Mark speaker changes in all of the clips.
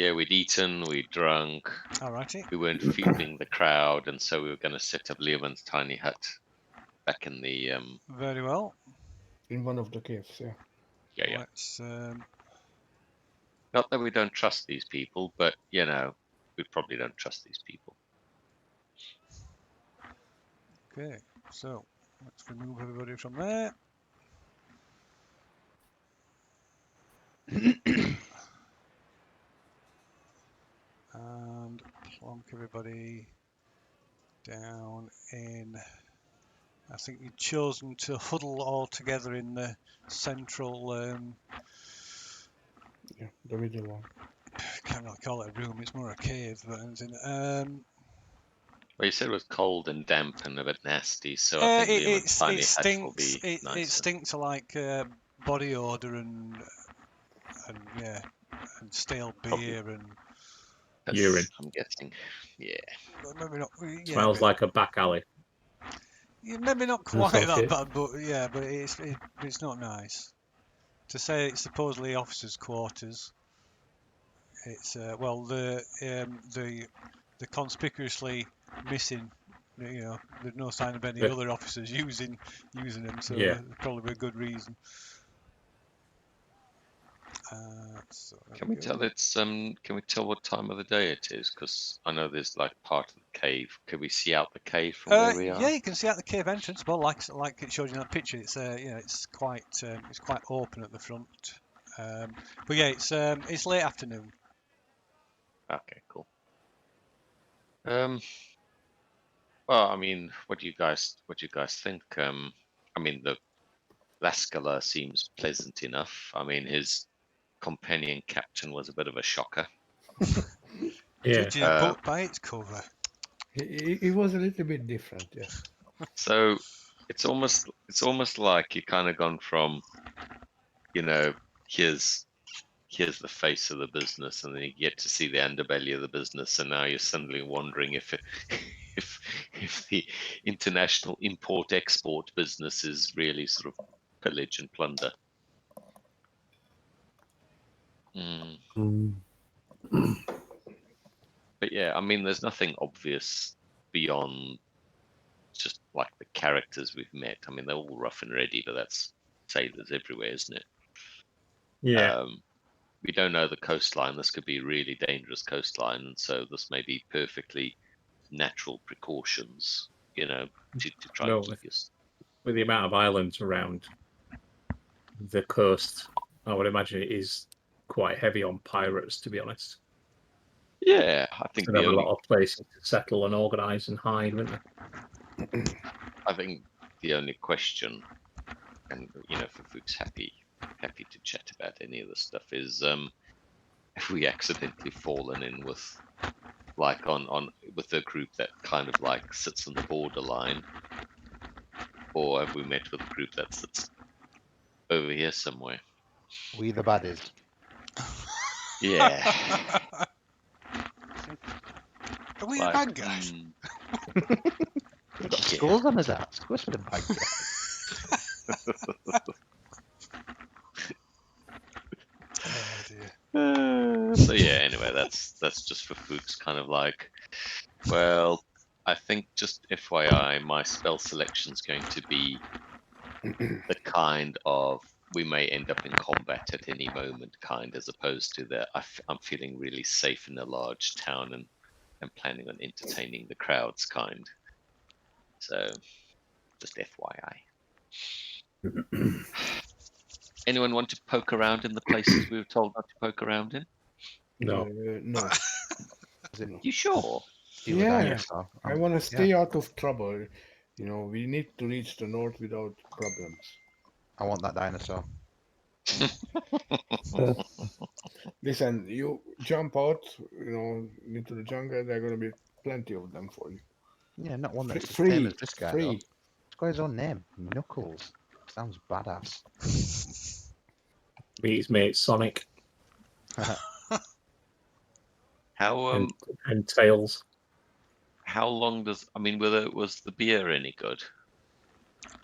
Speaker 1: Yeah, we'd eaten, we'd drunk,
Speaker 2: Alrighty.
Speaker 1: we weren't feeding the crowd, and so we were going to set up Leoman's tiny hut back in the
Speaker 2: Very well.
Speaker 3: In one of the caves, yeah.
Speaker 1: yeah.
Speaker 2: Let's.
Speaker 1: Not that we don't trust these people, but you know, we probably don't trust these people.
Speaker 2: Okay. So let's remove everybody from there. And plonk everybody down in. I think you've chosen to huddle all together in the central.
Speaker 3: Yeah, the middle one.
Speaker 2: Can't really call it a room. It's more a cave. But
Speaker 1: Well, you said it was cold and damp and a bit nasty, so I think Leoman's tiny hut will be nicer.
Speaker 2: It stinks like body odor and yeah, and stale beer
Speaker 1: Probably.
Speaker 2: and
Speaker 4: Urine.
Speaker 1: I'm guessing. Yeah.
Speaker 2: maybe not. Yeah,
Speaker 4: Smells
Speaker 2: but,
Speaker 4: like a back alley.
Speaker 2: yeah, maybe not quite
Speaker 4: That's
Speaker 2: that
Speaker 4: okay.
Speaker 2: bad, but yeah, but it's not nice. To say it's supposedly officers' quarters. It's well the conspicuously missing. You know, there's no sign of any
Speaker 4: Yeah.
Speaker 2: other officers using them, so
Speaker 4: Yeah.
Speaker 2: there's probably a good reason. So
Speaker 1: Can we tell Can we tell what time of the day it is? Because I know there's like part of the cave. Can we see out the cave from where we are?
Speaker 2: Yeah, you can see out the cave entrance. Well, like it showed you in that picture, it's it's quite open at the front. But yeah, it's late afternoon.
Speaker 1: Okay, cool. Well, I mean, what do you guys think? I mean, the Lascala seems pleasant enough. I mean, his companion captain was a bit of a shocker.
Speaker 4: Yeah.
Speaker 2: Judging a book by its cover.
Speaker 3: It was a little bit different, yes.
Speaker 1: So it's almost like you kind of gone from, you know, here's the face of the business, and then you get to see the underbelly of the business, and now you're suddenly wondering if if the international import-export business is really sort of pillage and plunder. But yeah, I mean, there's nothing obvious beyond just like the characters we've met. I mean, they're all rough and ready, but that's sailors everywhere, isn't it?
Speaker 4: Yeah.
Speaker 1: We don't know the coastline. This could be a really dangerous coastline, and so this may be perfectly natural precautions, you know, to try and keep us.
Speaker 4: With the amount of islands around the coast, I would imagine it is quite heavy on pirates, to be honest.
Speaker 1: Yeah, I think
Speaker 4: they have a lot of places to settle and organise and hide, wouldn't they?
Speaker 1: I think the only question, and you know, Ferfook's happy to chat about any of this stuff, is if we accidentally fallen in with like with a group that kind of like sits on the borderline, or have we met with a group that sits over here somewhere?
Speaker 5: We the baddies.
Speaker 1: Yeah.
Speaker 2: Are we the bad guys?
Speaker 5: We've got skulls on his ass. Of course we're the bad guys.
Speaker 2: Oh dear.
Speaker 1: So yeah, anyway, that's just Ferfook's kind of like, well, I think just FYI, my spell selection is going to be the kind of we may end up in combat at any moment kind, as opposed to the I'm feeling really safe in a large town and planning on entertaining the crowds kind. So just FYI. Anyone want to poke around in the places we were told not to poke around in?
Speaker 4: No.
Speaker 3: No.
Speaker 1: You sure?
Speaker 3: Yeah, I want to stay out of trouble. You know, we need to reach the north without problems.
Speaker 5: I want that dinosaur.
Speaker 3: Listen, you jump out, you know, into the jungle, there are going to be plenty of them for you.
Speaker 5: Yeah, not one that's
Speaker 3: free,
Speaker 5: the same as this guy.
Speaker 3: free.
Speaker 5: It's got his own name, Knuckles. Sounds badass.
Speaker 4: Meet his mate Sonic.
Speaker 1: How
Speaker 4: and Tails.
Speaker 1: How long does was the beer any good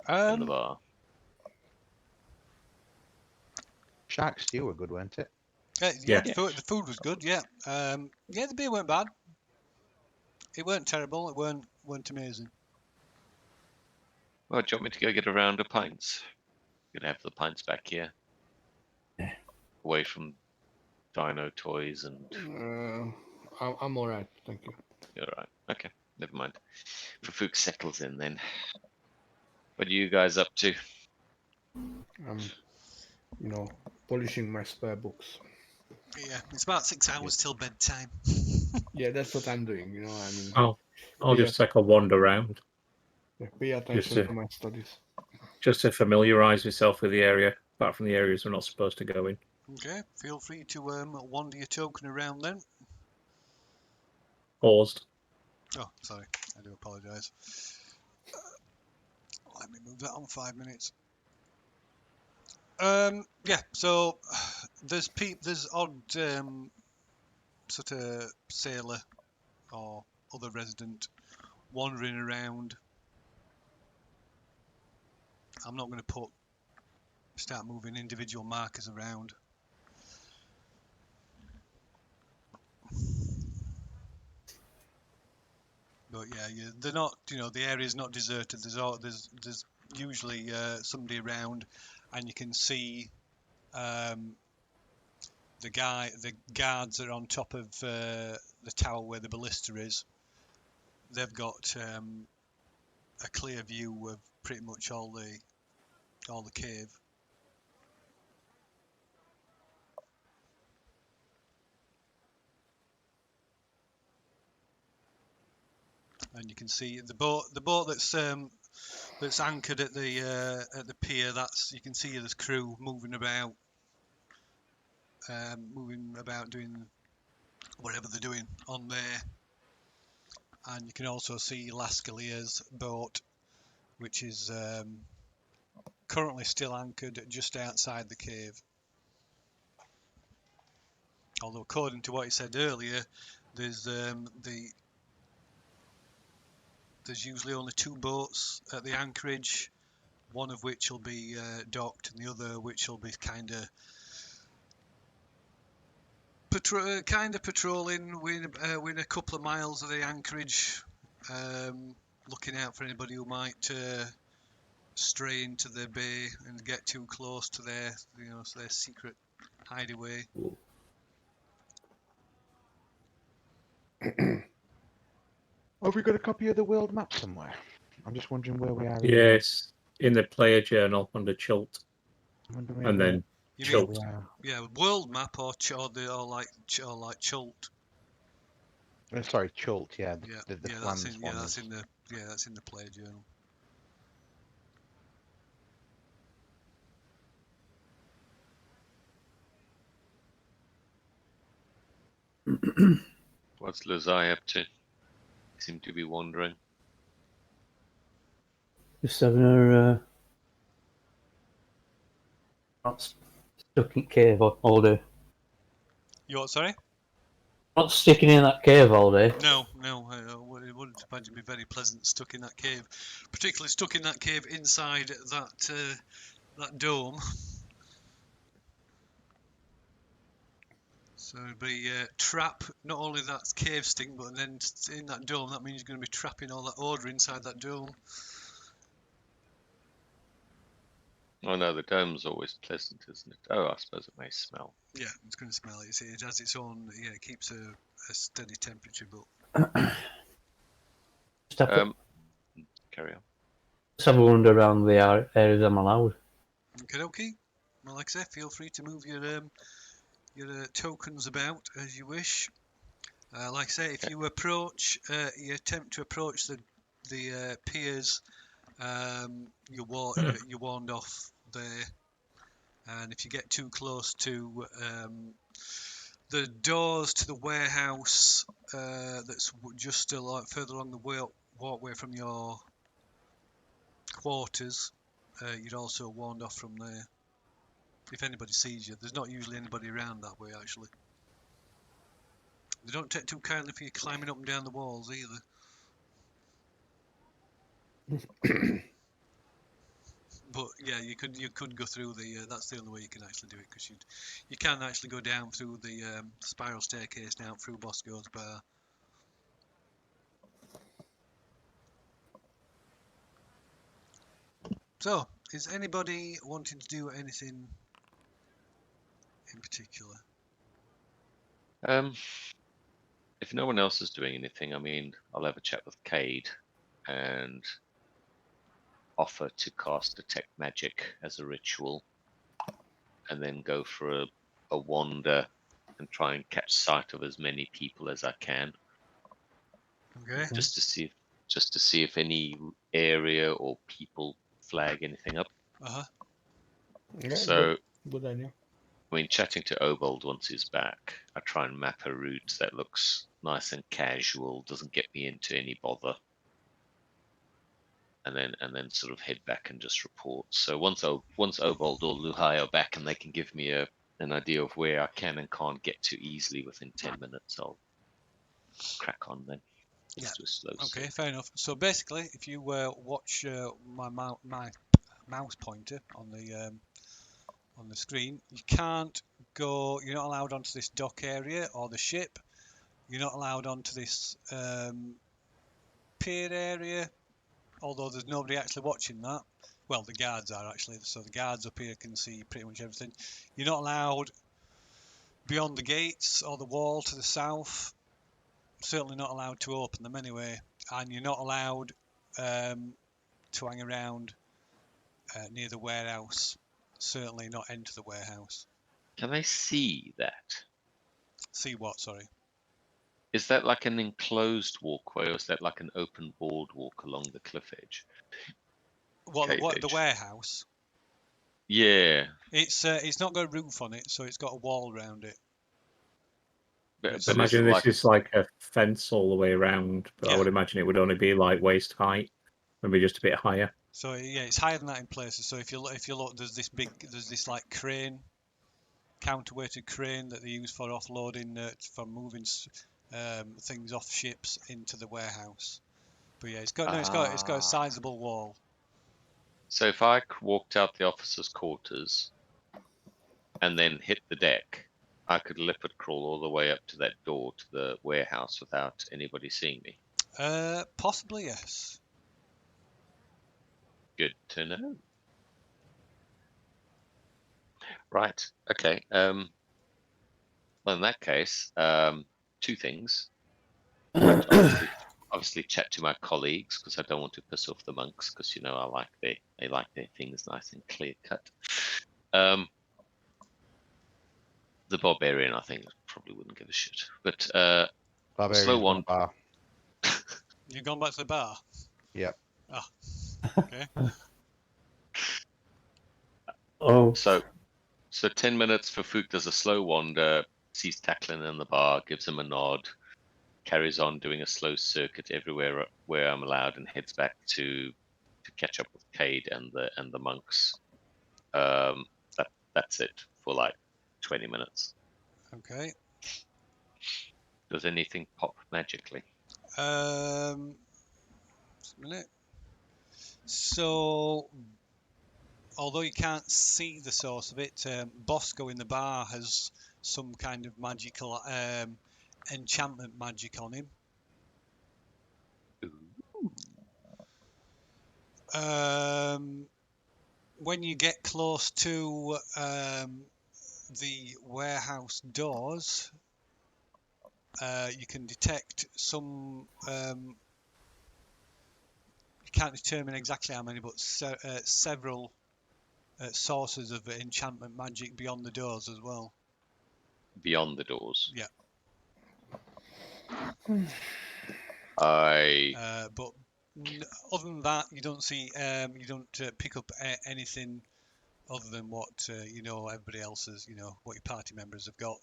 Speaker 1: in the bar?
Speaker 5: Shark stew were good, weren't it?
Speaker 2: Yeah,
Speaker 4: Yeah.
Speaker 2: the food was good. Yeah, yeah, the beer weren't bad. It weren't terrible. It weren't amazing.
Speaker 1: Well, do you want me to go get a round of pints? Gonna have the pints back here, away from dino toys and.
Speaker 3: I'm all right, thank you.
Speaker 1: You're right. Okay, never mind. Ferfook settles in then. What are you guys up to?
Speaker 3: I'm, polishing my spare books.
Speaker 2: Yeah, it's about 6 hours till bedtime.
Speaker 3: Yeah, that's what I'm doing. I mean,
Speaker 4: I'll
Speaker 3: pay,
Speaker 4: just take a wander around
Speaker 3: pay attention to my studies.
Speaker 4: just to familiarise myself with the area, apart from the areas we're not supposed to go in.
Speaker 2: Okay, feel free to wander your token around then.
Speaker 4: Paused.
Speaker 2: Oh, sorry, I do apologise. Let me move that on 5 minutes. Yeah, so there's odd sort of sailor or other resident wandering around. I'm not going to start moving individual markers around. But yeah, they're not. The area's not deserted. There's usually somebody around, and you can see the guards are on top of the tower where the ballista is. They've got a clear view of pretty much all the cave. And you can see the boat that's anchored at the pier. You can see there's crew moving about doing whatever they're doing on there. And you can also see Lascalier's boat, which is currently still anchored just outside the cave. Although according to what he said earlier, there's usually only 2 boats at the anchorage, one of which will be docked and the other which will be kind of patrolling within a couple of miles of the anchorage, looking out for anybody who might stray into the bay and get too close to their secret hideaway.
Speaker 5: Have we got a copy of the world map somewhere? I'm just wondering where we are.
Speaker 4: Yes, in the player journal under Chult, and then
Speaker 2: You
Speaker 4: Chult.
Speaker 2: mean, world map or like Chult?
Speaker 5: Sorry, Chult. Yeah,
Speaker 2: Yeah,
Speaker 5: the
Speaker 2: that's
Speaker 5: clans
Speaker 2: in
Speaker 5: one.
Speaker 2: that's in the player journal.
Speaker 1: What's Lazai up to? Seem to be wandering.
Speaker 6: Just having her not stuck in cave all day.
Speaker 2: You what? Sorry?
Speaker 6: Not sticking in that cave all day.
Speaker 2: No. It wouldn't imagine be very pleasant stuck in that cave, particularly stuck in that cave inside that dome. So it'd be trap. Not only that cave stink, but then in that dome, that means you're going to be trapping all that odour inside that dome.
Speaker 1: Oh no, the dome's always pleasant, isn't it? Oh, I suppose it may smell.
Speaker 2: Yeah, it's going to smell. It has its own. Yeah, it keeps a steady temperature, but.
Speaker 1: Carry on.
Speaker 6: Just have a wander around the areas I'm allowed.
Speaker 2: Okay. Well, like I say, feel free to move your tokens about as you wish. Like I say, if you attempt to approach the piers, you're warned off there. And if you get too close to the doors to the warehouse, that's just a lot further along the walkway from your quarters, you're also warned off from there. If anybody sees you, there's not usually anybody around that way actually. They don't take too kindly for you climbing up and down the walls either. but yeah, you could go through the. That's the only way you can actually do it, because you can actually go down through the spiral staircase down through Bosco's bar. So, is anybody wanting to do anything in particular?
Speaker 1: If no one else is doing anything, I mean, I'll have a chat with Cade and offer to cast Detect Magic as a ritual, and then go for a wander and try and catch sight of as many people as I can,
Speaker 2: Okay.
Speaker 1: just to see if any area or people flag anything up.
Speaker 3: Yeah,
Speaker 1: So,
Speaker 3: good idea.
Speaker 1: I mean, chatting to Obold once he's back, I try and map a route that looks nice and casual, doesn't get me into any bother, and then sort of head back and just report. So once Obold or Luhai are back and they can give me an idea of where I can and can't get to easily within 10 minutes, I'll crack on then. Let's do a slow
Speaker 2: Okay,
Speaker 1: circuit.
Speaker 2: fair enough. So basically, if you watch my mouse pointer on the screen, you can't go. You're not allowed onto this dock area or the ship. You're not allowed onto this pier area, although there's nobody actually watching that. Well, the guards are actually, so the guards up here can see pretty much everything. You're not allowed beyond the gates or the wall to the south. Certainly not allowed to open them anyway, and you're not allowed to hang around near the warehouse. Certainly not enter the warehouse.
Speaker 1: Can I see that?
Speaker 2: See what? Sorry.
Speaker 1: Is that like an enclosed walkway, or is that like an open boardwalk along the cliff edge?
Speaker 2: What?
Speaker 1: Cave
Speaker 2: The
Speaker 1: edge.
Speaker 2: warehouse?
Speaker 1: Yeah.
Speaker 2: It's not got a roof on it, so it's got a wall around it.
Speaker 1: But
Speaker 2: It's-
Speaker 1: is
Speaker 4: Imagine
Speaker 1: it
Speaker 4: this is like a fence all the way around, but I
Speaker 2: Yeah.
Speaker 4: would imagine it would only be like waist height, maybe just a bit higher.
Speaker 2: So yeah, it's higher than that in places. So if you look, there's this like crane, counterweighted crane that they use for offloading, for moving things off ships into the warehouse. But yeah, it's got a sizable wall.
Speaker 1: So if I walked out the officers' quarters and then hit the deck, I could leopard crawl all the way up to that door to the warehouse without anybody seeing me.
Speaker 2: Possibly yes.
Speaker 1: Good to know. Right. Okay. Well, in that case, two things. Obviously chat to my colleagues, because I don't want to piss off the monks, because I like they like their things nice and clear cut. The barbarian, I think, probably wouldn't give a shit. But
Speaker 5: Barbarian's
Speaker 1: slow
Speaker 5: got
Speaker 1: one.
Speaker 5: a bar.
Speaker 2: You've gone back to the bar.
Speaker 5: Yep.
Speaker 2: Ah, okay.
Speaker 6: Oh,
Speaker 1: So 10 minutes for Ferfook does a slow wander, sees Takklin in the bar, gives him a nod, carries on doing a slow circuit everywhere where I'm allowed, and heads back to catch up with Cade and the monks. That's it for like 20 minutes.
Speaker 2: Okay.
Speaker 1: Does anything pop magically?
Speaker 2: Just a minute. So, although you can't see the source of it, Bosco in the bar has some kind of magical enchantment magic on him. When you get close to the warehouse doors, you can detect some. You can't determine exactly how many, but several sources of enchantment magic beyond the doors as well.
Speaker 1: Beyond the doors.
Speaker 2: Yeah. But other than that, you don't see. You don't pick up anything other than what everybody else's. What your party members have got.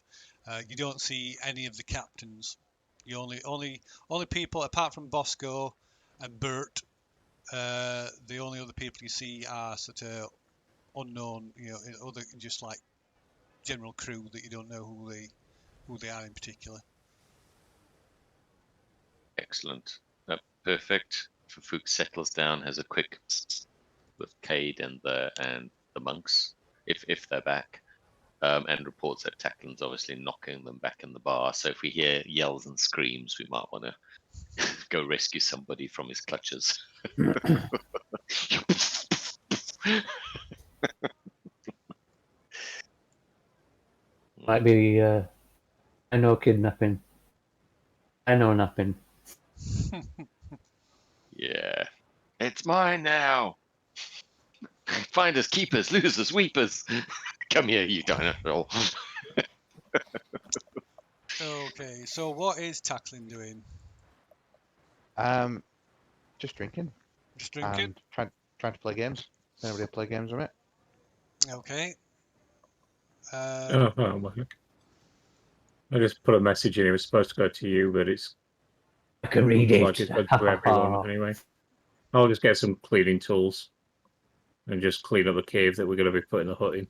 Speaker 2: You don't see any of the captains. You only people apart from Bosco and Bert. The only other people you see are sort of unknown, other just like general crew that you don't know who they are in particular.
Speaker 1: Excellent. Perfect. Ferfook settles down, has a quick with Cade and the monks if they're back. And reports that Tacklin's obviously knocking them back in the bar. So if we hear yells and screams, we might want to go rescue somebody from his clutches.
Speaker 6: Might be, I know kidnapping. I know napping.
Speaker 1: Yeah. It's mine now. Finders, keepers, losers, weepers. Come here, you dinosaur.
Speaker 2: Okay, so what is Takklin doing?
Speaker 5: Just drinking
Speaker 2: Just drinking?
Speaker 5: and trying to play games. Does anybody play games with it?
Speaker 2: Okay.
Speaker 4: Oh, well, I just put a message in. It was supposed to go to you, but it's
Speaker 6: I can read it.
Speaker 4: like it's going to everyone anyway. I'll just get some cleaning tools and just clean up the cave that we're going to be putting the hut in.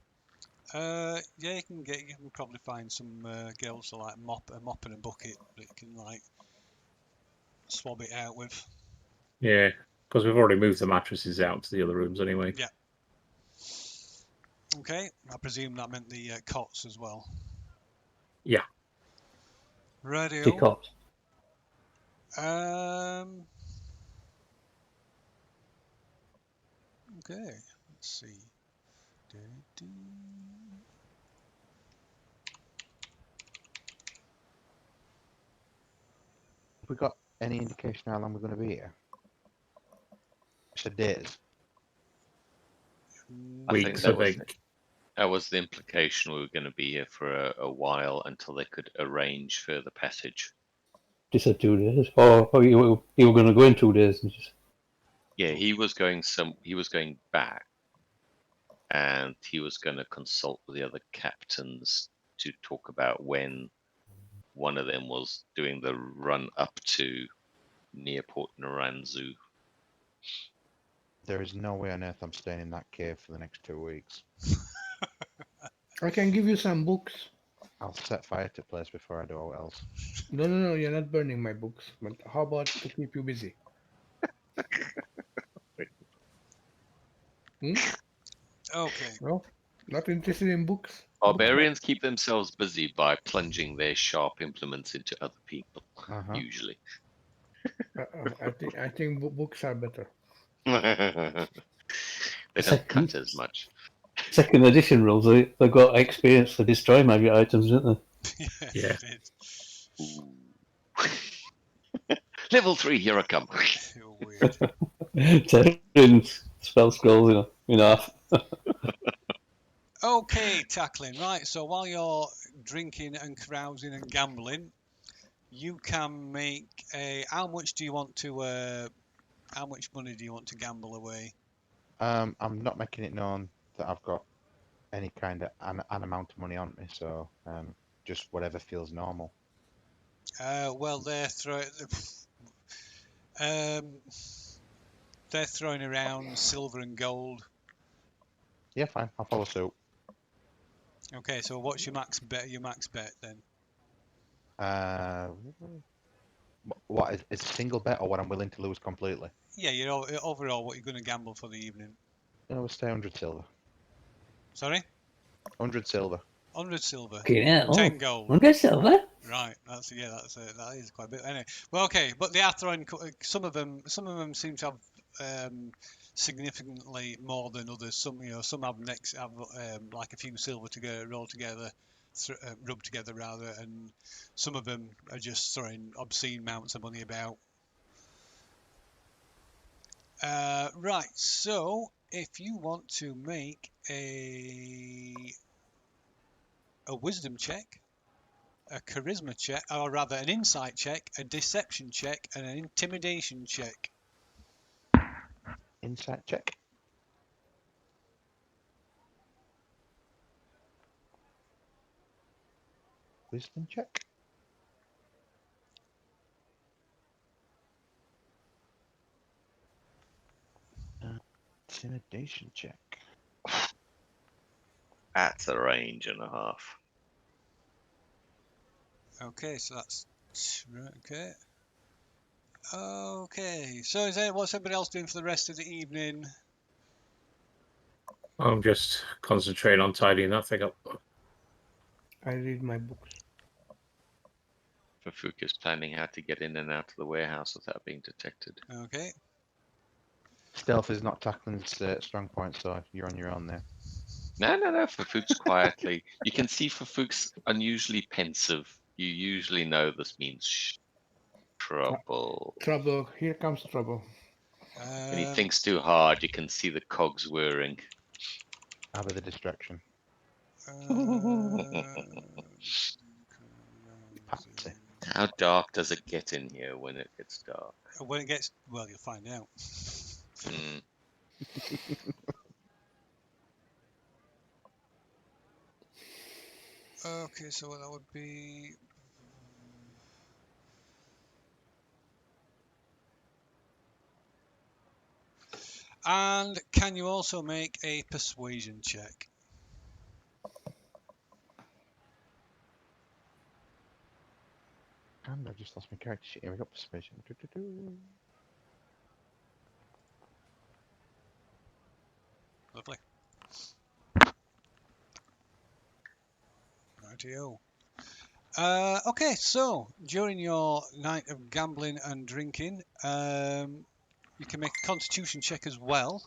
Speaker 2: Yeah, you can probably find some girls to like a mop and a bucket that you can like swab it out with.
Speaker 4: Yeah, because we've already moved the mattresses out to the other rooms anyway.
Speaker 2: Yeah. Okay, I presume that meant the cots as well.
Speaker 4: Yeah.
Speaker 2: Radio.
Speaker 6: The cops.
Speaker 2: Okay, let's see.
Speaker 5: Have we got any indication how long we're going to be here? It's a days.
Speaker 4: Weeks, I think.
Speaker 1: That was the implication. We were going to be here for a while until they could arrange further passage.
Speaker 6: Just said 2 days. Or you were going to go in 2 days. And just...
Speaker 1: Yeah, he was going back, and he was going to consult with the other captains to talk about when one of them was doing the run up to near Port Naranzu.
Speaker 5: There is no way on earth I'm staying in that cave for the next 2 weeks.
Speaker 3: I can give you some books.
Speaker 5: I'll set fire to place before I do all else.
Speaker 3: No, you're not burning my books. But how about to keep you busy?
Speaker 2: Okay.
Speaker 3: No? Not interested in books?
Speaker 1: Barbarians keep themselves busy by plunging their sharp implements into other people, usually.
Speaker 3: I think books are better.
Speaker 1: They don't cut as much.
Speaker 6: Second edition rules, they've got experience to destroy magic items, don't they?
Speaker 2: Yeah.
Speaker 1: Level 3, here I come.
Speaker 2: You're weird.
Speaker 6: Turn spell scrolls in half.
Speaker 2: Okay, Takklin. Right, so while you're drinking and carousing and gambling, you can make a. How much do you want to? How much money do you want to gamble away?
Speaker 5: I'm not making it known that I've got any kind of an amount of money on me, so just whatever feels normal.
Speaker 2: Well, they're throwing around silver and gold.
Speaker 5: Yeah, fine. I'll follow suit.
Speaker 2: Okay, so what's your max bet? Your max bet then?
Speaker 5: What is a single bet or what I'm willing to lose completely?
Speaker 2: Yeah, overall what you're going to gamble for the evening.
Speaker 5: We'll stay 100 silver.
Speaker 2: Sorry?
Speaker 5: 100 silver.
Speaker 2: 100 silver.
Speaker 6: Yeah,
Speaker 2: 10 gold.
Speaker 6: 100 silver?
Speaker 2: Right, that is quite a bit. Anyway, well, okay, but they are throwing some of them seem to have significantly more than others. Some have like a few silver to roll together, rub together rather, and some of them are just throwing obscene amounts of money about. Right, so if you want to make a wisdom check, a charisma check, or rather an insight check, a deception check, and an intimidation check.
Speaker 5: Insight check. Wisdom check. Intimidation check.
Speaker 1: That's a range and a half.
Speaker 2: Okay, so that's okay. Okay, so what's everybody else doing for the rest of the evening?
Speaker 4: I'm just concentrating on tidying that thing up.
Speaker 3: I read my books.
Speaker 1: Ferfook is planning how to get in and out of the warehouse without being detected.
Speaker 2: Okay.
Speaker 5: Stealth is not Tacklin's strong point, so you're on your own there.
Speaker 1: No. Ferfook's quietly. You can see Ferfook's unusually pensive. You usually know this means trouble.
Speaker 3: Trouble. Here comes trouble.
Speaker 1: When he thinks too hard, you can see the cogs whirring.
Speaker 5: Have the distraction. Patsy.
Speaker 1: How dark does it get in here when it gets dark?
Speaker 2: When it gets, well, you'll find out.
Speaker 1: Mm.
Speaker 2: Okay, so that would be. And can you also make a persuasion check?
Speaker 5: And I've just lost my character sheet. Here we go. Persuasion.
Speaker 2: Lovely. Rightio. Okay, so during your night of gambling and drinking, you can make a constitution check as well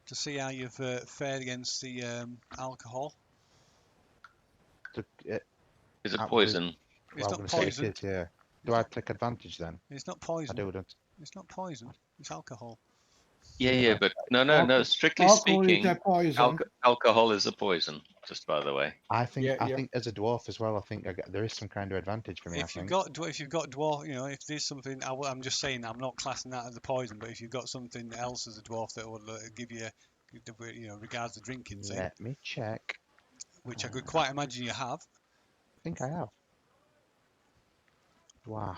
Speaker 2: to see how you've fared against the alcohol.
Speaker 5: So,
Speaker 1: Is it
Speaker 5: Absolute-
Speaker 1: poison?
Speaker 2: It's
Speaker 5: well,
Speaker 2: not
Speaker 5: I'm gonna say
Speaker 2: poison.
Speaker 5: it is, yeah. Do I take advantage then?
Speaker 2: It's not
Speaker 5: I
Speaker 2: poison.
Speaker 5: do, don't.
Speaker 2: It's not poison. It's alcohol.
Speaker 1: Yeah, but no.
Speaker 3: Alco-
Speaker 1: Strictly
Speaker 3: Alcohol
Speaker 1: speaking,
Speaker 3: is a poison.
Speaker 1: alcohol is a poison. Just by the way.
Speaker 5: I think
Speaker 3: Yeah,
Speaker 5: I
Speaker 3: yeah.
Speaker 5: think as a dwarf as well. I think there is some kind of advantage for me.
Speaker 2: If
Speaker 5: I
Speaker 2: you've
Speaker 5: think.
Speaker 2: got if you've got dwarf, you know, if there's something, I'm just saying, I'm not classing that as a poison, but if you've got something else as a dwarf that would give you, you know, regards the drinking thing,
Speaker 5: Let me check.
Speaker 2: which I could quite imagine you have.
Speaker 5: I think I have. Dwarf.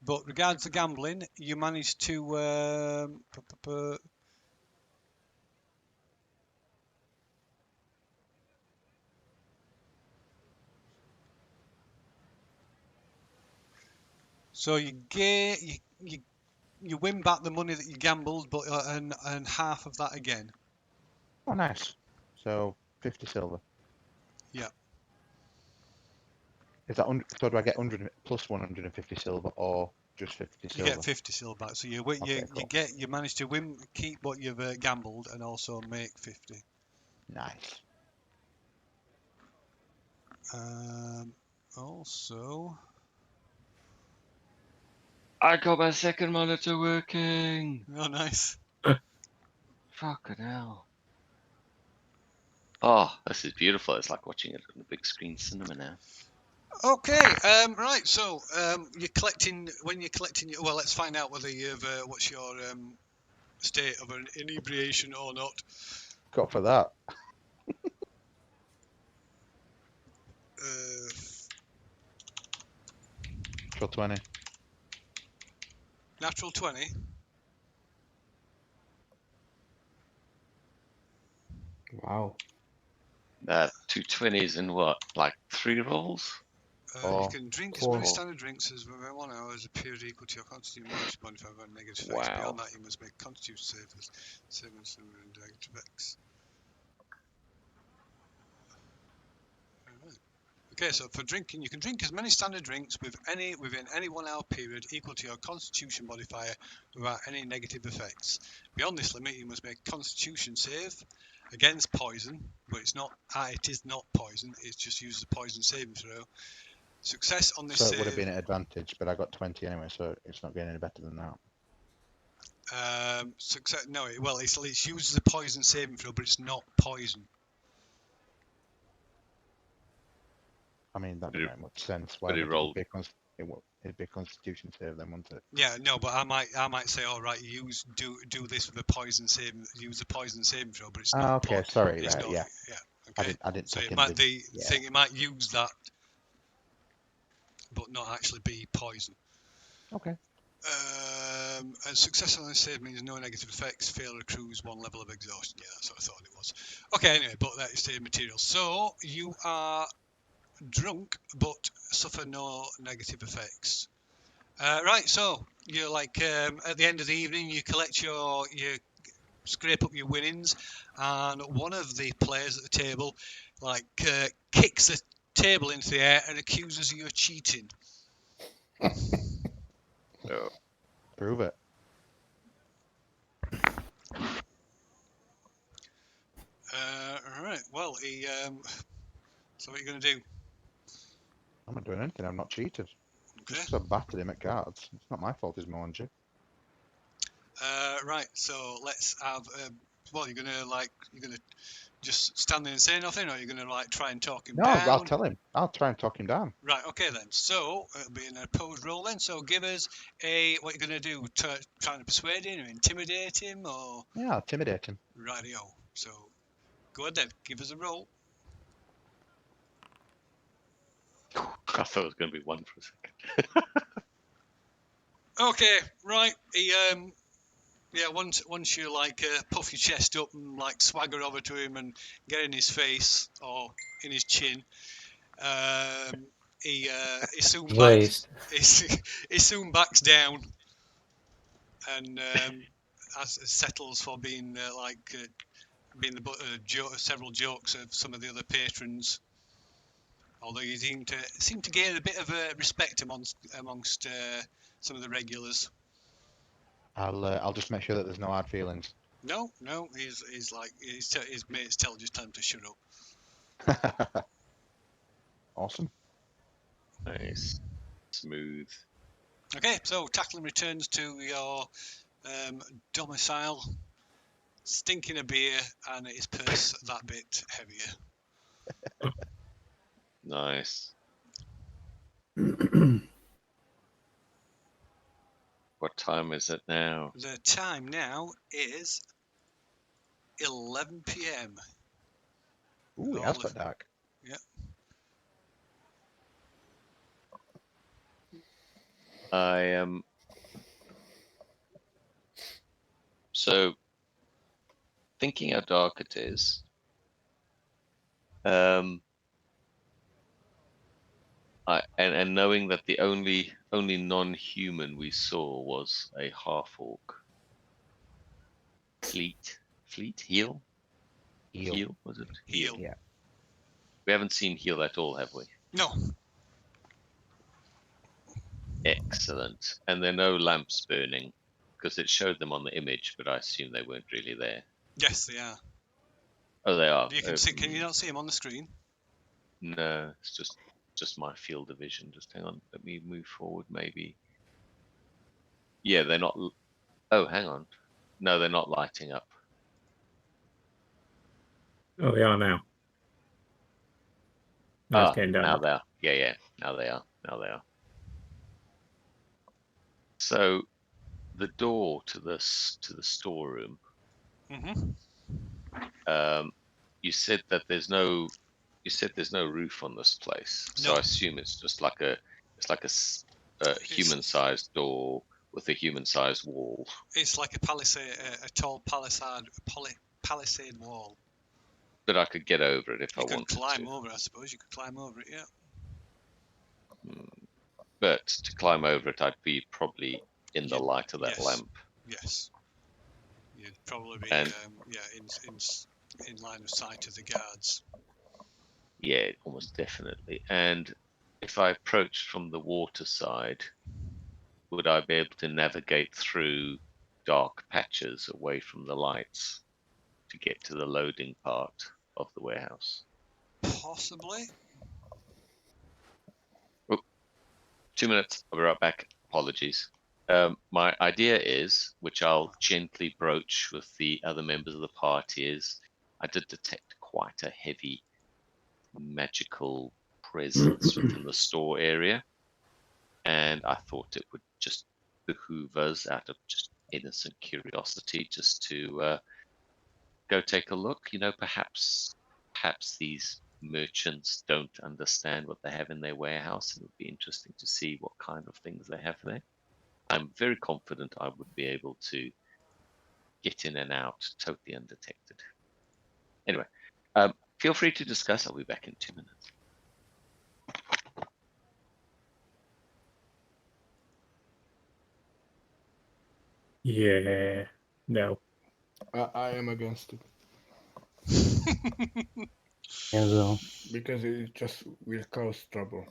Speaker 2: But regards to gambling, you managed to so you get you win back the money that you gambled, but and half of that again.
Speaker 5: Oh, nice. So 50 silver.
Speaker 2: Yeah.
Speaker 5: Is that so? Do I get 100 plus 150 silver, or just 50
Speaker 2: You
Speaker 5: silver?
Speaker 2: get 50 silver back, so you
Speaker 5: Okay, cool.
Speaker 2: you manage to keep what you've gambled and also make 50.
Speaker 5: Nice.
Speaker 2: Also,
Speaker 1: I got my second monitor working.
Speaker 2: oh nice.
Speaker 1: Fucking hell. Oh, this is beautiful. It's like watching it on the big screen cinema now.
Speaker 2: Okay, right. So you're collecting. When you're collecting, well, let's find out whether you've what's your state of an inebriation or not.
Speaker 5: Got for that. For 20.
Speaker 2: Natural 20.
Speaker 3: Wow.
Speaker 1: 2 20s in what? Like 3 rolls?
Speaker 2: You can drink as
Speaker 5: four.
Speaker 2: many standard drinks as within 1 hour as a period equal to your constitution minus 0.5 and negative effects.
Speaker 1: Wow.
Speaker 2: Beyond that, you must make constitution saves. 7 and negative effects. Alright. Okay, so for drinking, you can drink as many standard drinks within any 1 hour period equal to your constitution modifier without any negative effects. Beyond this limit, you must make a constitution save against poison, but it is not poison. It's just used as a poison saving throw. Success on this
Speaker 5: So
Speaker 2: save.
Speaker 5: it would have been an advantage, but I got 20 anyway, so it's not getting any better than that.
Speaker 2: Success. No, it's used as a poison saving throw, but it's not poison.
Speaker 5: I mean, that doesn't make much sense. Why
Speaker 1: but it
Speaker 5: would
Speaker 1: rolled.
Speaker 5: it'd be a constitution save then, wouldn't it?
Speaker 2: Yeah, no, but I might say, all right, do this with a poison saving, use a poison saving throw, but it's not.
Speaker 5: Okay, sorry,
Speaker 2: it's
Speaker 5: right,
Speaker 2: not,
Speaker 5: yeah.
Speaker 2: Okay.
Speaker 5: I didn't
Speaker 2: So
Speaker 5: take
Speaker 2: it
Speaker 5: in
Speaker 2: might
Speaker 5: the- yeah.
Speaker 2: it might use that, but not actually be poison.
Speaker 5: Okay.
Speaker 2: And success on this save means no negative effects. Failure accrues 1 level of exhaustion. Yeah, that's what I thought it was. Okay, anyway, but that is the material. So you are drunk, but suffer no negative effects. Right, so you're like at the end of the evening, you collect you scrape up your winnings, and one of the players at the table like kicks the table into the air and accuses you of cheating.
Speaker 1: Oh,
Speaker 5: Prove it.
Speaker 2: All right. Well, he. So what are you going to do?
Speaker 5: I'm not doing anything. I'm not cheated.
Speaker 2: Okay.
Speaker 5: Just 'cause I battered him at cards. It's not my fault he's moaned you.
Speaker 2: Right. So let's have. Well, you're gonna just stand there and say nothing, or you're gonna like try and talk him
Speaker 5: No,
Speaker 2: down.
Speaker 5: I'll tell him. I'll try and talk him down.
Speaker 2: Right. Okay then. So it'll be an opposed roll then. So give us what you're gonna do. Trying to persuade him or intimidate him, or
Speaker 5: Yeah, I'll intimidate him.
Speaker 2: rightio. So go ahead then. Give us a roll.
Speaker 1: I thought it was going to be 1 for a second.
Speaker 2: Okay. Right. He Yeah, once you like puff your chest up and like swagger over to him and get in his face or in his chin, he soon backs,
Speaker 6: Waste.
Speaker 2: he soon backs down and settles for being being the butt of several jokes of some of the other patrons. Although you seem to gain a bit of respect amongst some of the regulars.
Speaker 5: I'll just make sure that there's no hard feelings.
Speaker 2: No, he's like his mates tell just time to shut up.
Speaker 5: Awesome.
Speaker 1: Nice. Smooth.
Speaker 2: Okay, so Takklin returns to your domicile, stinking a beer, and his purse that bit heavier.
Speaker 1: Nice. What time is it now?
Speaker 2: The time now is 11 p.m.
Speaker 5: Ooh, it has got dark.
Speaker 1: I am. So, thinking how dark it is, and knowing that the only non-human we saw was a half-orc. Heal, was it?
Speaker 2: Heal.
Speaker 5: Yeah.
Speaker 1: We haven't seen Heal at all, have we?
Speaker 2: No.
Speaker 1: Excellent. And there are no lamps burning, because it showed them on the image, but I assume they weren't really there.
Speaker 2: Yes, they are.
Speaker 1: Oh, they are.
Speaker 2: You can see. Can you not see them on the screen?
Speaker 1: No, it's just my field of vision. Just hang on. Let me move forward, maybe. Yeah, they're not. Oh, hang on. No, they're not lighting up.
Speaker 4: Oh, they are now. No, it's getting
Speaker 1: Now
Speaker 4: dark.
Speaker 1: they are. Yeah. Now they are. So, the door to the storeroom.
Speaker 2: Mm-hmm.
Speaker 1: You said that there's no roof on this place, so
Speaker 2: No.
Speaker 1: I assume it's just like a human-sized door with a human-sized wall.
Speaker 2: It's like a palisade, a tall palisade wall.
Speaker 1: But I could get over it if I
Speaker 2: You could
Speaker 1: wanted
Speaker 2: climb
Speaker 1: to.
Speaker 2: over, I suppose. You could climb over it, yeah.
Speaker 1: But to climb over it, I'd be probably in the light of that
Speaker 2: yes.
Speaker 1: lamp.
Speaker 2: Yes. You'd probably be
Speaker 1: And-
Speaker 2: in line of sight of the guards.
Speaker 1: Yeah, almost definitely. And if I approached from the water side, would I be able to navigate through dark patches away from the lights to get to the loading part of the warehouse?
Speaker 2: Possibly.
Speaker 1: 2 minutes. I'll be right back. Apologies. My idea is, which I'll gently broach with the other members of the party, is I did detect quite a heavy magical presence within the store area, and I thought it would just behoove us, out of just innocent curiosity, just to go take a look. Perhaps these merchants don't understand what they have in their warehouse, and it would be interesting to see what kind of things they have there. I'm very confident I would be able to get in and out totally undetected. Anyway, feel free to discuss. I'll be back in 2 minutes.
Speaker 4: Yeah. No.
Speaker 3: I am against it
Speaker 6: Yeah, well,
Speaker 3: because it just will cause trouble.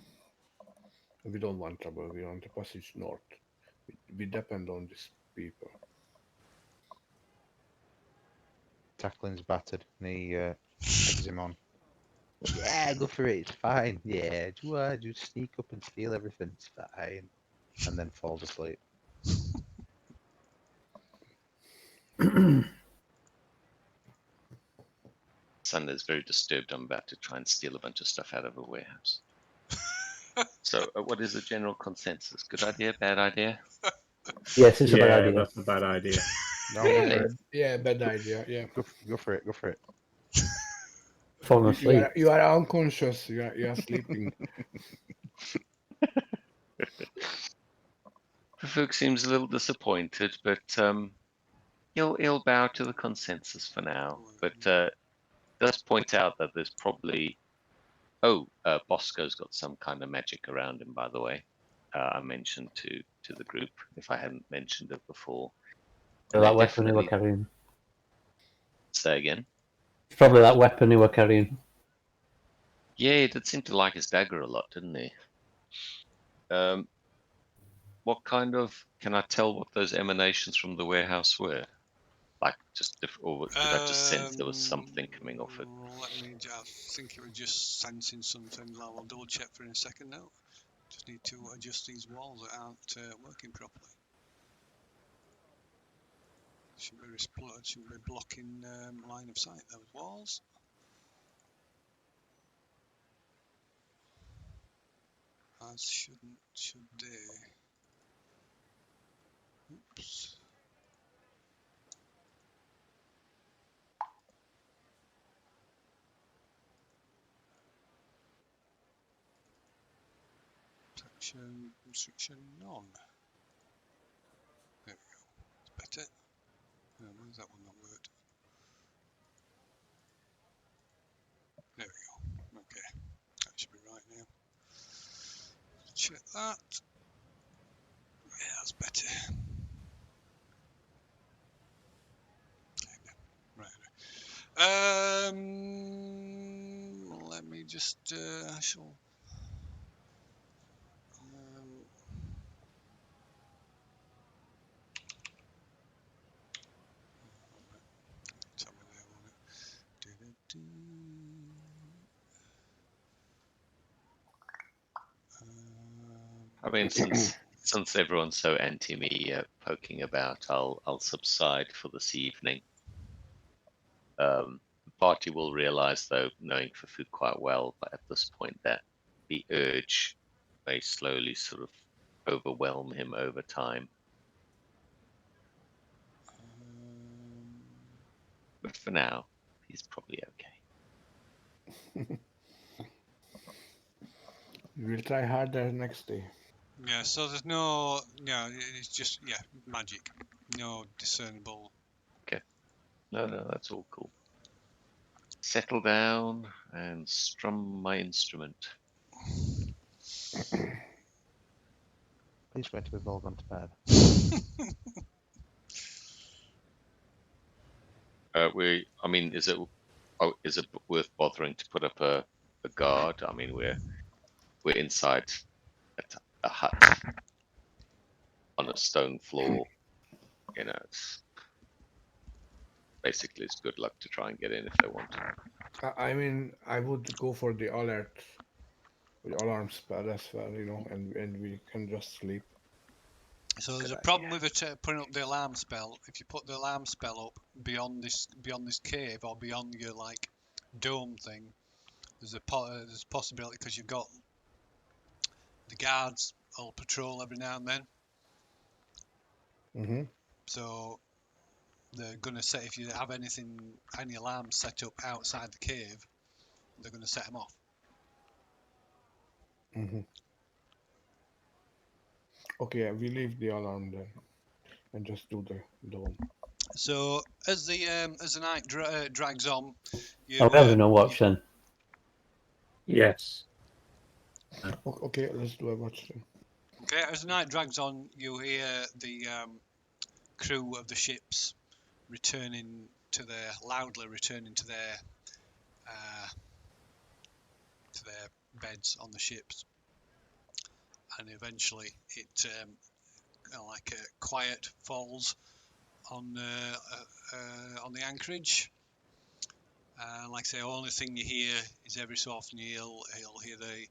Speaker 3: We don't want trouble. We want the passage north. We depend on these people.
Speaker 5: Tacklin's battered, and he eggs him on. Yeah, go for it. It's fine. Yeah, just sneak up and steal everything. It's fine. And then falls asleep.
Speaker 1: Sunday's very disturbed. I'm about to try and steal a bunch of stuff out of a warehouse. So, what is the general consensus? Good idea? Bad idea?
Speaker 6: yes, it's a bad
Speaker 4: Yeah,
Speaker 6: idea.
Speaker 4: that's a bad idea.
Speaker 5: No,
Speaker 1: Really?
Speaker 3: Yeah, bad idea. Yeah.
Speaker 5: go for it. Go for it.
Speaker 6: Falling
Speaker 3: You
Speaker 6: asleep.
Speaker 3: you are unconscious. You are sleeping.
Speaker 1: Ferfook seems a little disappointed, but he'll bow to the consensus for now. But does point out that there's probably Bosco's got some kind of magic around him. By the way, I mentioned to the group if I hadn't mentioned it before.
Speaker 6: So
Speaker 1: And
Speaker 6: that
Speaker 1: they
Speaker 6: weapon they were
Speaker 1: definitely
Speaker 6: carrying.
Speaker 1: say again.
Speaker 6: It's probably that weapon they were carrying.
Speaker 1: Yeah, he did seem to like his dagger a lot, didn't he? What kind of? Can I tell what those emanations from the warehouse were? Like or did I just sense there was something coming off it?
Speaker 2: I think it was just sensing something. I'll double check for in a second now. Just need to adjust these walls that aren't working properly. Should be blocking line of sight, those walls. As should they? Oops. Restriction none. There we go. It's better. Where's that one not worked? There we go. Okay. That should be right now. Check that. Yeah, that's better. Right. Let me just. I shall. Tell me there, won't it?
Speaker 1: I mean, since everyone's so anti me poking about, I'll subside for this evening. The party will realize, though, knowing Ferfook quite well, but at this point, that the urge may slowly sort of overwhelm him over time. But for now, he's probably okay.
Speaker 3: We'll try harder next day.
Speaker 2: Yeah, so there's no, it's just, magic. No discernible.
Speaker 1: No, that's all cool. Settle down and strum my instrument.
Speaker 5: Please wait till we've all gone to bed.
Speaker 1: I mean, is it worth bothering to put up a guard? I mean, we're inside a hut on a stone floor. You know, it's good luck to try and get in if they want.
Speaker 3: I mean, I would go for the alarm spell as well, and we can just sleep.
Speaker 2: So there's a problem with putting up the alarm spell. If you put the alarm spell up beyond this cave or beyond your dome thing, there's a possibility because you've got the guards will patrol every now and then.
Speaker 3: Mm-hmm.
Speaker 2: So they're going to set, if you have any alarms set up outside the cave, they're going to set them off.
Speaker 3: Mm-hmm. Okay, we leave the alarm then, and just do the dome.
Speaker 2: So as the night drags on,
Speaker 6: Are we having a watch then?
Speaker 4: Yes.
Speaker 3: Okay, let's do a watch then.
Speaker 2: Okay, as the night drags on, you hear the crew of the ships loudly returning to their beds on the ships, and eventually it like a quiet falls on the anchorage. Like I say, only thing you hear is every so often you'll hear the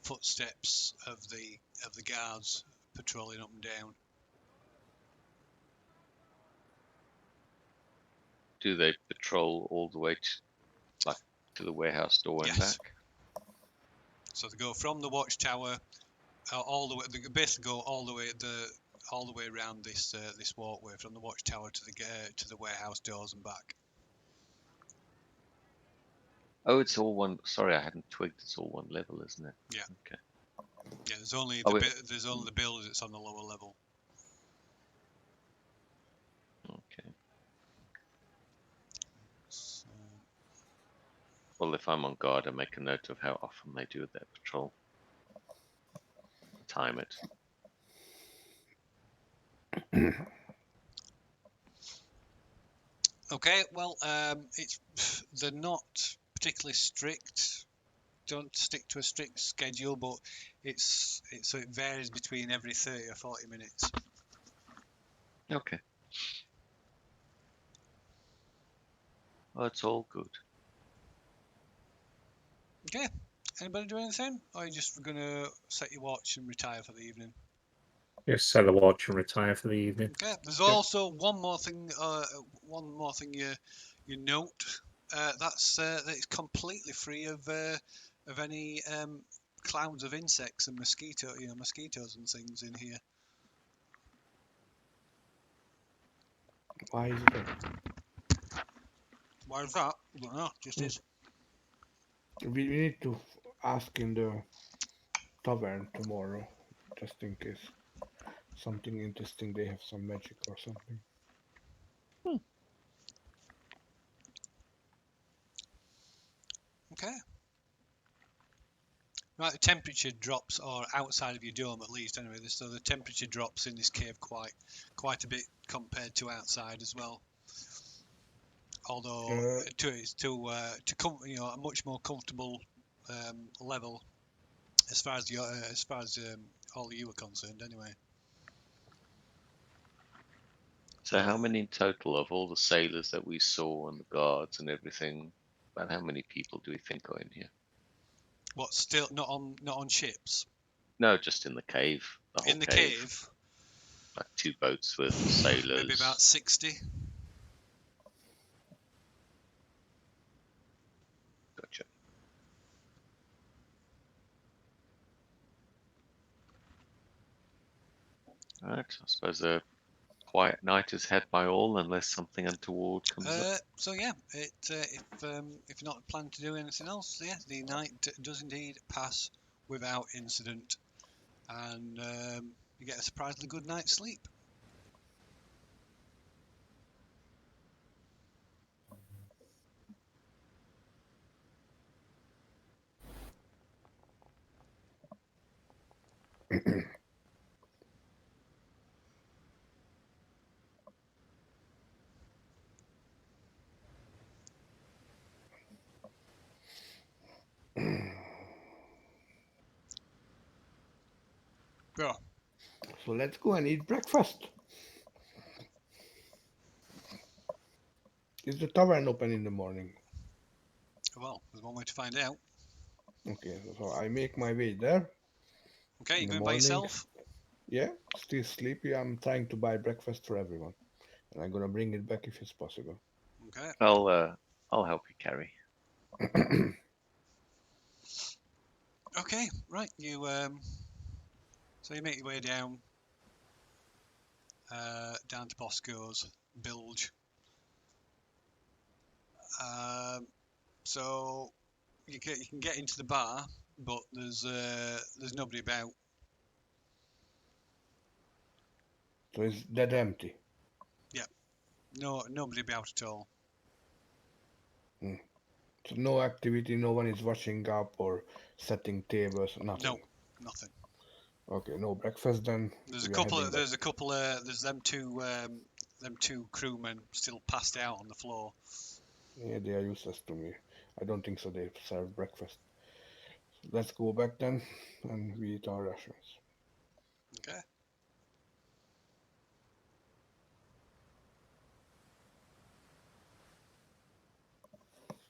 Speaker 2: footsteps of the guards patrolling up and down.
Speaker 1: Do they patrol all the way to the warehouse door and
Speaker 2: Yes.
Speaker 1: back?
Speaker 2: So they go from the watchtower all the way. They basically go all the way around this walkway from the watchtower to the warehouse doors and back.
Speaker 1: Oh, it's all one. Sorry, I hadn't twigged. It's all one level, isn't it?
Speaker 2: Yeah.
Speaker 1: Okay.
Speaker 2: Yeah, there's only
Speaker 1: Oh,
Speaker 2: the building that's on the lower level.
Speaker 1: Okay.
Speaker 2: So,
Speaker 1: Well, if I'm on guard, I make a note of how often they do their patrol. Time it.
Speaker 2: okay, well, they're not particularly strict. Don't stick to a strict schedule, but so it varies between every 30 or 40 minutes.
Speaker 1: Okay. Well, it's all good.
Speaker 2: Okay. Anybody do anything? Or are you just gonna set your watch and retire for the evening?
Speaker 4: Just set the watch and retire for the evening.
Speaker 2: Okay. There's also one more thing you note. That it's completely free of any clouds of insects and mosquitoes and things in here.
Speaker 3: Why is that?
Speaker 2: Why is that? I don't know. Just is.
Speaker 3: We need to ask in the tavern tomorrow, just in case something interesting. They have some magic or something.
Speaker 2: Okay. Right, the temperature drops, or outside of your dome at least, anyway. So the temperature drops in this cave quite a bit compared to outside as well. Although to come, a much more comfortable level as far as all of you are concerned, anyway.
Speaker 1: So how many in total of all the sailors that we saw and the guards and everything? About how many people do we think are in here?
Speaker 2: What, still not on ships?
Speaker 1: No, just in the cave. The whole
Speaker 2: In the cave,
Speaker 1: Like 2 boats with sailors.
Speaker 2: maybe about 60.
Speaker 1: Gotcha. Alright, I suppose a quiet night is had by all unless something untoward comes up.
Speaker 2: So yeah, if you're not planning to do anything else, yeah, the night does indeed pass without incident, and you get a surprisingly good night's sleep. Yeah.
Speaker 3: So let's go and eat breakfast. Is the tavern open in the morning?
Speaker 2: Well, there's one way to find out.
Speaker 3: Okay, so I make my way there.
Speaker 2: Okay,
Speaker 3: In
Speaker 2: you
Speaker 3: the
Speaker 2: going by
Speaker 3: morning.
Speaker 2: yourself?
Speaker 3: Yeah, still sleepy. I'm trying to buy breakfast for everyone, and I'm gonna bring it back if it's possible.
Speaker 2: Okay.
Speaker 1: I'll help you carry.
Speaker 2: Okay, right. So you make your way down to Bosco's bilge. So you can get into the bar, but there's nobody about.
Speaker 3: So it's dead empty.
Speaker 2: Nobody about at all.
Speaker 3: So no activity. No one is washing up or setting tables. Nothing.
Speaker 2: No, nothing.
Speaker 3: Okay, no breakfast then.
Speaker 2: There's
Speaker 3: We are heading back.
Speaker 2: there's them two them two crewmen still passed out on the floor.
Speaker 3: Yeah, they are useless to me. I don't think so. They serve breakfast. Let's go back then, and we eat our rations.
Speaker 2: Okay.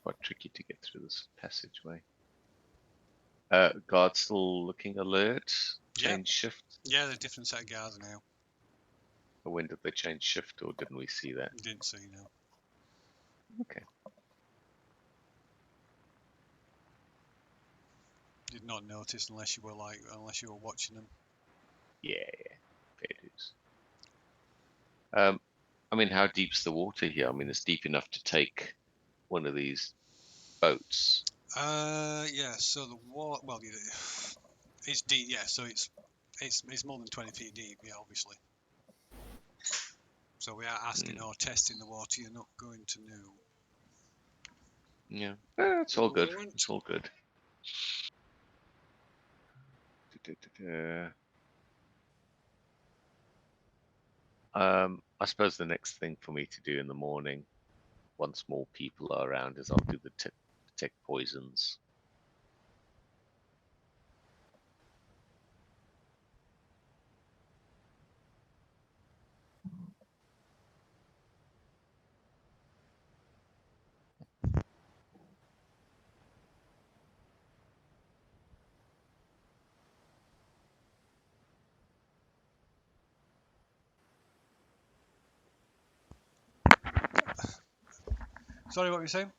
Speaker 1: Quite tricky to get through this passageway. Guard still looking alert.
Speaker 2: Yeah.
Speaker 1: Change shift.
Speaker 2: Yeah, there's a different set of guards now.
Speaker 1: Or when did they change shift, or didn't we see that?
Speaker 2: Didn't see, no.
Speaker 1: Okay.
Speaker 2: Did not notice unless you were watching them.
Speaker 1: Yeah, fair dues. I mean, how deep's the water here? I mean, it's deep enough to take one of these boats.
Speaker 2: Yeah. So the water, well, it's deep. Yeah. So it's more than 20 feet deep. Yeah, obviously. So we are asking or testing the water. You're not going to know.
Speaker 1: Yeah, it's all good. It's all good. I suppose the next thing for me to do in the morning, once more people are around, is I'll do the detect poisons.
Speaker 2: Sorry, what were you saying?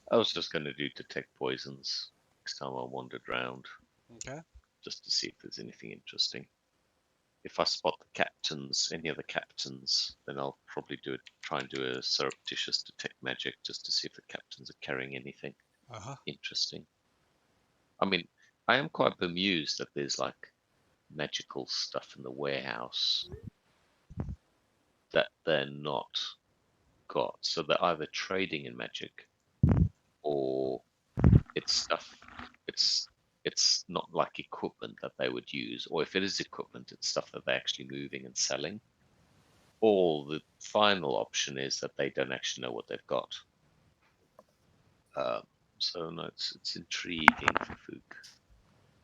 Speaker 1: I was just going to do detect poisons next time I wandered round,
Speaker 2: Okay.
Speaker 1: just to see if there's anything interesting. If I spot the captains, any other captains, then I'll probably try and do a surreptitious detect magic just to see if the captains are carrying anything interesting. I mean, I am quite bemused that there's like magical stuff in the warehouse that they're not got. So they're either trading in magic or it's stuff. It's not like equipment that they would use, or if it is equipment, it's stuff that they're actually moving and selling. Or the final option is that they don't actually know what they've got. So no, it's intriguing for Fook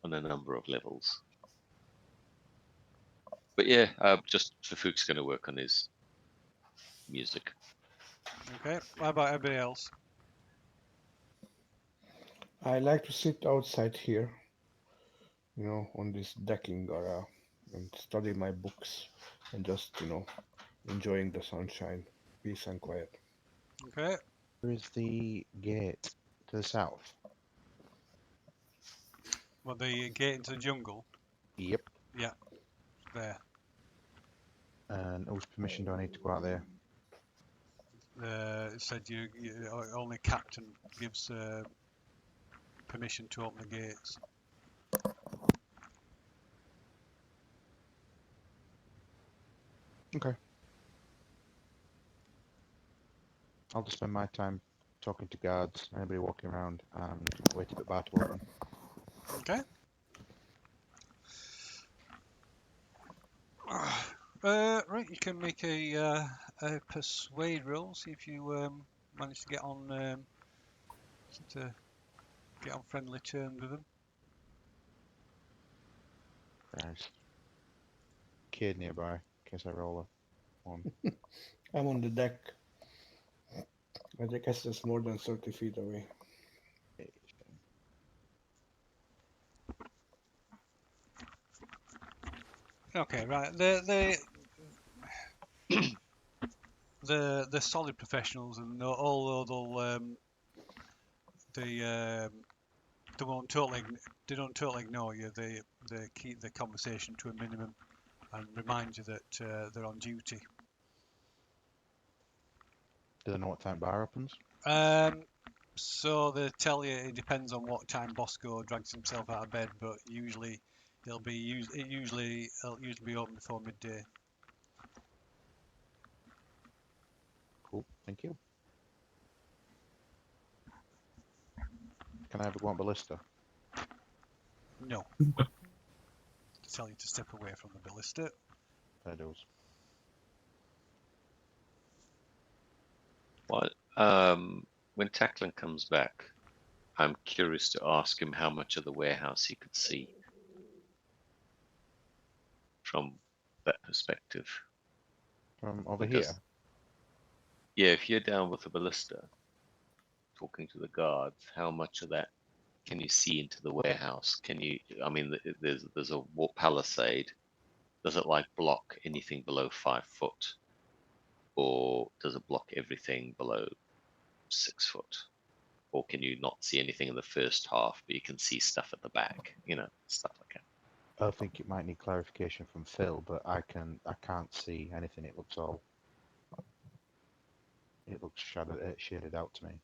Speaker 1: on a number of levels. But yeah, just Fook's going to work on his music.
Speaker 2: Okay. What about everybody else?
Speaker 3: I like to sit outside here, on this decking area and study my books and just, enjoying the sunshine, peace and quiet.
Speaker 2: Okay.
Speaker 5: Where is the gate to the south?
Speaker 2: Well, the gate into the jungle.
Speaker 5: Yep.
Speaker 2: Yeah. There.
Speaker 5: And whose permission do I need to go out there?
Speaker 2: It said only captain gives permission to open the gates.
Speaker 5: Okay. I'll just spend my time talking to guards, anybody walking around, and wait for the bar to open.
Speaker 2: Okay. Right, you can make a persuade roll. See if you manage to get on friendly terms with them.
Speaker 5: Christ. Cade nearby, in case I roll a 1.
Speaker 3: I'm on the deck. I guess it's more than 30 feet away.
Speaker 2: Okay, right. The solid professionals, and although they don't totally ignore you. They keep the conversation to a minimum and remind you that they're on duty.
Speaker 5: Do they know what time bar opens?
Speaker 2: So they tell you it depends on what time Bosco drags himself out of bed, but usually it'll usually be open before midday.
Speaker 5: Cool, thank you. Can I ever go on ballista?
Speaker 2: No. To tell you to step away from the ballista.
Speaker 5: There does.
Speaker 1: What? When Takklin comes back, I'm curious to ask him how much of the warehouse he could see from that perspective.
Speaker 5: From over
Speaker 1: Because,
Speaker 5: here.
Speaker 1: yeah, if you're down with the ballista, talking to the guards, how much of that can you see into the warehouse? Can you? I mean, there's a palisade. Does it like block anything below 5 foot, or does it block everything below 6 foot? Or can you not see anything in the first half, but you can see stuff at the back? You know, stuff like that.
Speaker 5: I think it might need clarification from Phil, but I can't see anything. It looks shaded out to me.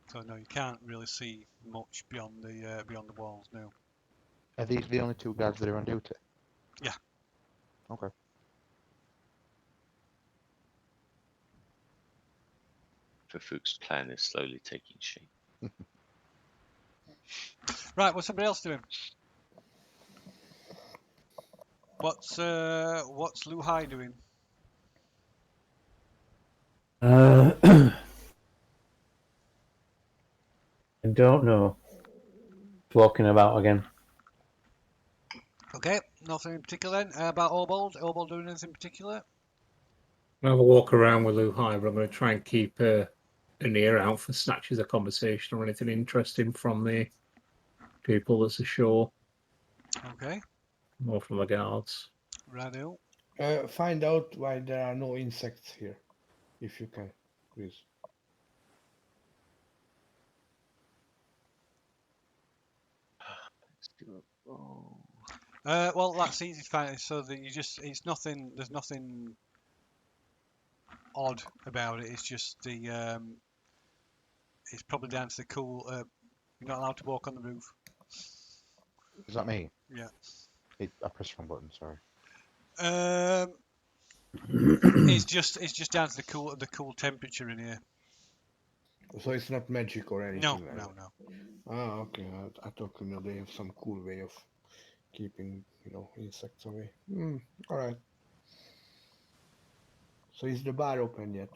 Speaker 2: So no, you can't really see much beyond the walls now.
Speaker 5: Are these the only two guards that are on duty?
Speaker 2: Yeah.
Speaker 5: Okay.
Speaker 1: Ferfook's plan is slowly taking shape.
Speaker 2: Right, what's somebody else doing? What's Luhai doing?
Speaker 6: I don't know. Walking about again.
Speaker 2: Okay, nothing in particular then. About Obold? Obold doing anything in particular?
Speaker 4: I'll have a walk around with Luhai, but I'm going to try and keep an ear out for snatches of conversation or anything interesting from the people that's ashore
Speaker 2: Okay,
Speaker 4: or from the guards.
Speaker 2: righto.
Speaker 3: Find out why there are no insects here, if you can, please.
Speaker 2: Well, that's easy to find. So that it's nothing. There's nothing odd about it. It's just the. It's probably down to the cool. You're not allowed to walk on the roof.
Speaker 5: Is that me?
Speaker 2: Yeah.
Speaker 5: I pressed the wrong button. Sorry.
Speaker 2: It's just down to the cool temperature in here.
Speaker 3: So it's not magic or anything
Speaker 2: No,
Speaker 3: like
Speaker 2: no,
Speaker 3: that.
Speaker 2: no.
Speaker 3: Ah, okay. I thought they have some cool way of keeping insects away. All right. So is the bar open yet?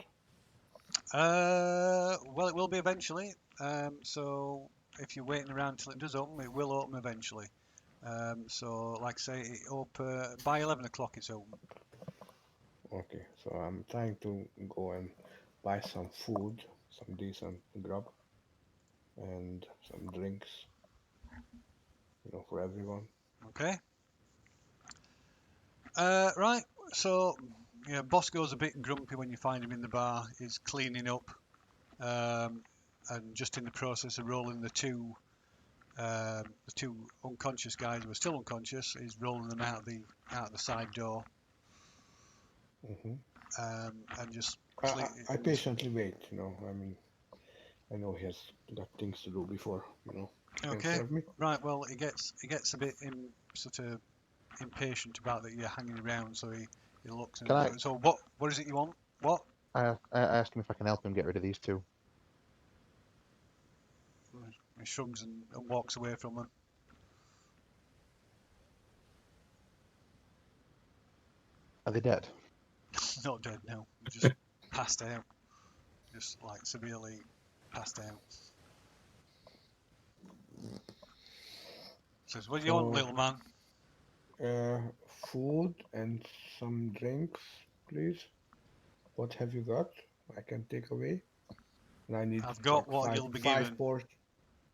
Speaker 2: Well, it will be eventually. So if you're waiting around till it does open, it will open eventually. So like I say, it open by 11 o'clock. It's open.
Speaker 3: Okay. So I'm trying to go and buy some food, some decent grub, and some drinks, for everyone.
Speaker 2: Okay. Right. So yeah, boss goes a bit grumpy when you find him in the bar. He's cleaning up, and just in the process of rolling the two unconscious guys who are still unconscious. He's rolling them out the side door,
Speaker 3: hmm
Speaker 2: and just.
Speaker 3: I patiently wait. I mean, I know he has got things to do before. He can
Speaker 2: Okay.
Speaker 3: serve me.
Speaker 2: Right. Well, he gets a bit sort of impatient about that you're hanging around, so he looks and
Speaker 5: Can I?
Speaker 2: goes, so what is it you want? What?
Speaker 5: I asked him if I can help him get rid of these two.
Speaker 2: He shrugs and walks away from them.
Speaker 5: Are they dead?
Speaker 2: Not dead, no. Just passed out. Just like severely passed out. Says, what do you want, little man?
Speaker 3: Food and some drinks, please. What have you got? I can take away. And I need
Speaker 2: I've got
Speaker 3: like
Speaker 2: what
Speaker 3: five,
Speaker 2: you'll be
Speaker 3: five
Speaker 2: given.
Speaker 3: portions.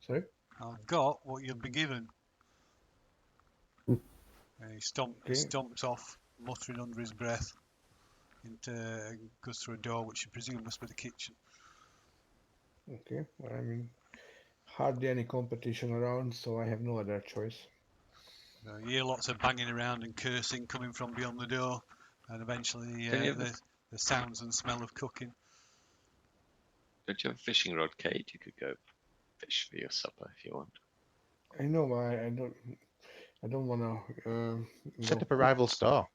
Speaker 3: Sorry?
Speaker 2: I've got what you'll be given. And he stomps off, muttering under his breath. Goes through a door, which you presume must be the kitchen.
Speaker 3: Okay, well, I mean, hardly any competition around, so I have no other choice.
Speaker 2: You hear lots of banging around and cursing coming from beyond the door, and eventually the sounds and smell of cooking.
Speaker 1: Don't you have a fishing rod, Cade? You could go fish for your supper if you want.
Speaker 3: I know, but I don't want to,
Speaker 5: Set up a rival store.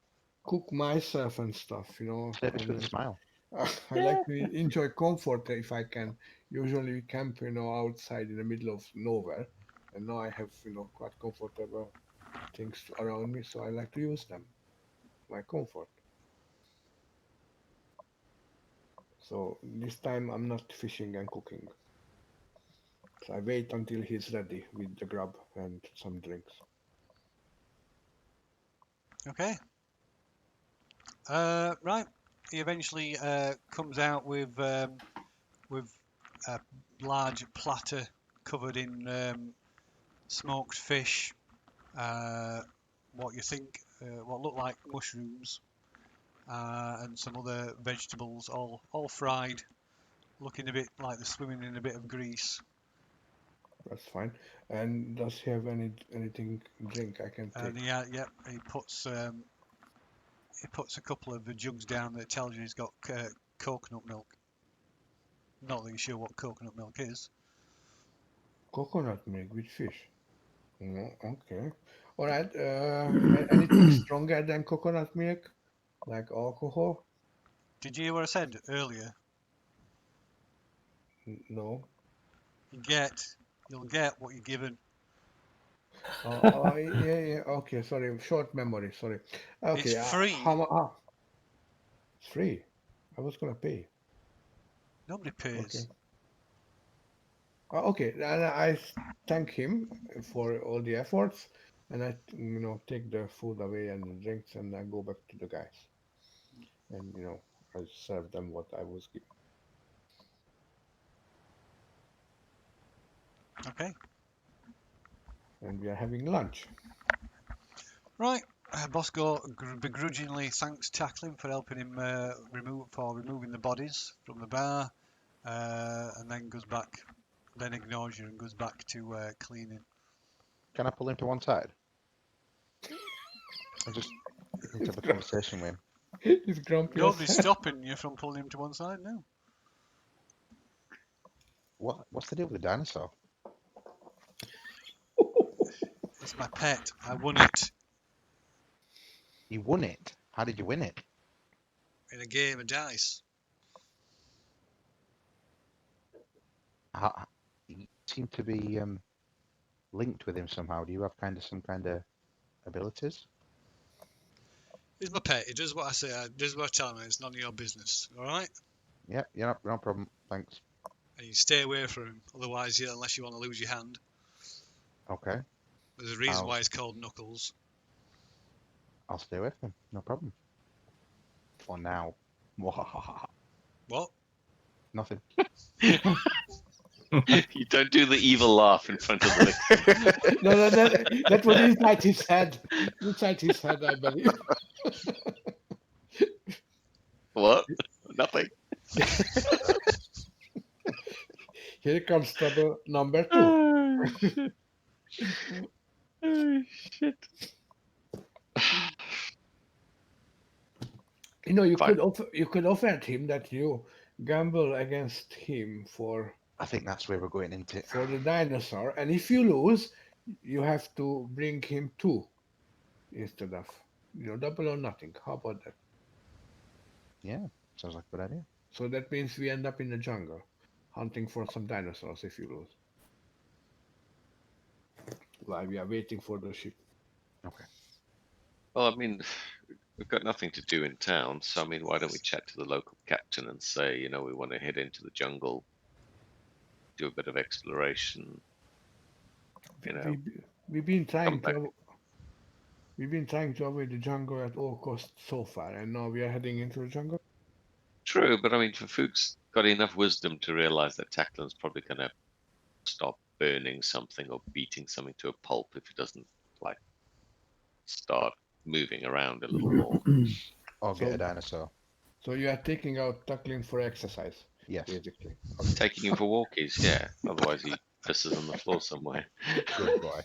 Speaker 3: cook myself and stuff.
Speaker 5: Service with a smile.
Speaker 3: I like to enjoy comfort if I can. Usually we camp, outside in the middle of nowhere, and now I have, quite comfortable things around me, so I like to use them. My comfort. So this time I'm not fishing and cooking. So I wait until he's ready with the grub and some drinks.
Speaker 2: Okay. Right. He eventually comes out with a large platter covered in smoked fish, what you think, what look like mushrooms, and some other vegetables, all fried, looking a bit like they're swimming in a bit of grease.
Speaker 3: That's fine. And does he have anything drink I can take?
Speaker 2: And he puts a couple of jugs down that tells you he's got coconut milk. Not really sure what coconut milk is.
Speaker 3: Coconut milk with fish. Okay. All right. Anything stronger than coconut milk, like alcohol?
Speaker 2: Did you hear what I said earlier?
Speaker 3: No.
Speaker 2: You'll get what you're given.
Speaker 3: Yeah. Okay. Sorry. Short memory. Sorry. Okay.
Speaker 2: It's free.
Speaker 3: It's free. I was gonna pay.
Speaker 2: Nobody pays.
Speaker 3: Okay. And I thank him for all the efforts, and I, take the food away and the drinks, and I go back to the guys, and I serve them what I was given.
Speaker 2: Okay.
Speaker 3: And we are having lunch.
Speaker 2: Right. Bosco begrudgingly thanks Takklin for helping him removing the bodies from the bar, and then goes back. Then ignores you and goes back to cleaning.
Speaker 5: Can I pull him to one side? I just need to have a conversation with him.
Speaker 3: He's grumpy.
Speaker 2: Nobody's stopping you from pulling him to one side now.
Speaker 5: What's the deal with the dinosaur?
Speaker 2: It's my pet. I won it
Speaker 5: You won it. How did you win it?
Speaker 2: in a game of dice.
Speaker 5: You seem to be linked with him somehow. Do you have some kind of abilities?
Speaker 2: He's my pet. He does what I say. He does what I tell him. It's none of your business. All right?
Speaker 5: Yeah, no problem. Thanks.
Speaker 2: And you stay away from him. Otherwise, unless you want to lose your hand.
Speaker 5: Okay,
Speaker 2: There's a reason why it's called Knuckles.
Speaker 5: I'll stay with him. No problem. For now.
Speaker 2: What?
Speaker 5: Nothing.
Speaker 1: You don't do the evil laugh in front of the
Speaker 3: No, that was inside his head. Inside his head, I believe.
Speaker 1: What? Nothing.
Speaker 3: Here comes trouble number 2.
Speaker 1: Oh, shit. Oh, shit.
Speaker 3: You could offer him that you gamble against him for
Speaker 5: I think that's where we're going into.
Speaker 3: for the dinosaur, and if you lose, you have to bring him 2 instead of double or nothing. How about that?
Speaker 5: Yeah, sounds like a good idea.
Speaker 3: So that means we end up in the jungle, hunting for some dinosaurs if you lose, while we are waiting for the ship.
Speaker 5: Okay.
Speaker 1: Well, I mean, we've got nothing to do in town, so I mean, why don't we chat to the local captain and say, we want to head into the jungle, do a bit of exploration.
Speaker 3: We've been trying
Speaker 1: back.
Speaker 3: to avoid the jungle at all costs so far, and now we are heading into the jungle.
Speaker 1: True, but I mean, Ferfook's got enough wisdom to realize that Tacklin's probably going to stop burning something or beating something to a pulp if it doesn't start moving around a little more.
Speaker 5: Or get a dinosaur.
Speaker 3: So you are taking out Takklin for exercise,
Speaker 5: Yes.
Speaker 3: basically.
Speaker 1: Taking him for walkies, yeah. Otherwise he pisses on the floor somewhere.
Speaker 5: Good boy.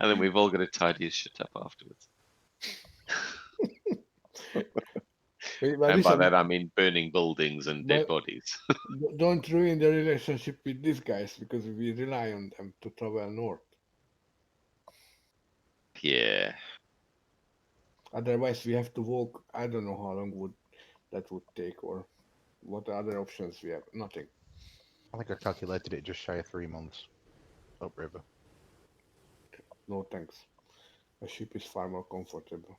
Speaker 1: And then we've all got to tidy his shit up afterwards. And by that I mean burning buildings and dead bodies.
Speaker 3: Don't ruin the relationship with these guys, because we rely on them to travel north.
Speaker 1: Yeah.
Speaker 3: Otherwise we have to walk. I don't know how long that would take, or what other options we have. Nothing.
Speaker 5: I think I calculated it just shy of 3 months upriver.
Speaker 3: No thanks. A ship is far more comfortable.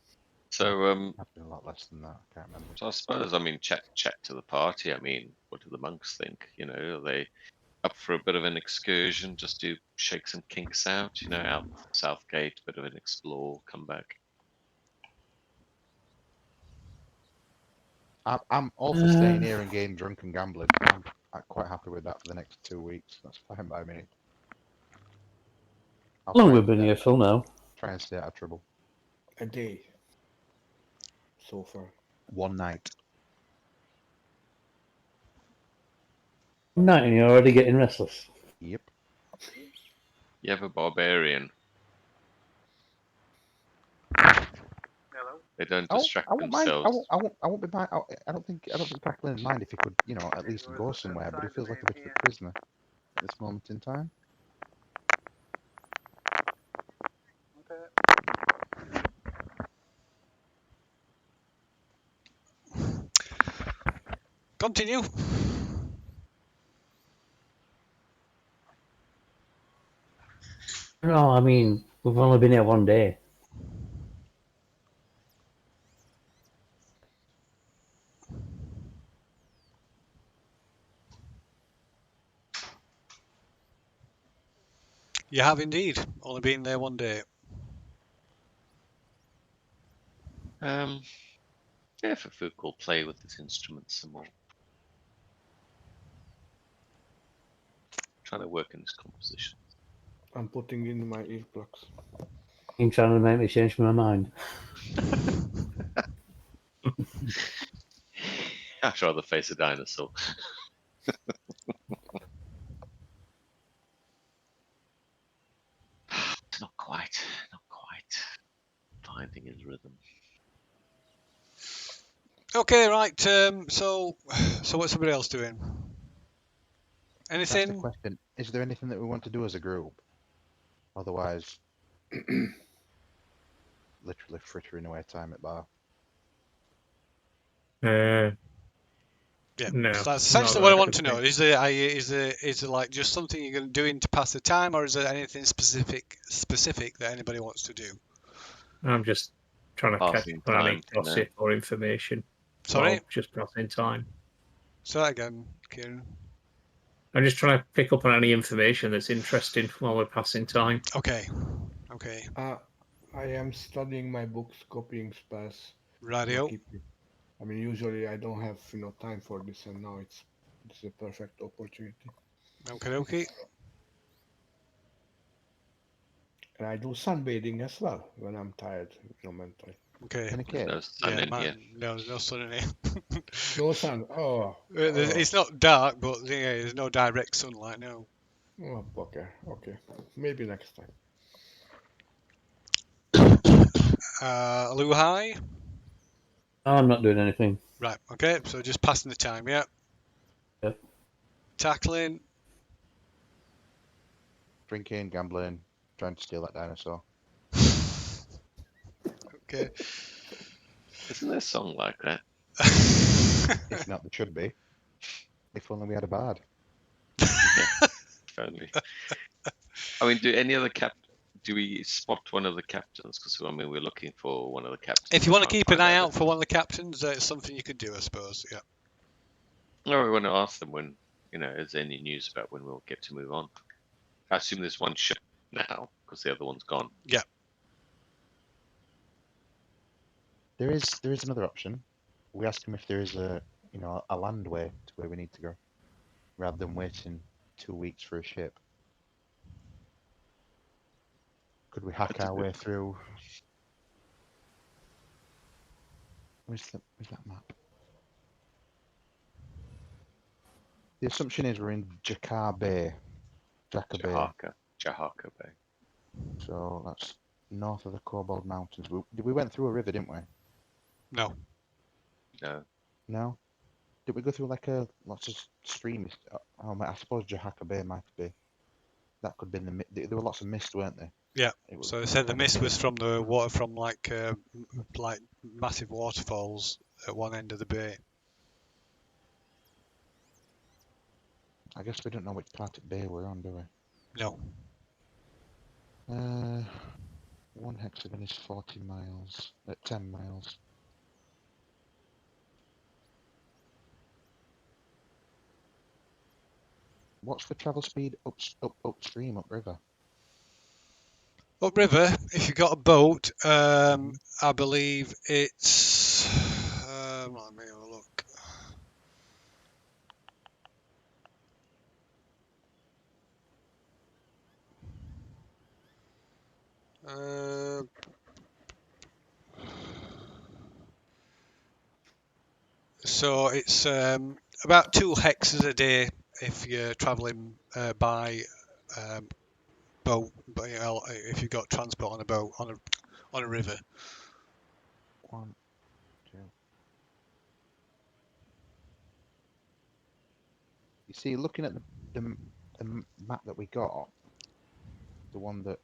Speaker 1: So
Speaker 5: I've been a lot less than that. I can't remember.
Speaker 1: so I suppose, I mean, check to the party. I mean, what do the monks think? You know, are they up for a bit of an excursion, just to shake some kinks out? You know, out Southgate, bit of an explore, come back.
Speaker 5: I'm all for staying here and getting drunk and gambling. I'm quite happy with that for the next 2 weeks. That's fine by me. I'll
Speaker 6: How long
Speaker 5: try
Speaker 6: we've
Speaker 5: and
Speaker 6: been
Speaker 5: stay-
Speaker 6: here, Phil, now?
Speaker 5: Try and stay out of trouble.
Speaker 3: A day so far.
Speaker 5: One night.
Speaker 6: Night and you're already getting restless.
Speaker 5: Yep.
Speaker 1: You have a barbarian.
Speaker 2: Hello.
Speaker 1: They don't
Speaker 5: I
Speaker 1: distract
Speaker 5: won't mind.
Speaker 1: themselves.
Speaker 5: I won't be mind. I don't think Takklin would mind if he could, you know, at least go somewhere. But he feels like a bit of a prisoner at this moment in time.
Speaker 2: Continue.
Speaker 6: No, I mean, we've only been here one day.
Speaker 2: You have indeed only been there one day.
Speaker 1: Yeah, Ferfook will play with his instruments some more. Trying to work in his composition.
Speaker 3: I'm putting in my earplugs.
Speaker 6: You're trying to make me change my mind.
Speaker 1: I'd rather face a dinosaur. Not quite. Finding his rhythm.
Speaker 2: Okay, right. So what's everybody else doing?
Speaker 5: That's the
Speaker 2: Anything?
Speaker 5: question. Is there anything that we want to do as a group? Otherwise, literally frittering away time at bar.
Speaker 2: Yeah.
Speaker 4: No,
Speaker 2: So that's
Speaker 4: not
Speaker 2: essentially
Speaker 4: that
Speaker 2: what I
Speaker 4: I
Speaker 2: want
Speaker 4: can
Speaker 2: to know.
Speaker 4: think.
Speaker 2: Is there like just something you're doing to pass the time, or is there anything specific that anybody wants to do?
Speaker 4: I'm just trying to catch
Speaker 1: Passing
Speaker 4: up on any
Speaker 1: time, you know.
Speaker 4: gossip or information.
Speaker 2: Sorry.
Speaker 4: Well, just passing time.
Speaker 2: Say that again, Kieran.
Speaker 4: I'm just trying to pick up on any information that's interesting while we're passing time.
Speaker 2: Okay.
Speaker 3: I am studying my books, copying spells,
Speaker 2: Radio.
Speaker 3: keeping. I mean, usually I don't have time for this, and now it's a perfect opportunity.
Speaker 2: Okay.
Speaker 3: And I do sunbathing as well when I'm tired, mentally.
Speaker 2: Okay.
Speaker 5: In a cave.
Speaker 1: No sun in here.
Speaker 2: No, there's no sun in here.
Speaker 3: No sun. Oh,
Speaker 2: It's not dark, but there's no direct sunlight. No.
Speaker 3: oh, okay. Maybe next time.
Speaker 2: Luhai.
Speaker 6: I'm not doing anything.
Speaker 2: Right. Okay. So just passing the time. Yeah.
Speaker 6: Yep.
Speaker 2: Takklin.
Speaker 5: Drinking, gambling, trying to steal that dinosaur.
Speaker 2: Okay.
Speaker 1: Isn't there a song like that?
Speaker 5: If not, there should be. If only we had a bard.
Speaker 1: If only. I mean, do we spot one of the captains? Because I mean, we're looking for one of the captains.
Speaker 2: If you want to
Speaker 1: Can't
Speaker 2: keep an
Speaker 1: find
Speaker 2: eye out
Speaker 1: if-
Speaker 2: for one of the captains, it's something you could do, I suppose. Yeah.
Speaker 1: No, we want to ask them when, is there any news about when we'll get to move on? I assume there's one ship now because the other one's gone.
Speaker 2: Yeah.
Speaker 5: There is another option. We ask him if there is a landway to where we need to go, rather than waiting 2 weeks for a ship. Could we hack
Speaker 1: That's a
Speaker 5: our
Speaker 1: good-
Speaker 5: way through? Where's that map? The assumption is we're in Jakar Bay.
Speaker 1: Jahaka Bay.
Speaker 5: So that's north of the Kobold Mountains. We went through a river, didn't we?
Speaker 2: No.
Speaker 1: No.
Speaker 5: No? Did we go through like lots of streams? Oh, I suppose Jahaka Bay might be. That could have been there were lots of mist, weren't there?
Speaker 2: Yeah.
Speaker 5: It was
Speaker 2: So they said the
Speaker 5: probably-
Speaker 2: mist was from the water from like massive waterfalls at one end of the bay.
Speaker 5: I guess we don't know which part of the bay we're on, do we?
Speaker 2: No.
Speaker 5: 1 hexagon is 40 miles. 10 miles. What's the travel speed upstream, upriver?
Speaker 2: Upriver, if you've got a boat, I believe it's. Let me have a look. So it's about 2 hexes a day if you're travelling by boat. But you know, if you've got transport on a boat on a river.
Speaker 5: 1, 2. You see, looking at the map that we got, the one that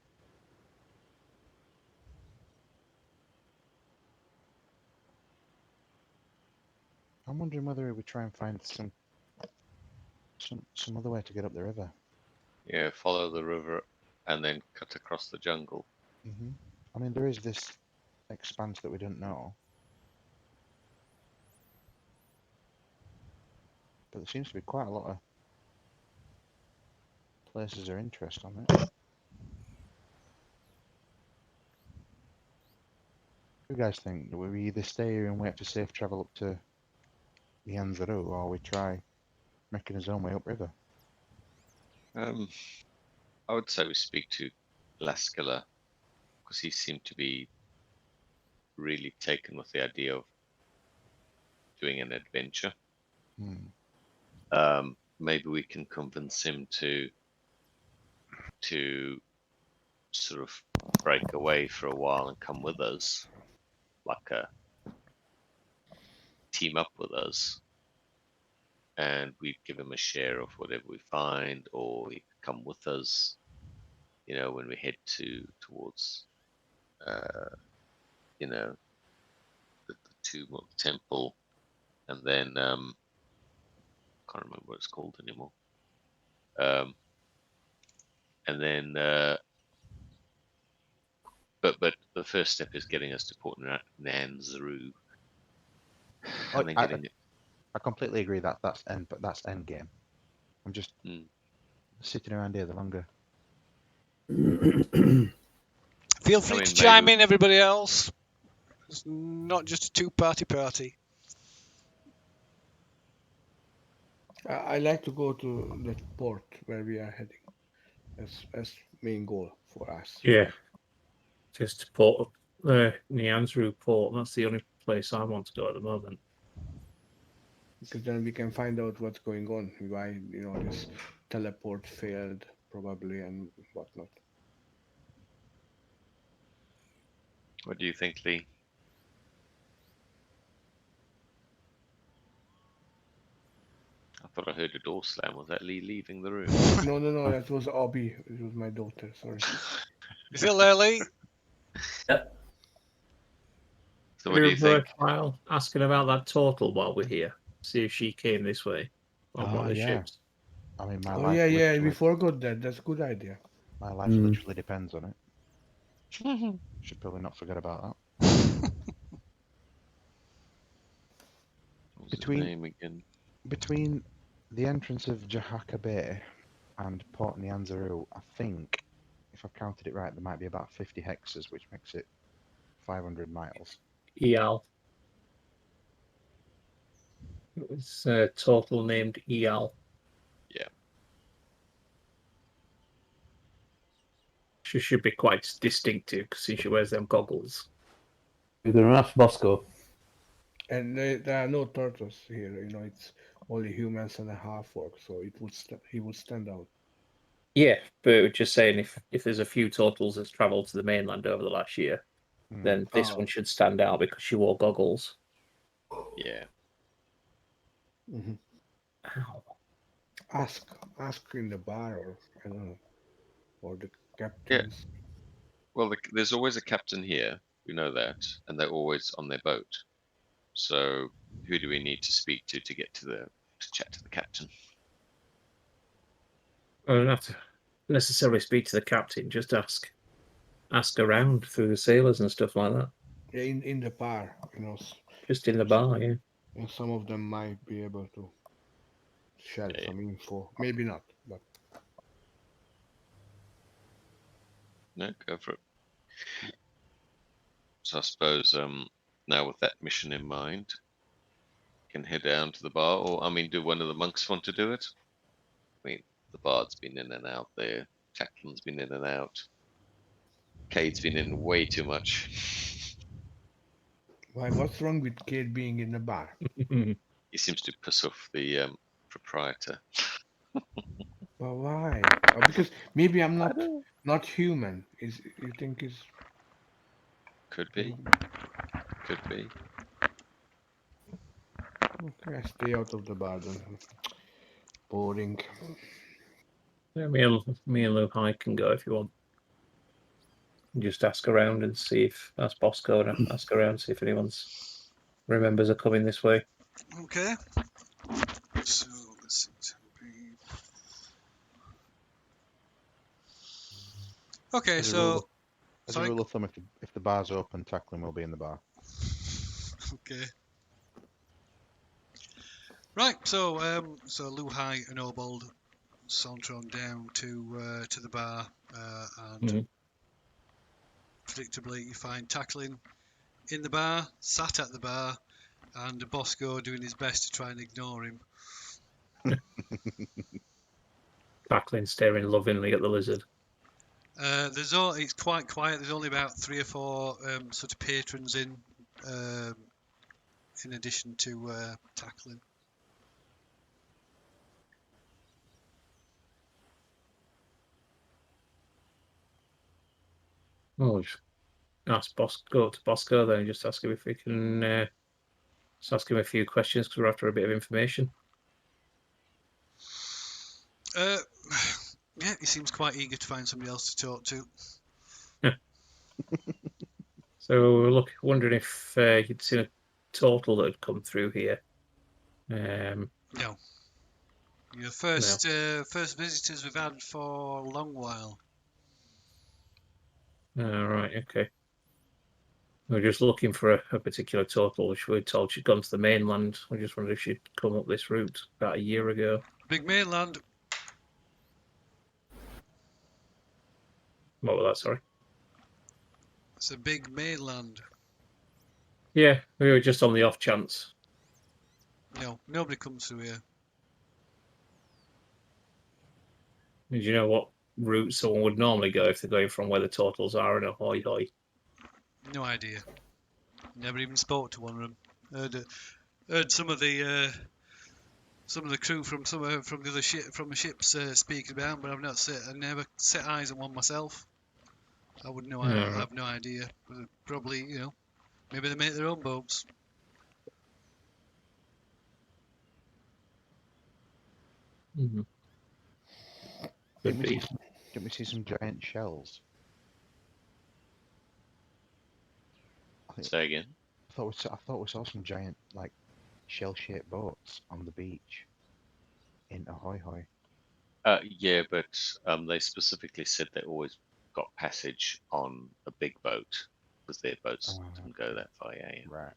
Speaker 5: I'm wondering whether we would try and find some other way to get up the river.
Speaker 1: Yeah, follow the river and then cut across the jungle.
Speaker 5: I mean, there is this expanse that we don't know, but there seems to be quite a lot of places of interest on it. What do you guys think? Do we either stay here and wait for safe travel up to the Anzaru, or we try making his own way upriver?
Speaker 1: I would say we speak to Laskala because he seemed to be really taken with the idea of doing an adventure. Maybe we can convince him to sort of break away for a while and come with us, like a team up with us, and we'd give him a share of whatever we find, or he could come with us, you know, when we head towards you know, the tomb of the temple, and then can't remember what it's called anymore. And then but the first step is getting us to Port Nanzaru. And then getting it.
Speaker 5: I completely agree that that's end game. I'm just sitting around here the longer.
Speaker 2: Feel free to chime in, everybody else. It's not just a two-party party.
Speaker 3: I like to go to the port where we are heading as main goal for us.
Speaker 4: Yeah. Just port Neanzru port. That's the only place I want to go at the moment.
Speaker 3: Because then we can find out what's going on, why this teleport failed probably and whatnot.
Speaker 1: What do you think, Lee? I thought I heard a door slam. Was that Lee leaving the room?
Speaker 3: No, that was Obi. It was my daughter, sorry.
Speaker 2: You still there, Lee?
Speaker 6: Yep.
Speaker 1: So what do you think?
Speaker 4: Worthwhile asking about that total while we're here. See if she came this way on one of the ships.
Speaker 5: I mean, my
Speaker 3: Oh
Speaker 5: life.
Speaker 3: yeah, we forgot that. That's a good idea.
Speaker 5: My life literally depends on it. Should probably not forget about that. Between the entrance of Jahaka Bay and Port Nyanzaru, I think, if I've counted it right, there might be about 50 hexes, which makes it 500 miles.
Speaker 4: Eal. It was total named Eal.
Speaker 1: Yeah.
Speaker 4: She should be quite distinctive because she wears them goggles.
Speaker 6: You're going to ask Bosco.
Speaker 3: And there are no turtles here. It's only humans and a half-orc, so he would stand out.
Speaker 4: Yeah, but just saying, if there's a few turtles that's travelled to the mainland over the last year, then this one should stand out because she wore goggles.
Speaker 1: Yeah.
Speaker 3: Mm-hmm.
Speaker 4: Ow.
Speaker 3: Ask in the bar, or I don't know, or the captains.
Speaker 1: Yeah. Well, there's always a captain here. We know that, and they're always on their boat. So, who do we need to speak to get to chat to the captain?
Speaker 4: I don't have to necessarily speak to the captain. Just ask ask around through the sailors and stuff like that.
Speaker 3: Yeah, in the bar,
Speaker 4: Just in the bar, yeah.
Speaker 3: and some of them might be able to share
Speaker 1: Yeah.
Speaker 3: some info. Maybe not, but
Speaker 1: No, go for it. So I suppose now with that mission in mind, you can head down to the bar, or I mean, do one of the monks want to do it? I mean, the bard's been in and out there. Tacklin's been in and out. Cade's been in way too much.
Speaker 3: why? What's wrong with Cade being in the bar?
Speaker 1: He seems to piss off the proprietor.
Speaker 3: Well, why? Because maybe I'm not human. Is you think is
Speaker 1: Could be. Could be.
Speaker 3: okay? I stay out of the bar then. Boring.
Speaker 4: Yeah, me and Luhai can go if you want. Just ask around and see if ask Bosco and ask around, see if anyone's remembers are coming this way.
Speaker 2: Okay. So let's see. Okay,
Speaker 5: As a
Speaker 2: so
Speaker 5: As
Speaker 2: sorry.
Speaker 5: a rule of thumb, if the bar's open, Takklin will be in the bar.
Speaker 2: Okay. Right. So Luhai and Obold saunter on down to the bar, and predictably you find Takklin in the bar, sat at the bar, and Bosco doing his best to try and ignore him.
Speaker 4: Takklin staring lovingly at the lizard.
Speaker 2: It's quite quiet. There's only about 3 or 4 sort of patrons in addition to Takklin.
Speaker 4: Oh, just ask Bosco to Bosco then. Just ask him if we can. Just ask him a few questions because we're after a bit of information.
Speaker 2: Yeah, he seems quite eager to find somebody else to talk to.
Speaker 4: So wondering if you'd seen a total that had come through here.
Speaker 2: No. Your first visitors we've had for a long while.
Speaker 4: Right, okay. We're just looking for a particular total, which we're told she'd gone to the mainland. We just wondered if she'd come up this route about a year ago.
Speaker 2: Big mainland.
Speaker 4: What was that, sorry?
Speaker 2: It's a big mainland.
Speaker 4: Yeah, we were just on the off chance.
Speaker 2: No, nobody comes through here.
Speaker 4: Do you know what route someone would normally go if they're going from where the totals are in Ahoyhoy?
Speaker 2: No idea. Never even spoke to one of them. Heard some of the crew from the other ships speak about, but I never set eyes on one myself. I wouldn't know. I have no idea. Probably, maybe they make their own boats.
Speaker 4: Mm-hmm. Could be.
Speaker 5: Didn't we see some giant shells?
Speaker 1: Say again.
Speaker 5: I thought we saw some giant, like, shell-shaped boats on the beach in Ahoyhoy.
Speaker 1: Yeah, but they specifically said they always got passage on a big boat because their boats didn't go that far. Yeah.
Speaker 5: Right.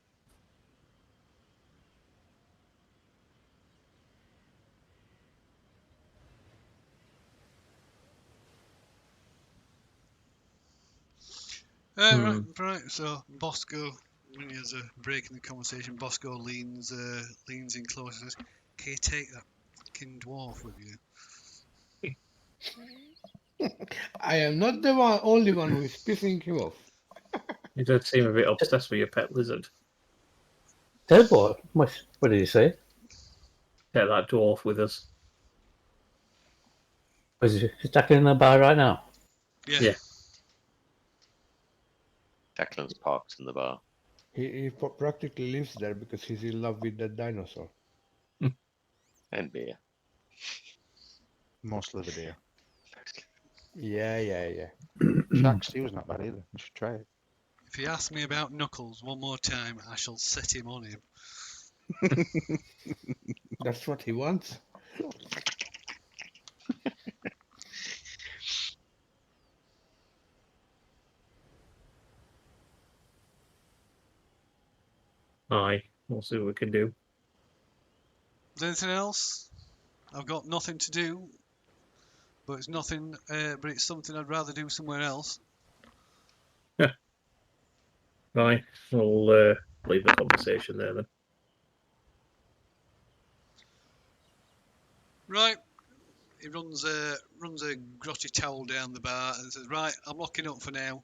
Speaker 2: Right. So Bosco, when he has a break in the conversation, Bosco leans in closer and says, "Can you take that fucking dwarf with you?"
Speaker 3: I am not the only one who is pissing him off.
Speaker 4: You don't seem a bit obsessed with your pet lizard.
Speaker 6: Dead boy? What did he say?
Speaker 4: Take that dwarf with us.
Speaker 6: Is he stuck in the bar right now?
Speaker 2: Yeah.
Speaker 1: Tacklin's parked in the bar.
Speaker 3: He practically lives there because he's in love with that dinosaur.
Speaker 1: And beer.
Speaker 5: Mostly the beer.
Speaker 3: Yeah.
Speaker 5: Shark Stew's not bad either. You should try it.
Speaker 2: If he asks me about Knuckles one more time, I shall set him on him.
Speaker 3: That's what he wants.
Speaker 4: Aye, we'll see what we can do.
Speaker 2: Is there anything else? I've got nothing to do, but it's nothing. But it's something I'd rather do somewhere else.
Speaker 4: Aye, we'll leave the conversation there then.
Speaker 2: Right. He runs a grotty towel down the bar and says, "Right, I'm locking up for now."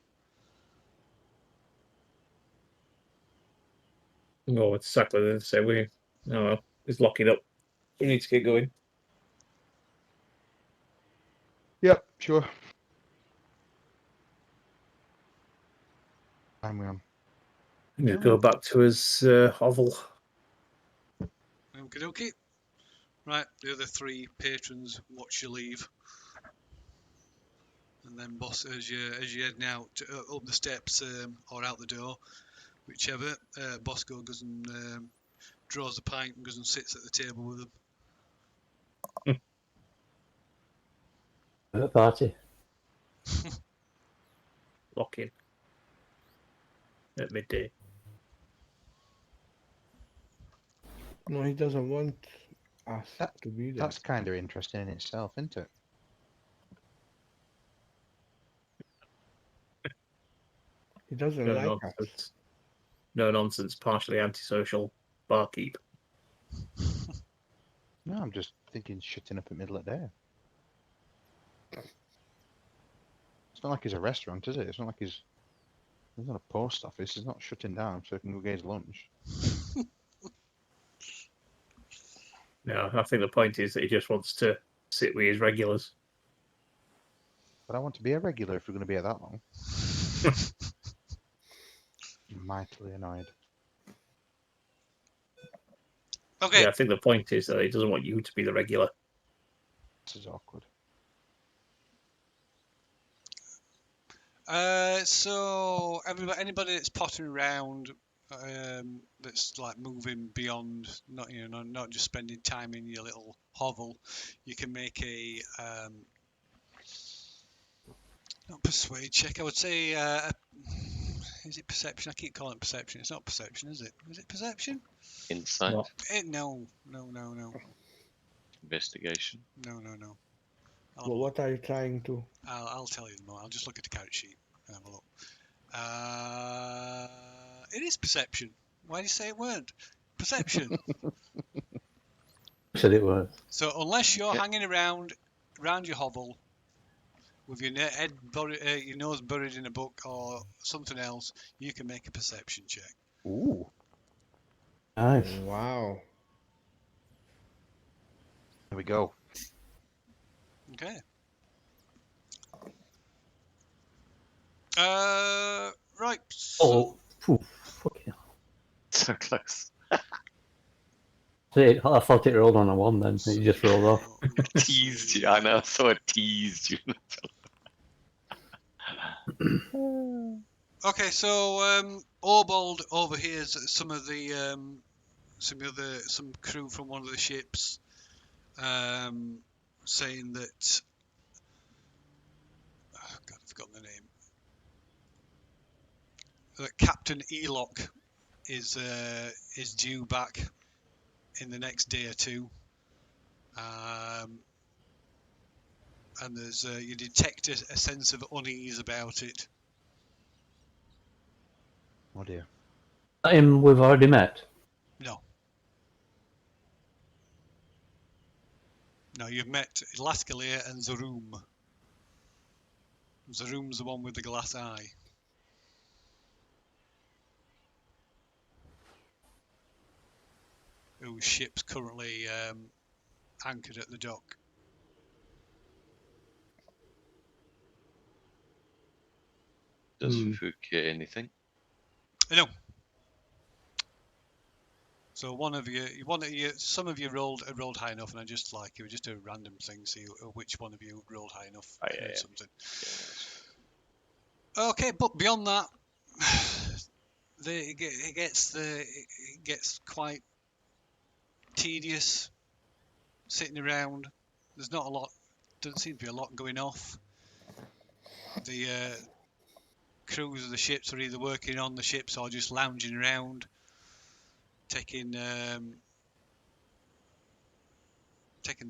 Speaker 4: Oh, it's exactly the same. Oh well, he's locking up. We need to get going.
Speaker 5: Yep, sure. I'm on.
Speaker 4: Just go back to his hovel.
Speaker 2: Okie dokie. Right, the other three patrons watch you leave, and then boss, as you heading out up the steps or out the door, whichever, Bosco goes and draws a pint and goes and sits at the table with them.
Speaker 6: At a party.
Speaker 4: Lock in. At midday.
Speaker 3: No, he doesn't want us
Speaker 5: That-
Speaker 3: to be there.
Speaker 5: That's kind of interesting in itself, isn't it?
Speaker 3: He doesn't
Speaker 4: No
Speaker 3: like us.
Speaker 4: nonsense. No nonsense. Partially antisocial barkeep.
Speaker 5: No, I'm just thinking shutting up in the middle of the day. It's not like he's a restaurant, is it? It's not like he's not a post office. He's not shutting down so he can go get his lunch.
Speaker 4: No, I think the point is that he just wants to sit with his regulars.
Speaker 5: But I want to be a regular if we're going to be here that long. Mightily annoyed.
Speaker 2: Okay.
Speaker 4: Yeah, I think the point is that he doesn't want you to be the regular.
Speaker 5: This is awkward.
Speaker 2: So anybody that's pottering around, that's like moving beyond, not just spending time in your little hovel, you can make a not persuade check. I would say, is it perception? I keep calling it perception. It's not perception, is it? Is it perception?
Speaker 1: Insight,
Speaker 4: What?
Speaker 2: No.
Speaker 1: investigation.
Speaker 2: No.
Speaker 3: Well, what are you trying to?
Speaker 2: I'll tell you in a moment. I'll just look at the character sheet and have a look. It is perception. Why do you say it weren't? Perception.
Speaker 6: Said it was.
Speaker 2: So unless you're
Speaker 1: Yeah.
Speaker 2: hanging around your hovel with your your nose buried in a book or something else, you can make a perception check.
Speaker 5: Ooh.
Speaker 6: Nice.
Speaker 3: Wow.
Speaker 5: Here we go.
Speaker 2: Okay. Right. So,
Speaker 6: Oh, phew, fucking hell.
Speaker 1: So close.
Speaker 6: See, I thought it rolled on a 1 then. It just rolled off.
Speaker 1: Teased you. I know. So I teased you.
Speaker 2: Okay, so Orbold overhears some crew from one of the ships saying that God, I've forgotten the name. That Captain Elock is due back in the next day or two, and there's you detect a sense of unease about it.
Speaker 5: Oh dear.
Speaker 6: Him we've already met.
Speaker 2: No, you've met Laskalier and Zaroom. Zaroom's the one with the glass eye. Whose ship's currently anchored at the dock.
Speaker 1: Does Ferfook hear anything?
Speaker 2: No. So some of you rolled high enough, and I just it was just a random thing. See which one of you rolled high enough.
Speaker 1: Oh, yeah.
Speaker 2: Something. Okay, but beyond that, it gets quite tedious sitting around. There's not a lot. Doesn't seem to be a lot going off. The crews of the ships are either working on the ships or just lounging around. taking the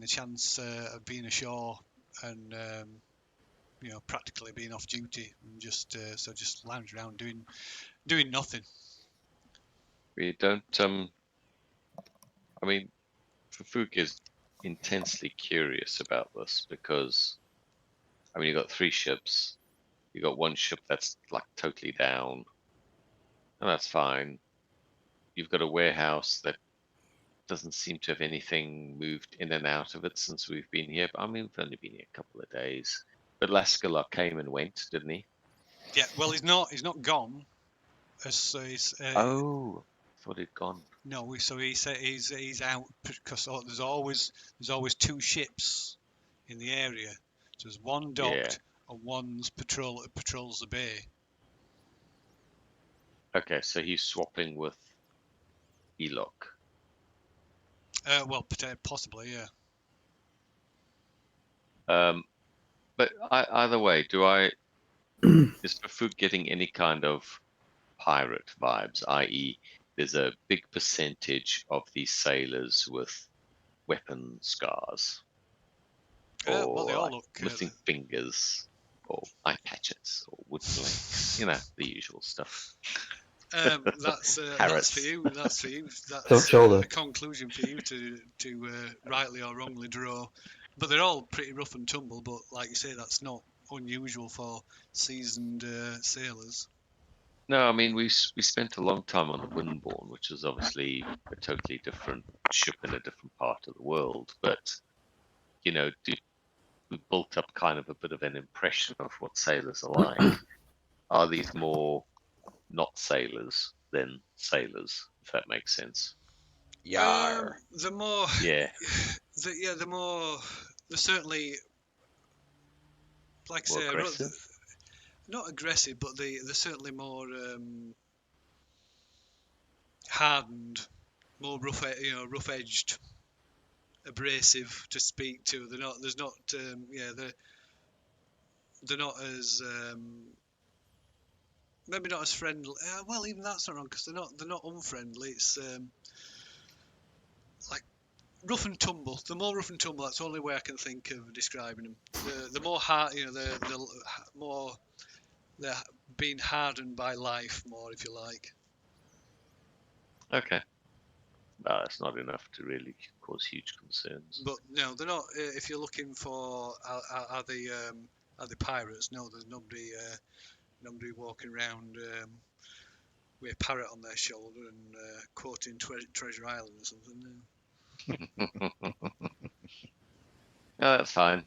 Speaker 2: chance of being ashore and practically being off duty and just lounge around doing nothing.
Speaker 1: We don't. I mean, Ferfook is intensely curious about this because, I mean, you got 3 ships. You got 1 ship that's like totally down, and that's fine. You've got a warehouse that doesn't seem to have anything moved in and out of it since we've been here. I mean, we've only been here a couple of days. But Lascala came and went, didn't he?
Speaker 2: Yeah, well, he's not gone. So he's
Speaker 1: Oh, I thought he'd gone.
Speaker 2: no. So he's out because there's always 2 ships in the area. So there's one docked and one's patrols the bay.
Speaker 1: Okay, so he's swapping with Elok.
Speaker 2: Well, possibly, yeah.
Speaker 1: But either way, is Ferfook getting any kind of pirate vibes? I.e., there's a big percentage of these sailors with weapon scars, or
Speaker 2: well, they all
Speaker 1: like
Speaker 2: look
Speaker 1: missing fingers, or eye patches, or wooden legs. You know, the usual stuff.
Speaker 2: that's for you. That's
Speaker 6: Don't shoulder.
Speaker 2: a conclusion for you to rightly or wrongly draw. But they're all pretty rough and tumble. But like you say, that's not unusual for seasoned sailors.
Speaker 1: No, I mean we spent a long time on the Windborne, which is obviously a totally different ship in a different part of the world. But you know, we built up kind of a bit of an impression of what sailors are like. Are these more not sailors than sailors, if that makes sense?
Speaker 2: The more,
Speaker 1: Yeah,
Speaker 2: the more, they're certainly, like I
Speaker 1: more
Speaker 2: say,
Speaker 1: aggressive.
Speaker 2: not aggressive, but they're certainly more hardened, more rough edged, abrasive to speak to. They're not. There's not. They're not as maybe not as friendly. Well, even that's not wrong because they're not unfriendly. It's like rough and tumble. The more rough and tumble, that's the only way I can think of describing them. The more hard, the more they're being hardened by life more, if you like.
Speaker 1: Okay. Well, that's not enough to really cause huge concerns.
Speaker 2: But no, they're not. If you're looking for are they pirates? No, there's nobody walking around with a parrot on their shoulder and quoting Treasure Island or something. No.
Speaker 1: No, that's fine.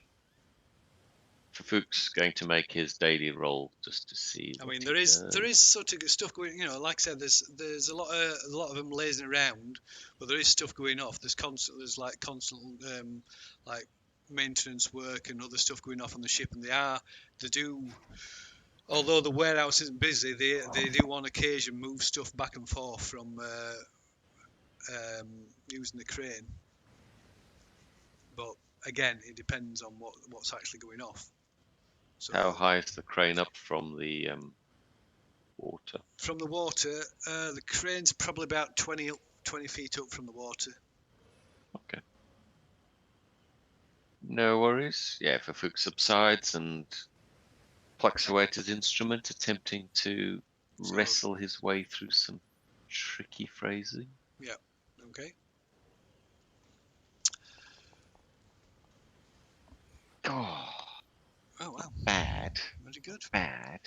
Speaker 1: Ferfook's going to make his daily roll just to see.
Speaker 2: I mean, there is sort of stuff going. Like I said, there's a lot of them lazing around, but there is stuff going off. There's constant like maintenance work and other stuff going off on the ship, and they do. Although the warehouse isn't busy, they do on occasion move stuff back and forth from using the crane. But again, it depends on what's actually going off. So
Speaker 1: how high is the crane up from the water?
Speaker 2: From the water, the crane's probably about 20 feet up from the water.
Speaker 1: Okay. No worries. Yeah, Ferfook subsides and plucks away at his instrument, attempting to wrestle his way through some tricky phrasing.
Speaker 2: Yeah. Okay.
Speaker 1: Oh,
Speaker 2: wow.
Speaker 1: Bad.
Speaker 2: Very good.
Speaker 1: Bad.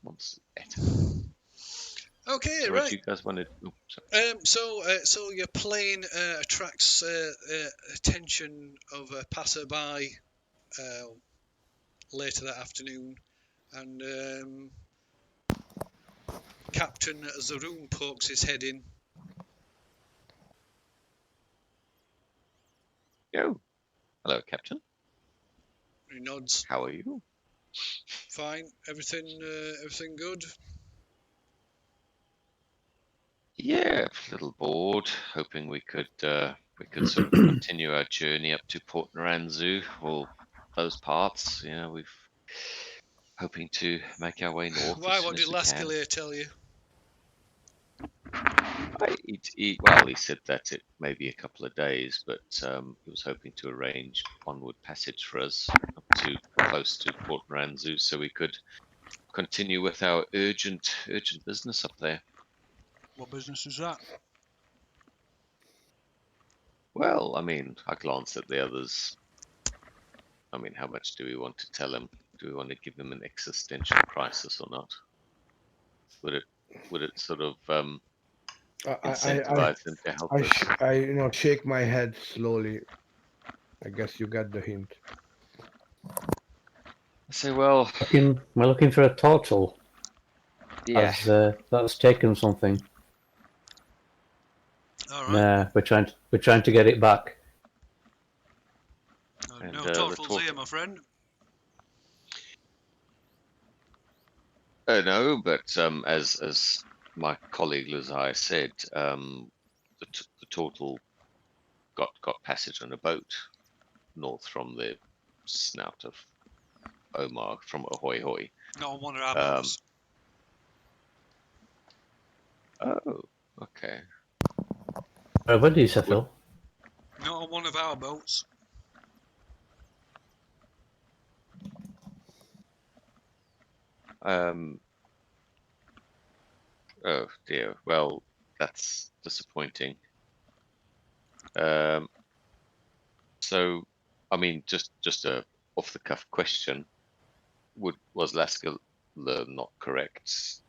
Speaker 1: Once better.
Speaker 2: Okay,
Speaker 1: So
Speaker 2: right.
Speaker 1: what do you guys wanted?
Speaker 2: So your plane attracts attention of a passerby later that afternoon, and Captain Zaroon pokes his head in.
Speaker 1: Yo. Hello, Captain.
Speaker 2: He nods.
Speaker 1: How are you?
Speaker 2: Fine. Everything good?
Speaker 1: Yeah, a little bored. Hoping we could sort of continue our journey up to Port Naranzu or those parts. You know, we've hoping to make our way north.
Speaker 2: Why?
Speaker 1: As
Speaker 2: What
Speaker 1: soon
Speaker 2: did
Speaker 1: as we can.
Speaker 2: Lascalier tell you?
Speaker 1: Well, he said that it may be a couple of days, but he was hoping to arrange onward passage for us up to close to Port Ranzu, so we could continue with our urgent business up there.
Speaker 2: What business is that?
Speaker 1: Well, I mean, I glanced at the others. I mean, how much do we want to tell him? Do we want to give him an existential crisis or not? Would it sort of incentivize him to help us?
Speaker 3: I shake my head slowly. I guess you got the hint.
Speaker 1: I say, well,
Speaker 6: We're looking for a turtle.
Speaker 1: yeah.
Speaker 6: That's taken something.
Speaker 2: All right.
Speaker 6: Nah, we're trying to get it back.
Speaker 1: And,
Speaker 2: No
Speaker 1: the
Speaker 2: turtles
Speaker 1: turtle-
Speaker 2: here, my friend.
Speaker 1: No, but as my colleague Lazai said, the turtle got passage on a boat north from the snout of Omar from Ahoyhoy.
Speaker 2: Not on one of our boats.
Speaker 1: Oh, okay.
Speaker 6: What did you say, Phil?
Speaker 2: Not on one of our boats.
Speaker 1: Oh dear. Well, that's disappointing. So, I mean, just a off the cuff question: was Lasker not correct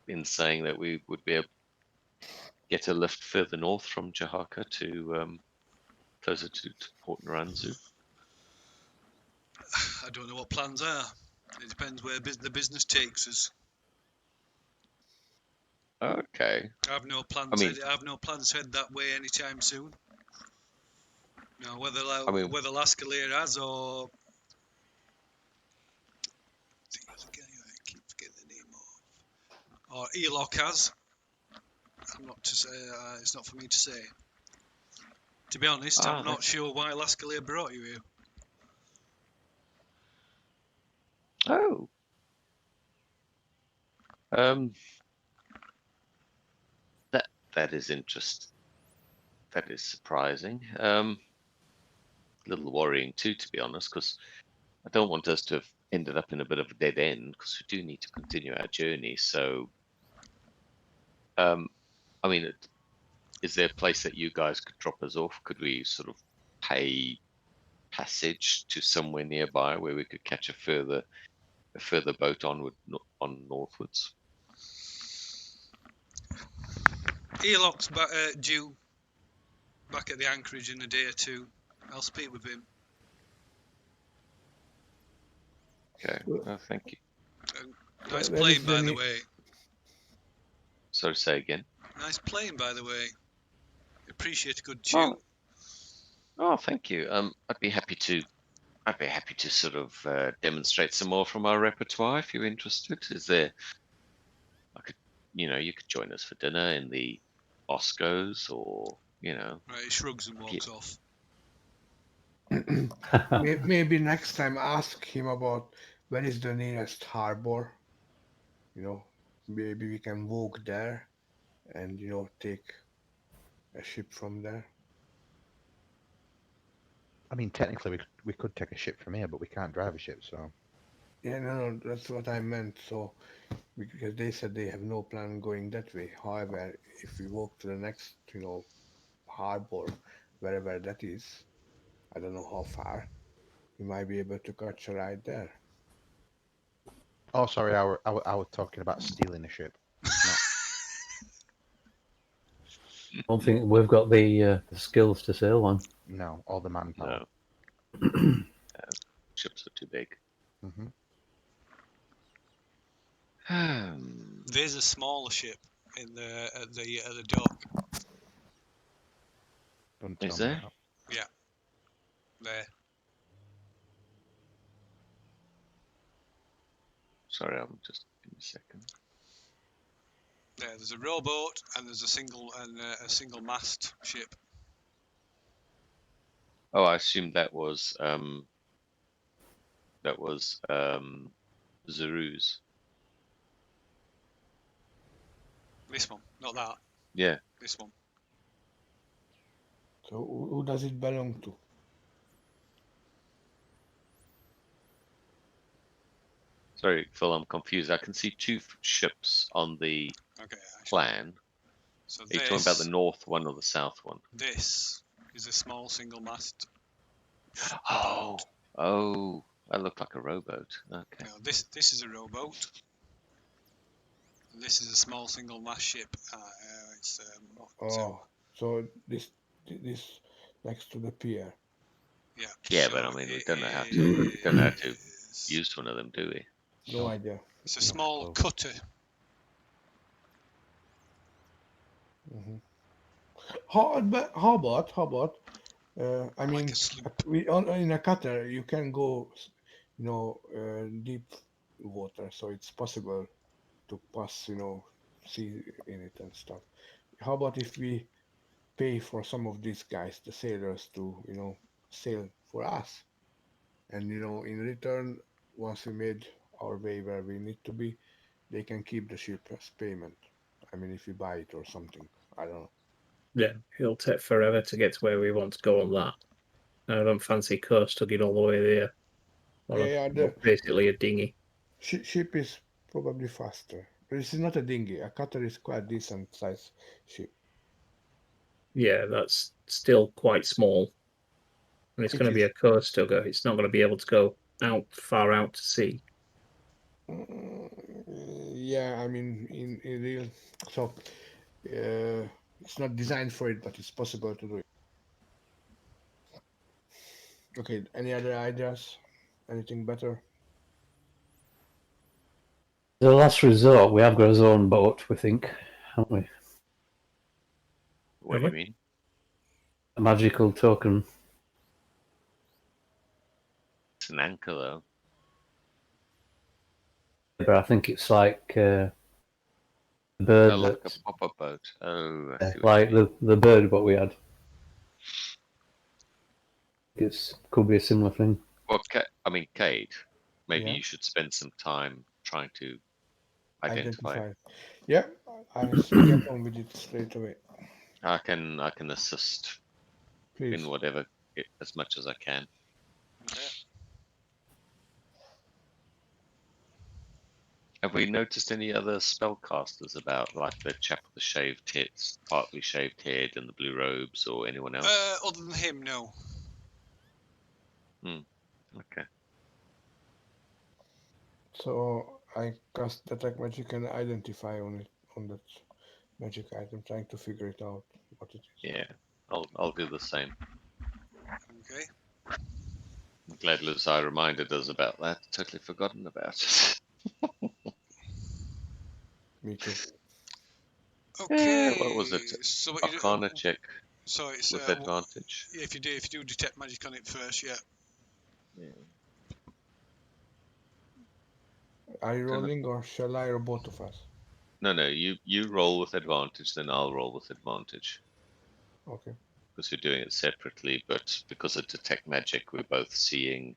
Speaker 1: in saying that we would be able to get a lift further north from Jahaka to closer to Port Naranzu?
Speaker 2: I don't know what plans are. It depends where the business takes us.
Speaker 1: Okay.
Speaker 2: I have no plans.
Speaker 1: I mean-
Speaker 2: I have no plans to head that way anytime soon. Now, whether Laskaleer has or I keep forgetting the name of, or Elok has, I'm not to say. It's not for me to say. To be honest, I'm not sure why Laskaleer brought you here.
Speaker 1: Oh. That is interesting. That is surprising. A little worrying too, to be honest, because I don't want us to have ended up in a bit of a dead end, because we do need to continue our journey. So, I mean, is there a place that you guys could drop us off? Could we sort of pay passage to somewhere nearby where we could catch a further boat on northwards?
Speaker 2: Elok's due back at the anchorage in a day or two. I'll speak with him.
Speaker 1: Okay. Oh, thank you.
Speaker 2: Nice
Speaker 3: Where
Speaker 2: plane,
Speaker 3: is
Speaker 2: by
Speaker 3: the
Speaker 2: the
Speaker 3: ne-
Speaker 2: way.
Speaker 1: So say again.
Speaker 2: Nice plane, by the way. Appreciate a good tune.
Speaker 1: Oh, thank you. I'd be happy to sort of demonstrate some more from our repertoire if you're interested. Is there? You could join us for dinner in the Oscos, or
Speaker 2: Right, he shrugs and walks off.
Speaker 3: Maybe next time ask him about where is the nearest harbor. Maybe we can walk there and take a ship from there.
Speaker 5: I mean, technically, we could take a ship from here, but we can't drive a ship, so.
Speaker 3: Yeah, no, that's what I meant. So, because they said they have no plan going that way. However, if we walk to the next, harbor, wherever that is, I don't know how far, we might be able to catch a ride there.
Speaker 5: Oh, sorry, I was talking about stealing a ship.
Speaker 6: I don't think we've got the skills to sail one.
Speaker 5: No, all the manpower.
Speaker 1: no? Ships are too big.
Speaker 5: Mm-hmm.
Speaker 2: There's a smaller ship at the dock.
Speaker 5: Don't tell
Speaker 1: Is
Speaker 5: me
Speaker 1: there?
Speaker 5: that.
Speaker 2: There.
Speaker 1: Sorry, I'm just give me a second.
Speaker 2: There's a rowboat and there's a single mast ship.
Speaker 1: Oh, I assumed that was Zaru's.
Speaker 2: This one, not that.
Speaker 1: Yeah.
Speaker 2: This one.
Speaker 3: So who does it belong to?
Speaker 1: Sorry, Phil, I'm confused. I can see two ships on the
Speaker 2: Okay. Actually,
Speaker 1: plan.
Speaker 2: so
Speaker 1: Are you talking about the north one or the south one?
Speaker 2: This is a small single mast.
Speaker 1: Oh, oh, that looked like a rowboat. Okay.
Speaker 2: No, this is a rowboat. And this is a small single mast ship. It's
Speaker 3: Oh, so this next to the pier.
Speaker 2: yeah.
Speaker 1: Yeah,
Speaker 2: so
Speaker 1: but I mean, we
Speaker 2: it
Speaker 1: don't know how to
Speaker 2: is-
Speaker 1: use one of them, do we?
Speaker 3: No idea.
Speaker 2: It's a
Speaker 5: Not
Speaker 2: small
Speaker 5: close.
Speaker 2: cutter.
Speaker 3: Hmm. How about? I mean,
Speaker 2: Like a sloop.
Speaker 3: in a cutter you can go, deep water, so it's possible to pass, sea in it and stuff. How about if we pay for some of these guys, the sailors, to sail for us, and in return, once we made our way where we need to be, they can keep the ship as payment. I mean, if we buy it or something, I don't know.
Speaker 4: Yeah, it'll take forever to get to where we want to go on that. I don't fancy coast tugging all the way there.
Speaker 3: Yeah, the
Speaker 4: Basically a dinghy.
Speaker 3: ship is probably faster. This is not a dinghy. A cutter is quite decent size ship.
Speaker 4: Yeah, that's still quite small. And it's
Speaker 3: It
Speaker 4: going to be
Speaker 3: is.
Speaker 4: a coast tugger. It's not going to be able to go far out to sea.
Speaker 3: Yeah, I mean, in real, so it's not designed for it, but it's possible to do it. Okay, any other ideas? Anything better?
Speaker 6: The last resort, we have got our own boat, we think, haven't we?
Speaker 1: What do
Speaker 4: Have
Speaker 1: you mean?
Speaker 6: A magical token.
Speaker 1: It's an anchor, though.
Speaker 6: But I think it's like the bird
Speaker 1: Oh, like a
Speaker 6: that,
Speaker 1: pop-up boat. Oh, I see what
Speaker 6: like
Speaker 1: you mean.
Speaker 6: the bird what we had. It could be a similar thing.
Speaker 1: Well, I mean, Cade, maybe
Speaker 3: Yeah,
Speaker 1: you should spend some time trying to identify it.
Speaker 3: identify. Yeah, I shall get on with it straight away.
Speaker 1: I can assist
Speaker 3: Please.
Speaker 1: in whatever as much as I can.
Speaker 2: Okay.
Speaker 1: Have we noticed any other spellcasters about, like the chap with the shaved tits, partly shaved head, and the blue robes, or anyone else?
Speaker 2: Other than him, no.
Speaker 1: Okay.
Speaker 3: So I cast detect magic and identify on that magic item, trying to figure it out what it is.
Speaker 1: Yeah, I'll do the same.
Speaker 2: Okay.
Speaker 1: I'm glad Luzai reminded us about that. Totally forgotten about it.
Speaker 3: Me too.
Speaker 2: Okay.
Speaker 1: What was it?
Speaker 2: So what you do?
Speaker 1: Arcana check
Speaker 2: So it's
Speaker 1: with advantage.
Speaker 2: if you do detect magic on it first, yeah.
Speaker 1: Yeah.
Speaker 3: Are you rolling, or shall I, or both of us?
Speaker 1: No, you roll with advantage, then I'll roll with advantage.
Speaker 3: Okay.
Speaker 1: Because we're doing it separately, but because of detect magic, we're both seeing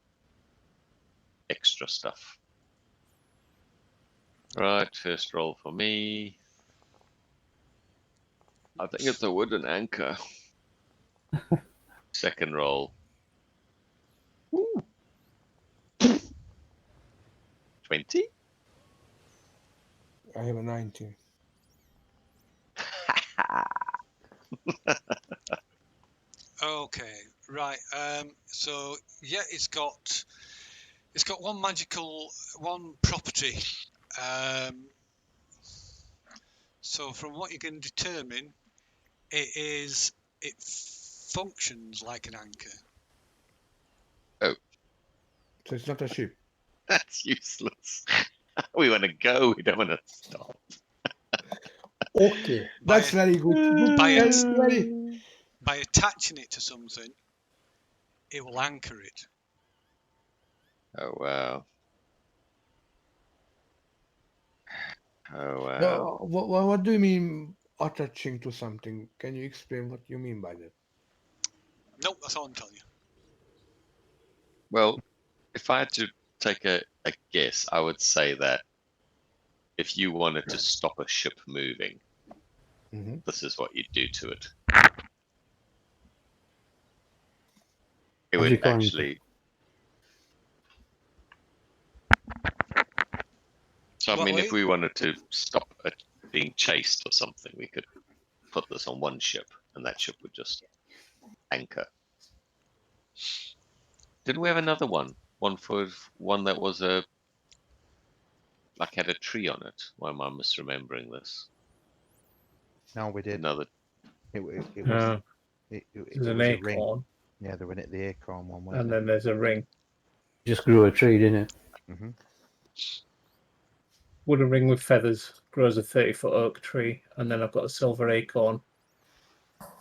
Speaker 1: extra stuff. Right, first roll for me. I think it's a wooden anchor. Second roll. 20?
Speaker 3: I have a 19.
Speaker 2: Okay. Right. So yeah, it's got one property. So from what you can determine, it functions like an anchor.
Speaker 3: So it's not a ship.
Speaker 1: That's useless. We want to go, we don't want to stop.
Speaker 3: Okay,
Speaker 2: By
Speaker 3: that's
Speaker 2: a-
Speaker 3: very good.
Speaker 2: by a-
Speaker 3: Very.
Speaker 2: By attaching it to something, it will anchor it.
Speaker 1: Oh, wow. Oh, wow.
Speaker 3: No, what do you mean attaching to something? Can you explain what you mean by that?
Speaker 2: Nope, that's all I'm telling you.
Speaker 1: Well, if I had to take a guess, I would say that if you wanted to stop a ship moving,
Speaker 3: Mhm.
Speaker 1: this is what you'd do to it. It
Speaker 6: How's
Speaker 1: would
Speaker 6: your coin?
Speaker 1: actually. So I
Speaker 2: What
Speaker 1: mean,
Speaker 2: way?
Speaker 1: if we wanted to stop it being chased or something, we could put this on one ship, and that ship would just anchor. Didn't we have another one? One that was like had a tree on it. Why am I misremembering this?
Speaker 5: No, we did.
Speaker 6: Uh,
Speaker 5: It
Speaker 4: There's
Speaker 5: was
Speaker 4: an
Speaker 5: a ring.
Speaker 4: acorn,
Speaker 5: Yeah, they were at the acorn one,
Speaker 4: and
Speaker 5: wasn't
Speaker 4: then there's a ring.
Speaker 6: Just grew a tree, didn't it?
Speaker 5: it? Hmm.
Speaker 4: Wooden ring with feathers grows a 30-foot oak tree, and then I've got a silver acorn,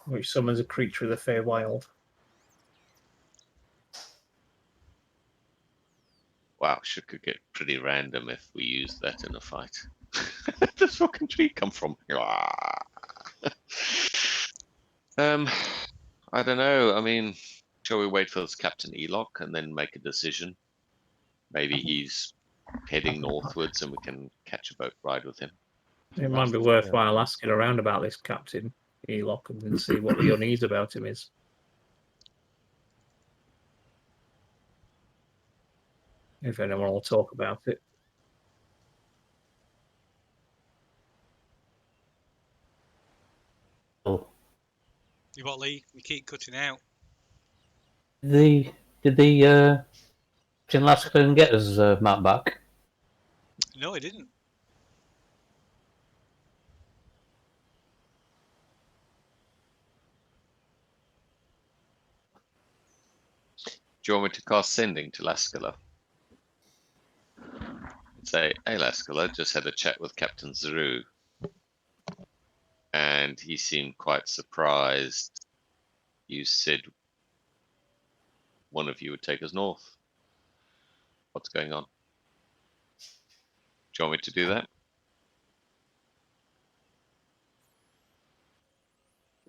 Speaker 4: which summons a creature of the Feywild.
Speaker 1: Wow, shit could get pretty random if we used that in a fight. Where did this fucking tree come from? I don't know. I mean, shall we wait for this Captain Elock and then make a decision? Maybe he's heading northwards and we can catch a boat ride with him.
Speaker 4: It might be worthwhile asking around about this Captain Elock and then see what your needs about him is. If anyone will talk about it.
Speaker 6: Oh,
Speaker 2: You what, Lee? You keep cutting out.
Speaker 6: did the Jinlaska get his map back?
Speaker 2: No, he didn't.
Speaker 1: Do you want me to cast Sending to Laskala? Say, hey Laskala, just had a chat with Captain Zaru. And he seemed quite surprised. You said one of you would take us north. What's going on? Do you want me to do that?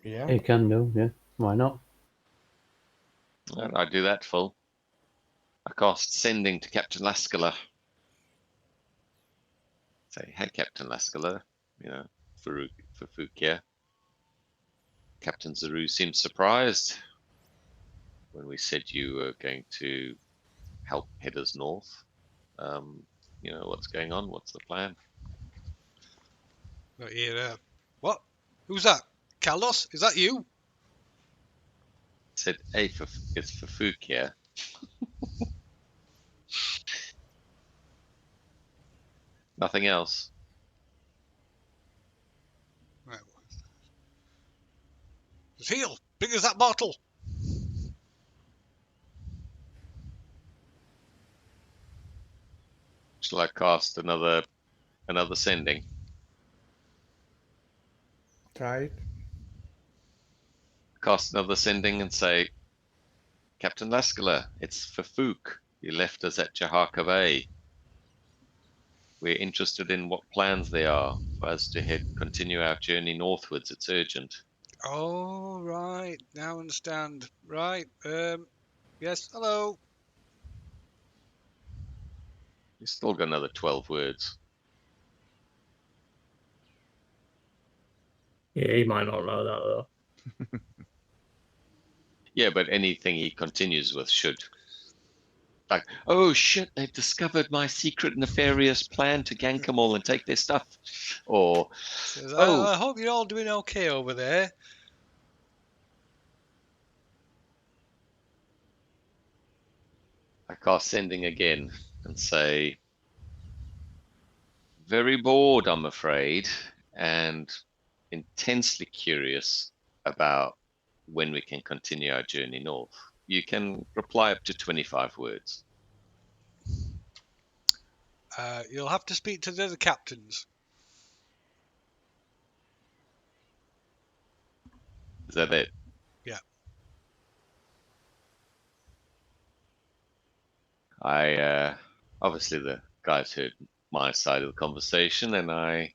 Speaker 3: Yeah.
Speaker 6: You can do, yeah. Why not?
Speaker 1: I do that full. I cast Sending to Captain Laskala. Say, hey Captain Laskala, you know, Ferfook here. Captain Zaru seemed surprised when we said you were going to help head us north. You know, what's going on? What's the plan?
Speaker 2: Not here. What? Who's that? Kaldos? Is that you?
Speaker 1: Said, hey, it's Ferfook here. Nothing else.
Speaker 2: Right. Seal, bring us that bottle.
Speaker 1: Shall I cast another Sending?
Speaker 3: Try it.
Speaker 1: Cast another Sending and say, Captain Laskala, it's Ferfook. He left us at Jahaka Bay. We're interested in what plans there are for us to continue our journey northwards. It's urgent.
Speaker 2: Oh, right. Now I understand. Right. Yes. Hello.
Speaker 1: He's still got another 12 words.
Speaker 4: Yeah, he might not know that though.
Speaker 1: Yeah, but anything he continues with should. Like, oh shit, they've discovered my secret nefarious plan to gank them all and take their stuff. Or,
Speaker 2: Says,
Speaker 1: oh,
Speaker 2: I hope you're all doing okay over there.
Speaker 1: I cast Sending again and say, very bored, I'm afraid, and intensely curious about when we can continue our journey north. You can reply up to 25 words.
Speaker 2: You'll have to speak to the other captains.
Speaker 1: Is that it?
Speaker 2: Yeah.
Speaker 1: Obviously the guys heard my side of the conversation, and I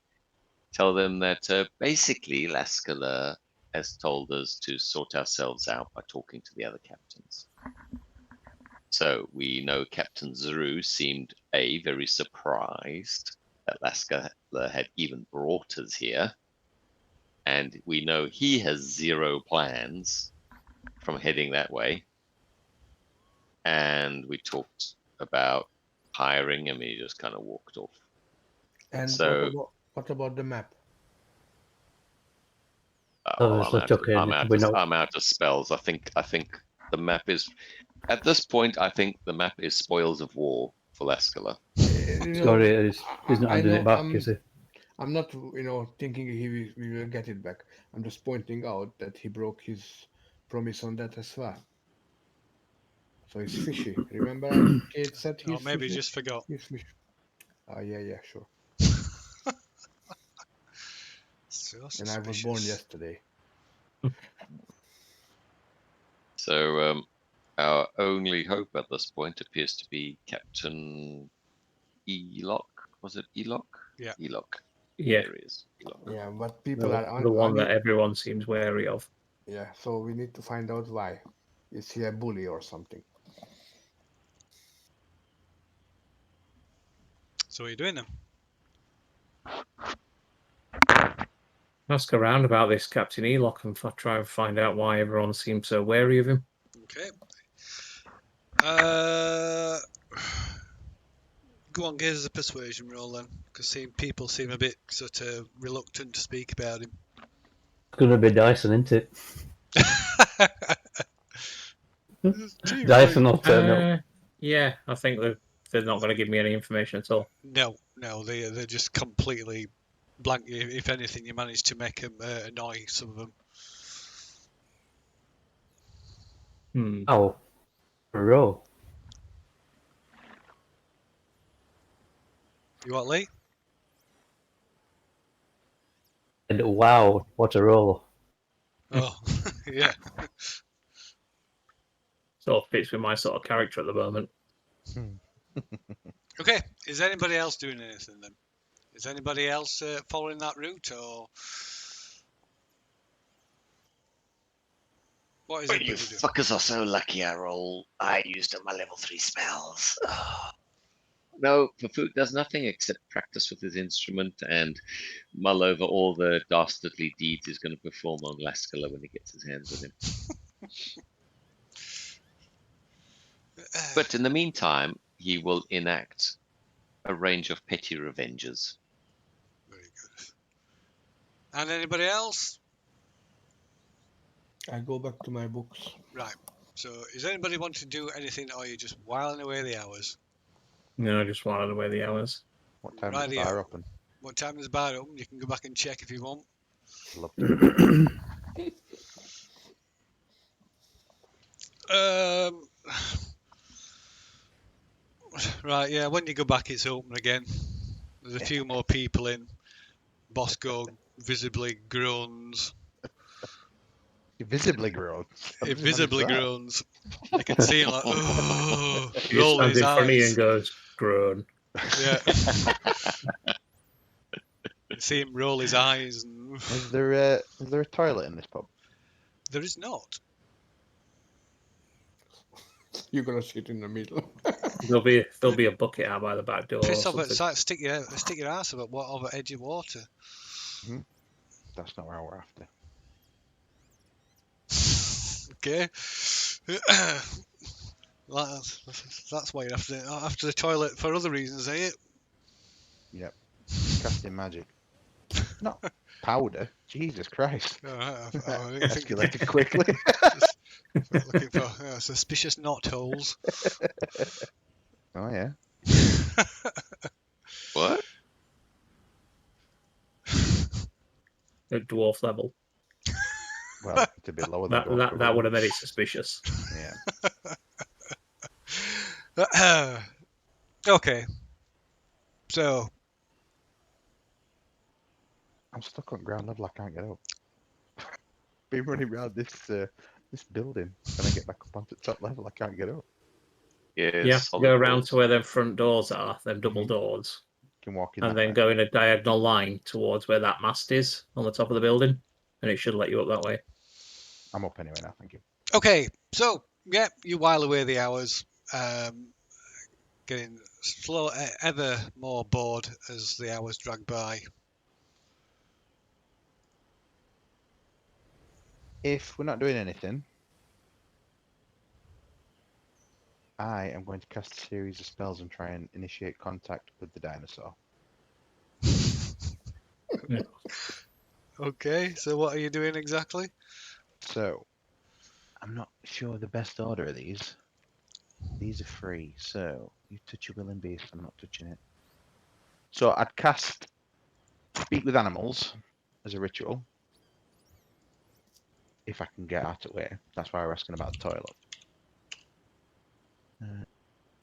Speaker 1: tell them that basically Laskala has told us to sort ourselves out by talking to the other captains. So we know Captain Zaru seemed very surprised that Laskala had even brought us here. and we know he has zero plans from heading that way. And we talked about hiring him, and he just kind of walked off.
Speaker 3: And
Speaker 1: So,
Speaker 3: what about the map?
Speaker 1: well,
Speaker 6: it's not okay. We're not.
Speaker 1: I'm out of spells. I think the map is, at this point, I think the map is spoils of war for Lascala.
Speaker 6: Sorry, he's not
Speaker 3: I
Speaker 6: handing
Speaker 3: know
Speaker 6: it back, is he?
Speaker 3: I'm not, thinking we will get it back. I'm just pointing out that he broke his promise on that as well. So he's fishy. Remember, Cade said
Speaker 2: Or
Speaker 3: he's
Speaker 2: maybe
Speaker 3: fishy?
Speaker 2: just forgot.
Speaker 3: He's fishy. Yeah, sure.
Speaker 2: So
Speaker 3: And I was born
Speaker 2: suspicious.
Speaker 3: yesterday.
Speaker 1: So our only hope at this point appears to be Captain Elock. Was it Elock?
Speaker 2: Yeah.
Speaker 1: Elock.
Speaker 4: Yeah,
Speaker 1: There he is. Elock.
Speaker 3: Yeah, but people are
Speaker 4: the one that everyone seems wary of.
Speaker 3: Yeah, so we need to find out why. Is he a bully or something?
Speaker 2: So what are you doing then?
Speaker 4: Ask around about this Captain Elock and try and find out why everyone seems so wary of him.
Speaker 2: Okay. Go on, give us a persuasion roll then, because people seem a bit sort of reluctant to speak about him.
Speaker 6: It's going to be Dyson, isn't it?
Speaker 2: Seems
Speaker 6: Dyson
Speaker 2: like-
Speaker 6: will turn up.
Speaker 4: Yeah, I think they're not going to give me any information at all.
Speaker 2: No, they're just completely blank. If anything, you manage to make them annoy some of them.
Speaker 6: Oh, a roll.
Speaker 2: You what, Lee?
Speaker 6: And wow, what a roll.
Speaker 2: Oh, yeah.
Speaker 4: Sort of fits with my sort of character at the moment.
Speaker 2: Okay, is anybody else doing anything then? Is anybody else following that route, or what is
Speaker 1: But
Speaker 2: it?
Speaker 1: you fuckers are so lucky I used up my level 3 spells. No, Ferfook does nothing except practice with his instrument and mull over all the dastardly deeds he's going to perform on Lascala when he gets his hands on him. But in the meantime, he will enact a range of petty revenges.
Speaker 2: Very good. And anybody else?
Speaker 3: I go back to my books.
Speaker 2: Right. So, is anybody want to do anything, or are you just whiling away the hours?
Speaker 4: No, just while away the hours.
Speaker 5: What time is the
Speaker 2: Rightio.
Speaker 5: bar open?
Speaker 2: What time is the bar open? You can go back and check if you want.
Speaker 5: Love to.
Speaker 2: Right, yeah, when you go back, it's open again. There's a few more people in. Bosco visibly groans.
Speaker 5: He visibly grows.
Speaker 2: He visibly groans. You can see him like, oh,
Speaker 4: He
Speaker 2: roll
Speaker 4: stands
Speaker 2: his
Speaker 4: in front of you
Speaker 2: eyes.
Speaker 4: and goes, groan.
Speaker 2: Yeah. You see him roll his eyes. And...
Speaker 5: Is there a toilet in this pub?
Speaker 2: There is not.
Speaker 3: You're gonna sit in the middle.
Speaker 4: There'll be a bucket out by the back door.
Speaker 2: Piss
Speaker 4: or
Speaker 2: off at
Speaker 4: something.
Speaker 2: stick your ass over edge of water.
Speaker 5: That's not where we're after.
Speaker 2: Okay. That's why you're after the toilet for other reasons, eh?
Speaker 5: Yep. Casting magic. Not powder. Jesus Christ. Escalated quickly.
Speaker 2: Looking for suspicious knot holes.
Speaker 5: Oh yeah.
Speaker 1: What?
Speaker 4: At dwarf level.
Speaker 5: Well, it's a bit lower than
Speaker 4: That would have made it suspicious.
Speaker 5: Yeah.
Speaker 2: Okay. So
Speaker 5: I'm stuck on ground level. I can't get up. Been running around this building. When I get back up onto top level, I can't get up.
Speaker 1: Yes,
Speaker 4: You have to go around to where them front doors are, them double
Speaker 5: Mhm.
Speaker 4: doors,
Speaker 5: Can walk in
Speaker 4: and
Speaker 5: that
Speaker 4: then
Speaker 5: way.
Speaker 4: go in a diagonal line towards where that mast is on the top of the building, and it should let you up that way.
Speaker 5: I'm up anyway now. Thank you.
Speaker 2: okay, so yeah, you while away the hours, getting ever more bored as the hours drag by.
Speaker 5: If we're not doing anything, I am going to cast a series of spells and try and initiate contact with the dinosaur.
Speaker 2: Okay, so what are you doing exactly?
Speaker 5: So, I'm not sure the best order of these. These are free, so you touch a willing beast, I'm not touching it. So I'd cast Speak with Animals as a ritual. If I can get out of the way. That's why we're asking about the toilet.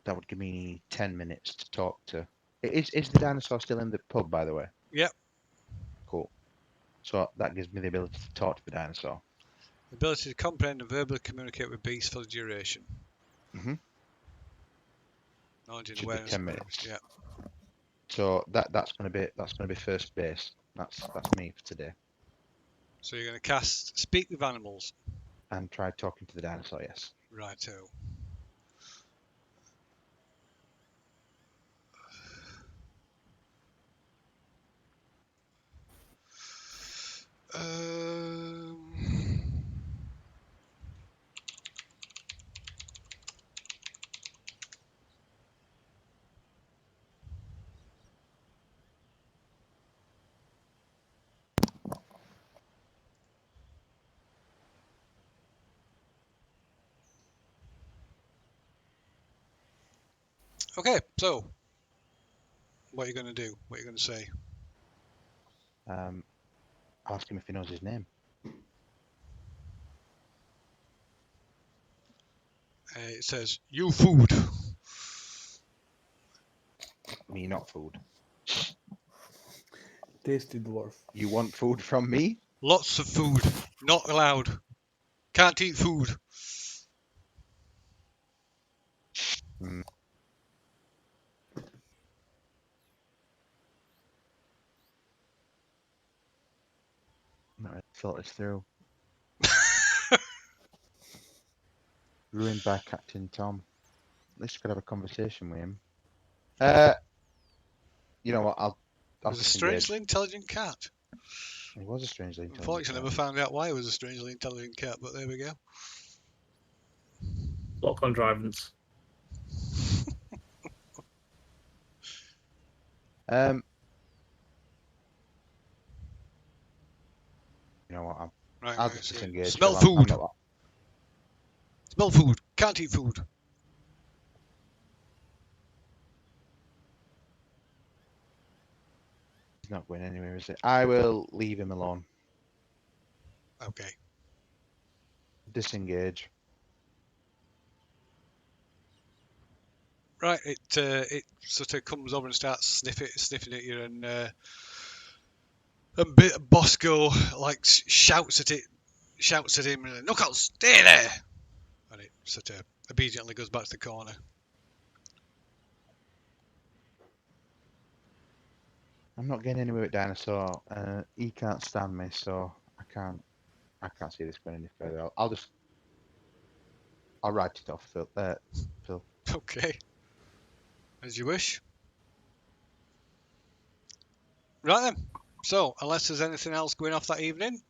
Speaker 5: That would give me 10 minutes to talk to... Is the dinosaur still in the pub, by the way?
Speaker 2: Yep.
Speaker 5: Cool. So that gives me the ability to talk to the dinosaur.
Speaker 2: Ability to comprehend and verbally communicate with beasts for the duration.
Speaker 5: Mm-hmm.
Speaker 2: Knowledge and
Speaker 5: Should be
Speaker 2: awareness.
Speaker 5: 10 minutes.
Speaker 2: Yeah.
Speaker 5: So that's gonna be first base. That's me for today.
Speaker 2: So you're going to cast Speak with Animals.
Speaker 5: And try talking to the dinosaur, yes.
Speaker 2: Righto. Okay, so what are you going to do? What are you going to say?
Speaker 5: I'll ask him if he knows his name.
Speaker 2: It says, you food.
Speaker 5: Me, not food.
Speaker 3: Tasty dwarf.
Speaker 5: You want food from me?
Speaker 2: Lots of food. Not allowed. Can't eat food.
Speaker 5: Mm. Not really thought this through. Ruined by Captain Tom. At least I could have a conversation with him. You know what? I'll
Speaker 2: It was a
Speaker 5: disengage.
Speaker 2: strangely intelligent cat.
Speaker 5: He was a strangely intelligent.
Speaker 2: Unfortunately, I never found out why he was a strangely intelligent cat, but there we go.
Speaker 4: Plot contrivance.
Speaker 5: You know what? I'll just
Speaker 2: So
Speaker 5: disengage.
Speaker 2: smell
Speaker 5: 'cause I'm
Speaker 2: food.
Speaker 5: not-
Speaker 2: Smell food. Can't eat food.
Speaker 5: He's not going anywhere, is it? I will leave him alone.
Speaker 2: Okay.
Speaker 5: Disengage.
Speaker 2: Right. It sort of comes over and starts sniffing at you, and Bosco like shouts at him, Knuckles, stay there, and it sort of obediently goes back to the corner.
Speaker 5: I'm not getting anywhere with Dinosaur. He can't stand me, so I can't see this going any further. I'll write it off, Phil. Phil.
Speaker 2: Okay. As you wish. Right then. So, unless there's anything else going off that evening,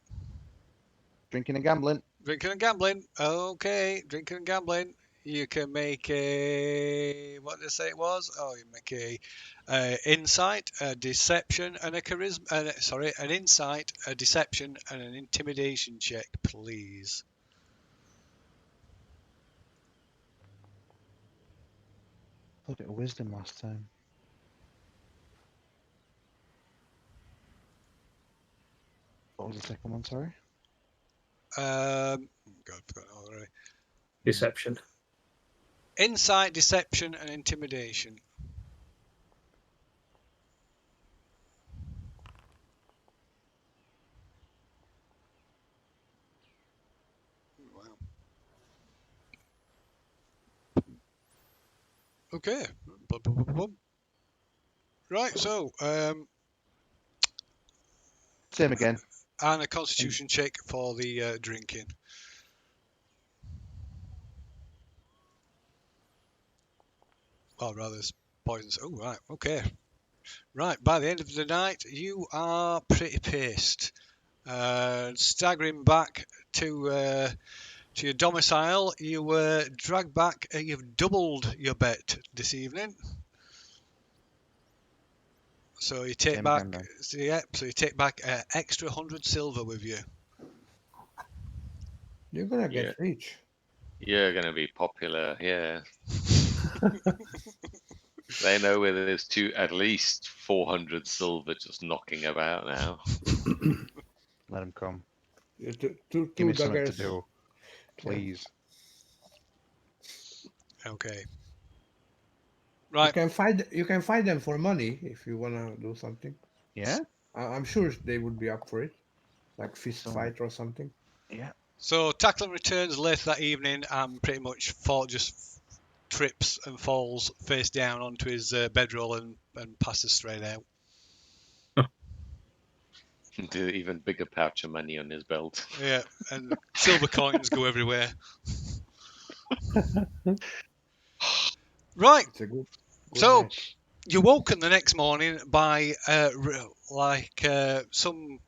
Speaker 5: Drinking and gambling.
Speaker 2: drinking and gambling. Okay, drinking and gambling. You can make a, what did I say it was? Oh, you make a insight, a deception, and a charisma. Sorry, an insight, a deception, and an intimidation check, please.
Speaker 5: I thought it was wisdom last time. What was the second one? Sorry.
Speaker 2: God, I forgot already.
Speaker 4: Deception.
Speaker 2: Insight, deception, and intimidation. Wow. Okay. Bum, bum, bum, bum. Right, so
Speaker 5: Same again.
Speaker 2: and a constitution check for the drinking. Well, rather poisons. Oh, right. Okay. Right. By the end of the night, you are pretty pissed. Staggering back to your domicile, you drag back. You've doubled your bet this evening. So you take
Speaker 5: Same
Speaker 2: back.
Speaker 5: again, then.
Speaker 2: So you take back extra 100 silver with you.
Speaker 3: You're gonna
Speaker 1: Yeah.
Speaker 3: get rich.
Speaker 1: You're going to be popular, yeah. They know where there's at least 400 silver just knocking about now.
Speaker 5: Let him come.
Speaker 3: Two
Speaker 5: Give me something to
Speaker 3: daggers.
Speaker 5: do, please.
Speaker 2: Okay.
Speaker 3: You
Speaker 2: Right.
Speaker 3: can find them for money if you wanna do something.
Speaker 5: Yeah.
Speaker 3: I'm sure they would be up for it, like fist
Speaker 5: So-
Speaker 3: fight or something.
Speaker 5: Yeah.
Speaker 2: So Takklin returns later that evening and pretty much just trips and falls face down onto his bedroll and passes straight out.
Speaker 1: The even bigger pouch of money on his belt.
Speaker 2: Yeah, and the silver coins go everywhere. Right.
Speaker 3: It's a good
Speaker 2: So
Speaker 3: night.
Speaker 2: you're woken the next morning by some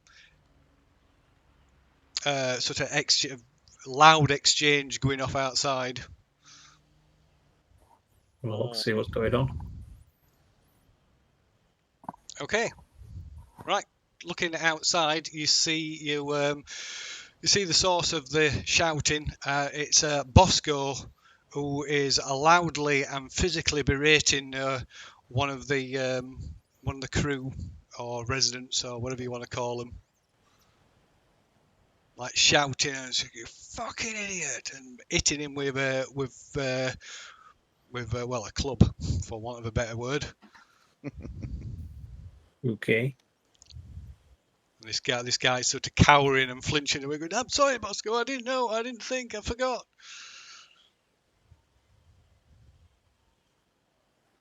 Speaker 2: sort of loud exchange going off outside.
Speaker 4: Well, let's see what's going on.
Speaker 2: Okay, right. Looking outside, you see the source of the shouting. It's Bosco, who is loudly and physically berating one of the crew or residents or whatever you want to call them. Like shouting and saying, "You fucking idiot!" and hitting him with a club, for want of a better word.
Speaker 4: Okay.
Speaker 2: This guy's sort of cowering and flinching away, going, "I'm sorry, Bosco. I didn't know. I didn't think. I forgot."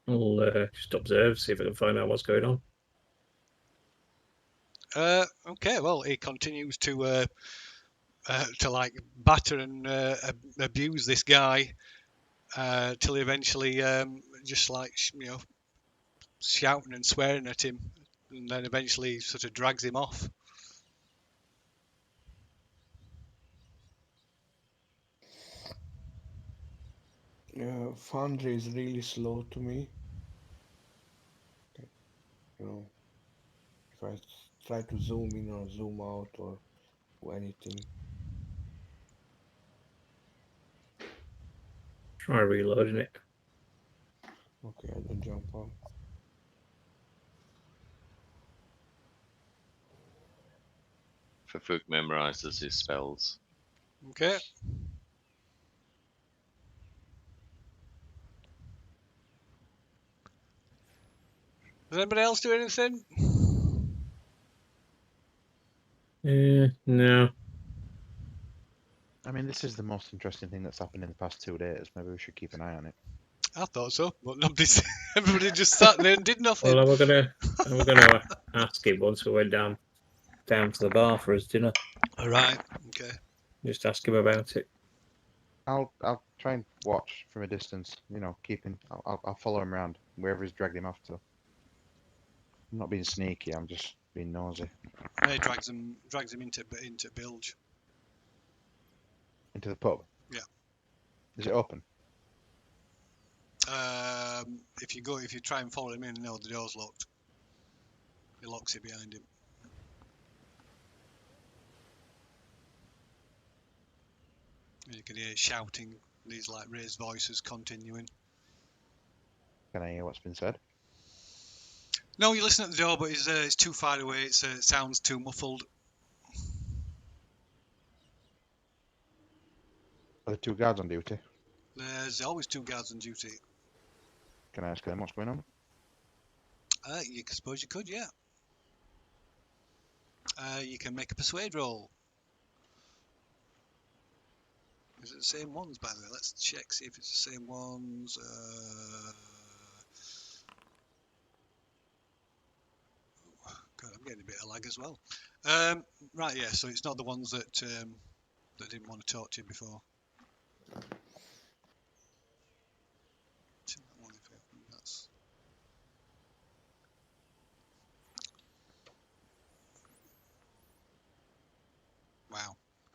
Speaker 4: I'll just observe, see if I can find out what's going on.
Speaker 2: Okay. Well, he continues to like batter and abuse this guy till he eventually just like shouting and swearing at him, and then eventually sort of drags him off.
Speaker 3: Foundry is really slow to me. You know, if I try to zoom in or zoom out or do anything.
Speaker 4: Try reloading it.
Speaker 3: Okay, I don't jump out.
Speaker 1: Ferfook memorizes his spells.
Speaker 2: Okay. Does anybody else do anything?
Speaker 4: No.
Speaker 5: I mean, this is the most interesting thing that's happened in the past 2 days. Maybe we should keep an eye on it.
Speaker 2: I thought so, but nobody's. Everybody just sat there and did nothing.
Speaker 4: Well, we're gonna ask him once we went down to the bar for his dinner.
Speaker 2: All right. Okay.
Speaker 4: Just ask him about it.
Speaker 5: I'll try and watch from a distance. You know, I'll follow him around wherever he's dragged him off to. I'm not being sneaky. I'm just being nosy.
Speaker 2: He drags him into Bilge.
Speaker 5: Into the pub.
Speaker 2: Yeah.
Speaker 5: Is it open?
Speaker 2: If you try and follow him in, no, the door's locked. He locks it behind him. You can hear shouting, these like raised voices continuing.
Speaker 5: Can I hear what's been said?
Speaker 2: No, you listen at the door, but it's too far away. It sounds too muffled.
Speaker 5: Are there 2 guards on duty?
Speaker 2: There's always 2 guards on duty.
Speaker 5: Can I ask them what's going on?
Speaker 2: You suppose you could, yeah. You can make a persuade roll. Is it the same ones, by the way? Let's check, see if it's the same ones. God, I'm getting a bit of lag as well. Right, yeah, so it's not the ones that didn't want to talk to you before. That's...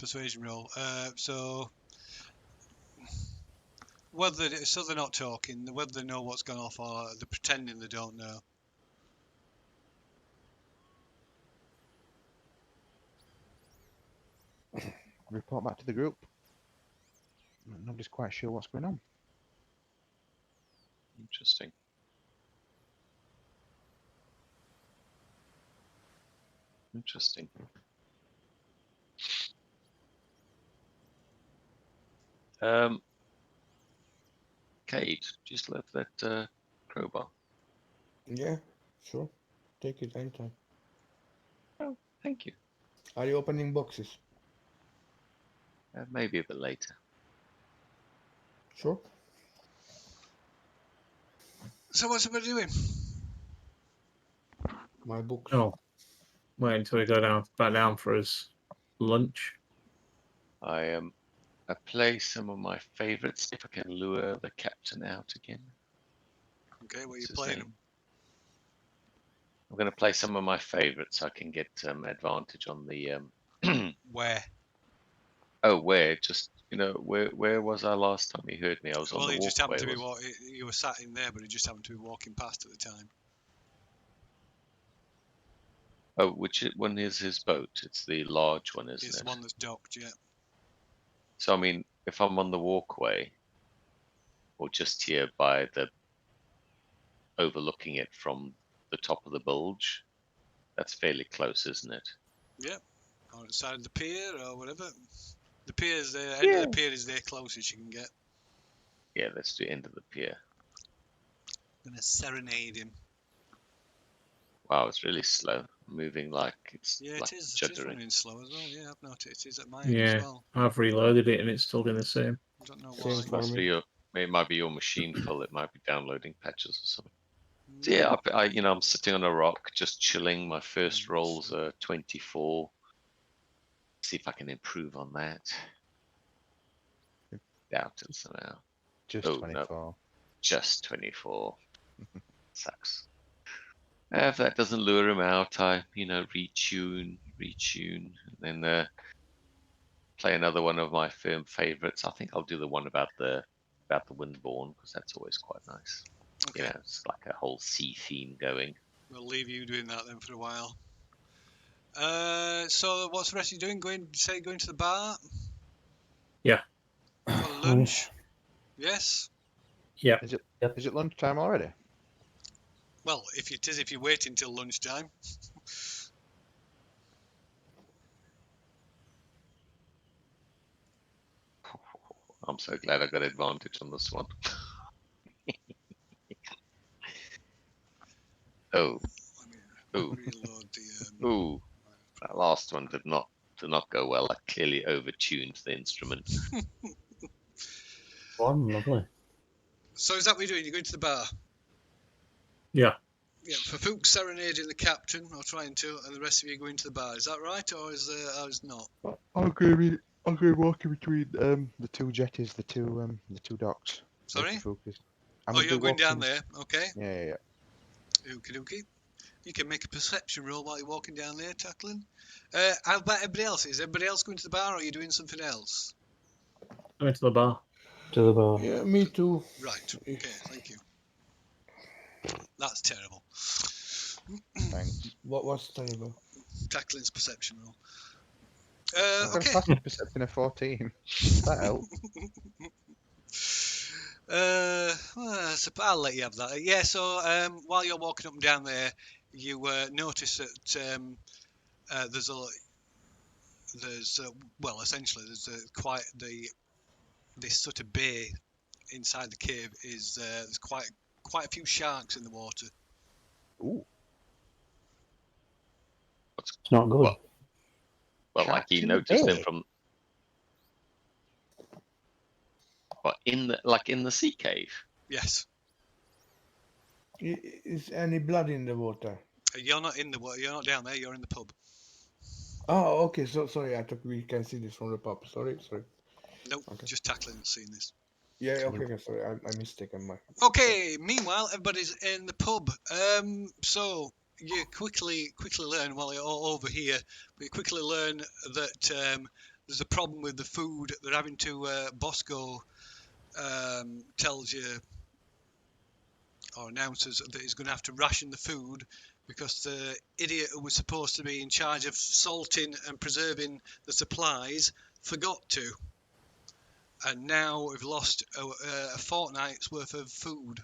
Speaker 2: persuasion roll. So whether so they're not talking, whether they know what's gone off or they're pretending they don't know.
Speaker 5: Report back to the group. Nobody's quite sure what's going on.
Speaker 1: Interesting. Interesting. Cade, do you still have that crowbar?
Speaker 3: Yeah, sure. Take it anytime.
Speaker 1: Oh, thank you.
Speaker 3: Are you opening boxes?
Speaker 1: Maybe a bit later.
Speaker 3: Sure.
Speaker 2: So what's everybody doing?
Speaker 3: My books.
Speaker 4: Oh, wait until we go back down for his lunch.
Speaker 1: I play some of my favourites if I can lure the captain out again.
Speaker 2: Okay, what are you
Speaker 1: What's his
Speaker 2: playing?
Speaker 1: name? I'm going to play some of my favourites so I can get advantage on the.
Speaker 2: Where?
Speaker 1: Oh, where? Just where was I last time you heard me? I was on
Speaker 2: Well,
Speaker 1: the
Speaker 2: you just happened
Speaker 1: walkway.
Speaker 2: to be you were sat in there, but you just happened to be walking past at the time.
Speaker 1: Oh, which one is his boat? It's the large one, isn't
Speaker 2: It's
Speaker 1: it?
Speaker 2: the one that's docked, yeah.
Speaker 1: So I mean, if I'm on the walkway, or just here by the overlooking it from the top of the bulge, that's fairly close, isn't it?
Speaker 2: Yeah. On the side of the pier or whatever. The pier's there. End of the pier is there closest you can get.
Speaker 1: Yeah, let's do end of the pier.
Speaker 2: Gonna serenade him.
Speaker 1: Wow, it's really slow, moving like it's
Speaker 2: Yeah,
Speaker 1: like
Speaker 2: it is. It is
Speaker 1: juddering.
Speaker 2: running slow as well. Yeah, I've noticed. It is at my end as
Speaker 4: Yeah,
Speaker 2: well.
Speaker 4: I've reloaded it and it's still doing the same.
Speaker 2: I don't know
Speaker 3: Same
Speaker 2: why.
Speaker 3: for
Speaker 1: Must
Speaker 3: me.
Speaker 1: be it might be your machine full. It might be downloading patches or something. So
Speaker 2: Mm,
Speaker 1: yeah, I'm sitting on a rock, just chilling. My first roll's 24. See if I can improve on that. Doubt it somehow.
Speaker 5: Just
Speaker 1: Oh,
Speaker 5: 24.
Speaker 1: no, just 24. Sucks. If that doesn't lure him out, I retune, and then play another one of my firm favorites. I think I'll do the one about the Windborn because that's always quite nice.
Speaker 2: Okay,
Speaker 1: It's like a whole sea theme going.
Speaker 2: we'll leave you doing that then for a while. So what's the rest of you doing? Going to the bar?
Speaker 4: Yeah.
Speaker 2: For lunch? Yes.
Speaker 4: Yeah.
Speaker 5: Is it lunchtime already?
Speaker 2: Well, if you wait until lunchtime.
Speaker 1: I'm so glad I got advantage on this one. Oh, ooh,
Speaker 2: Reload the.
Speaker 1: ooh! That last one did not go well. I clearly overtuned the instrument.
Speaker 6: Lovely.
Speaker 2: So is that what you're doing? You're going to the bar?
Speaker 4: Yeah.
Speaker 2: Yeah, Ferfook serenading the captain, or trying to, and the rest of you going to the bar. Is that right, or is not?
Speaker 5: I'm going to be walking between the two jetties, the two docks.
Speaker 2: Sorry?
Speaker 5: I'm
Speaker 2: Oh,
Speaker 5: gonna
Speaker 2: you're
Speaker 5: be
Speaker 2: going down
Speaker 5: walking-
Speaker 2: there. Okay.
Speaker 5: Yeah.
Speaker 2: Okie dokie. You can make a perception roll while you're walking down there, Takklin. How about everybody else? Is everybody else going to the bar, or are you doing something else?
Speaker 4: I went to the bar.
Speaker 6: To the bar.
Speaker 3: Yeah, me too.
Speaker 2: Right. Okay. Thank you. That's terrible.
Speaker 5: Thanks.
Speaker 3: What's terrible?
Speaker 2: Tacklin's perception roll.
Speaker 5: I've got a
Speaker 2: Okay.
Speaker 5: passive perception of 14. That helps.
Speaker 2: So I'll let you have that. Yeah. So while you're walking up and down there, you notice that essentially there's quite this sort of bay inside the cave is there's quite a few sharks in the water.
Speaker 5: Ooh.
Speaker 6: It's not good.
Speaker 1: Well, like he
Speaker 5: Sharks in the
Speaker 1: noticed them
Speaker 5: bay?
Speaker 1: from. What in the sea cave?
Speaker 2: Yes.
Speaker 3: Is any blood in the water?
Speaker 2: You're not in the water. You're not down there. You're in the pub.
Speaker 3: Oh, okay. So sorry, I thought we can see this from the pub. Sorry.
Speaker 2: Nope.
Speaker 3: Okay.
Speaker 2: Just Takklin seeing this.
Speaker 3: Yeah, okay. Sorry, I mistaken my.
Speaker 2: Okay. Meanwhile, everybody's in the pub. So you quickly learn while you're all over here. You quickly learn that there's a problem with the food. They're having to Bosco tells you or announces that he's going to have to ration the food because the idiot who was supposed to be in charge of salting and preserving the supplies forgot to. And now we've lost a fortnight's worth of food.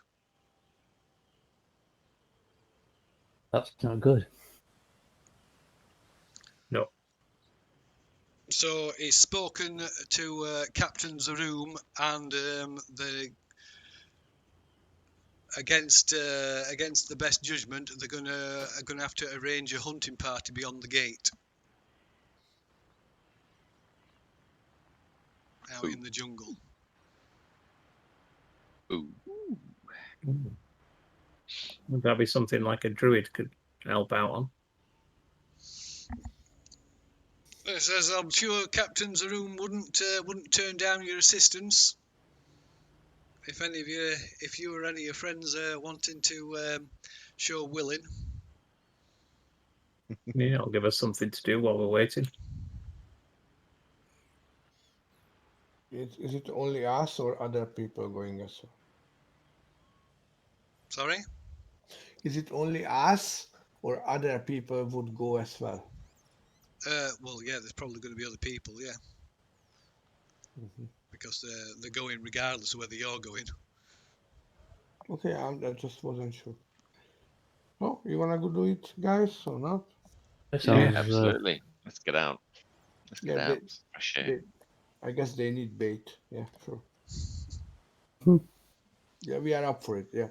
Speaker 6: That's not good.
Speaker 4: No.
Speaker 2: So he's spoken to Captain Zaroom and the against the best judgment, they're gonna have to arrange a hunting party beyond the gate, out in the jungle.
Speaker 1: Ooh.
Speaker 4: Would that be something like a druid could help out on?
Speaker 2: It says, I'm sure Captain Zaroom wouldn't turn down your assistance. If you or any of your friends wanting to show willing.
Speaker 4: Yeah, it'll give us something to do while we're waiting.
Speaker 3: Is it only us or other people going as well?
Speaker 2: Sorry?
Speaker 3: Is it only us or other people would go as well?
Speaker 2: Well, yeah, there's probably going to be other people, yeah.
Speaker 3: Mm-hmm.
Speaker 2: Because they're going regardless of whether you're going.
Speaker 3: Okay, I just wasn't sure. Oh, you wanna go do it, guys, or not?
Speaker 6: That
Speaker 1: Yeah,
Speaker 6: sounds,
Speaker 1: absolutely. Let's get out. Let's get
Speaker 3: Yeah,
Speaker 1: out. Fresh air.
Speaker 3: I guess they need bait. Yeah, sure.
Speaker 6: Hmm.
Speaker 3: Yeah, we are up for it. Yeah.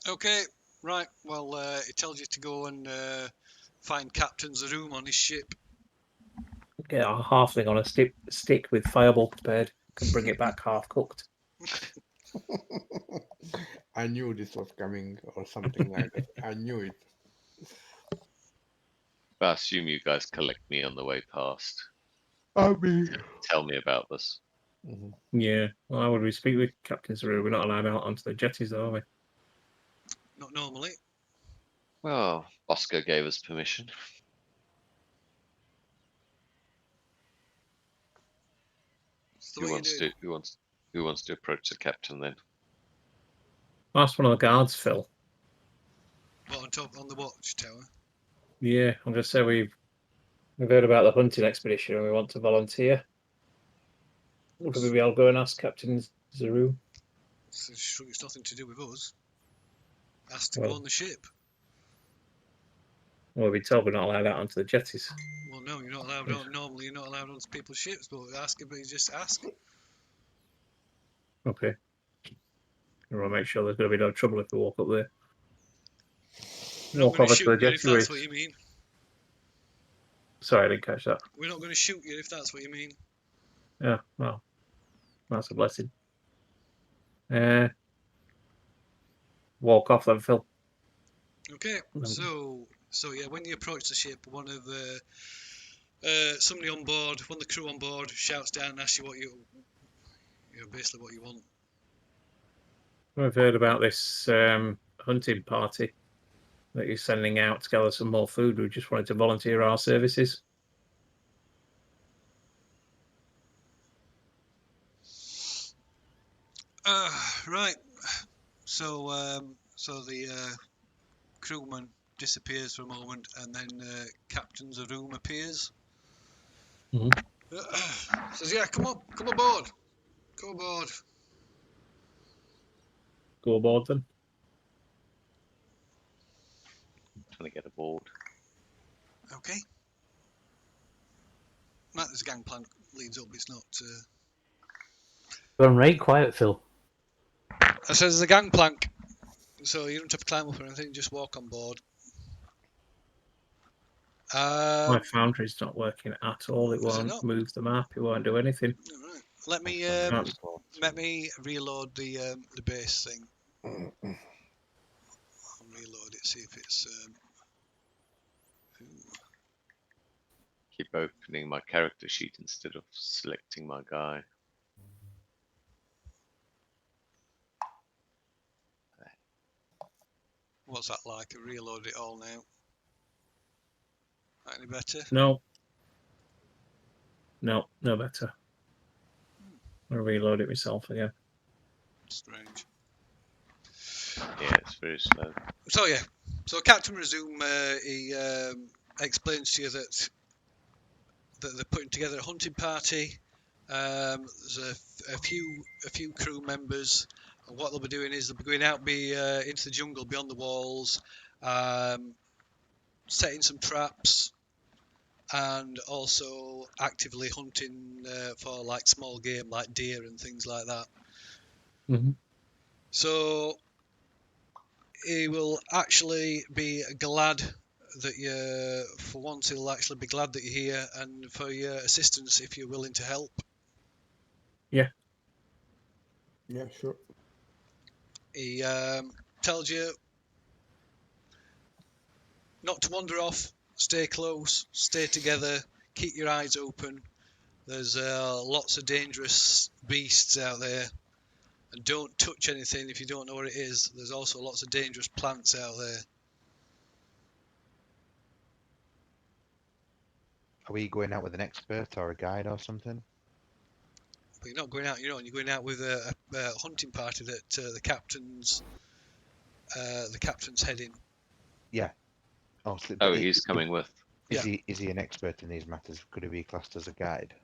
Speaker 2: Okay, right. Well, it tells you to go and find Captain Zaroom on his ship.
Speaker 4: Get a halfling on a stick with fireball prepared. Can bring it back half cooked.
Speaker 3: I knew this was coming or something like that. I knew it.
Speaker 1: I assume you guys collect me on the way past.
Speaker 3: I mean,
Speaker 1: Tell me about this.
Speaker 3: mhm.
Speaker 4: Yeah. Well, how would we speak with Captain Saru? We're not allowed out onto the jetties, though, are we?
Speaker 2: Not normally.
Speaker 1: Well, Bosco gave us permission.
Speaker 2: It's the way you do.
Speaker 1: Who wants to approach the captain then?
Speaker 4: Ask one of the guards, Phil.
Speaker 2: What, on the watchtower?
Speaker 4: Yeah, I'm just saying we've heard about the hunting expedition and we want to volunteer. Would we be able to go and ask Captain Zaru?
Speaker 2: It's nothing to do with us. Asked to
Speaker 4: Well,
Speaker 2: go on the ship.
Speaker 4: Well, we've been told we're not allowed out onto the jetties.
Speaker 2: Well, no, you're not allowed.
Speaker 4: Yes.
Speaker 2: Normally, you're not allowed on people's ships, but ask him. Just ask.
Speaker 4: Okay. We want to make sure there's going to be no trouble if we walk up there.
Speaker 2: We're not
Speaker 4: Walk
Speaker 2: going to
Speaker 4: over to the
Speaker 2: shoot you if
Speaker 4: jetty
Speaker 2: that's
Speaker 4: race.
Speaker 2: what you mean.
Speaker 4: Sorry, I didn't catch that.
Speaker 2: We're not going to shoot you if that's what you mean.
Speaker 4: Yeah, well, that's a blessing. Walk off then, Phil.
Speaker 2: Okay, so yeah, when you approach the ship, one of the somebody on board, one of the crew on board, shouts down and asks you what basically what you want.
Speaker 4: We've heard about this hunting party that you're sending out to gather some more food. We just wanted to volunteer our services.
Speaker 2: Right. So the crewman disappears for a moment, and then Captain Zaroom appears. Says, "Yeah, come aboard. Come aboard."
Speaker 4: Go aboard then.
Speaker 1: Trying to get aboard.
Speaker 2: Okay. Right, this gangplank leads up. It's not.
Speaker 6: Gone right quiet, Phil.
Speaker 2: I says there's a gangplank, so you don't have to climb up or anything. Just walk on board.
Speaker 4: My foundry's not working at all. It
Speaker 2: Is it
Speaker 4: won't
Speaker 2: not?
Speaker 4: move the map. It won't do anything.
Speaker 2: All right. Let me let me reload the base thing. I'll reload it. See if it's.
Speaker 1: Keep opening my character sheet instead of selecting my guy.
Speaker 2: What's that like? I reload it all now. Any better?
Speaker 4: No. No, no better. I'll reload it myself again.
Speaker 2: Strange.
Speaker 1: Yeah, it's very slow.
Speaker 2: So yeah, so Captain Resume, he explains to you that they're putting together a hunting party. There's a few crew members, and what they'll be doing is they'll be going out into the jungle beyond the walls, setting some traps, and also actively hunting for like small game like deer and things like that.
Speaker 4: Mm-hmm.
Speaker 2: So he will actually be glad that you, for once, he'll actually be glad that you're here and for your assistance if you're willing to help.
Speaker 3: Yeah, sure.
Speaker 2: He tells you not to wander off, stay close, stay together, keep your eyes open. There's lots of dangerous beasts out there, and don't touch anything if you don't know what it is. There's also lots of dangerous plants out there.
Speaker 5: Are we going out with an expert or a guide or something?
Speaker 2: But you're not going out your own. You're going out with a hunting party that the captain's heading.
Speaker 5: Yeah. Oh, so,
Speaker 1: Oh, he's coming with.
Speaker 2: Yeah.
Speaker 5: Is he an expert in these matters? Could he be classed as a guide?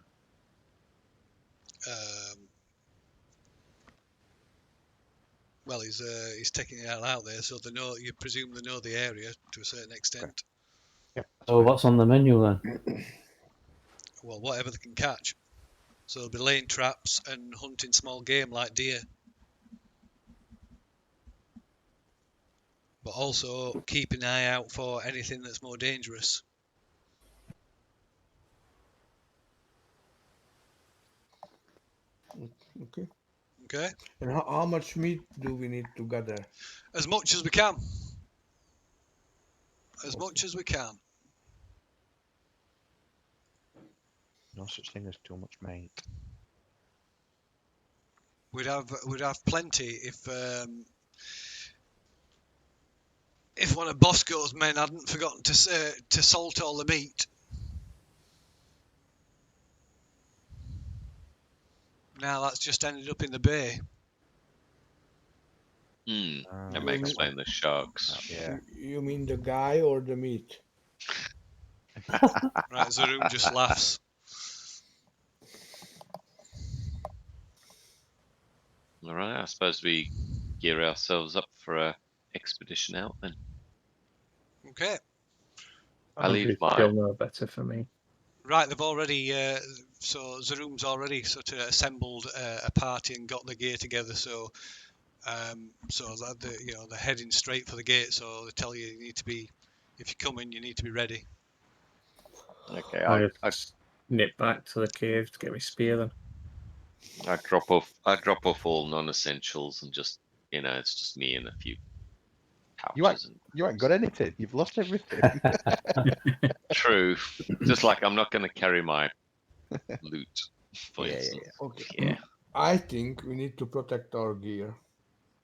Speaker 2: Well, he's taking it out there, so they know. You presume they know the area to a certain extent.
Speaker 5: Yep.
Speaker 6: So what's on the menu then?
Speaker 2: Well, whatever they can catch. So they'll be laying traps and hunting small game like deer. But also keep an eye out for anything that's more dangerous.
Speaker 3: Okay.
Speaker 2: Okay?
Speaker 3: And how much meat do we need to gather?
Speaker 2: As much as we can. As much as we can.
Speaker 5: No such thing as too much meat.
Speaker 2: We'd have plenty if one of Bosco's men hadn't forgotten to salt all the meat. Now that's just ended up in the bay.
Speaker 1: That may explain the sharks.
Speaker 5: Yeah.
Speaker 3: You mean the guy or the meat?
Speaker 2: Right, Zaroom just laughs.
Speaker 1: All right, I suppose we gear ourselves up for a expedition out then.
Speaker 2: Okay.
Speaker 1: I leave my.
Speaker 4: You'll know better for me.
Speaker 2: Right, they've already so Zaroom's already sort of assembled a party and got the gear together. So that they're heading straight for the gate. So they tell you need to be, if you come in, you need to be ready.
Speaker 1: Okay,
Speaker 4: I
Speaker 1: I
Speaker 4: just nip back to the cave to get my spear then.
Speaker 1: I drop off all non-essentials and just it's just me and a few pouches.
Speaker 5: You ain't got anything. You've lost everything.
Speaker 1: True. Just like I'm not going to carry my loot, for
Speaker 5: Yeah,
Speaker 1: instance.
Speaker 3: Okay.
Speaker 1: Yeah.
Speaker 3: I think we need to protect our gear.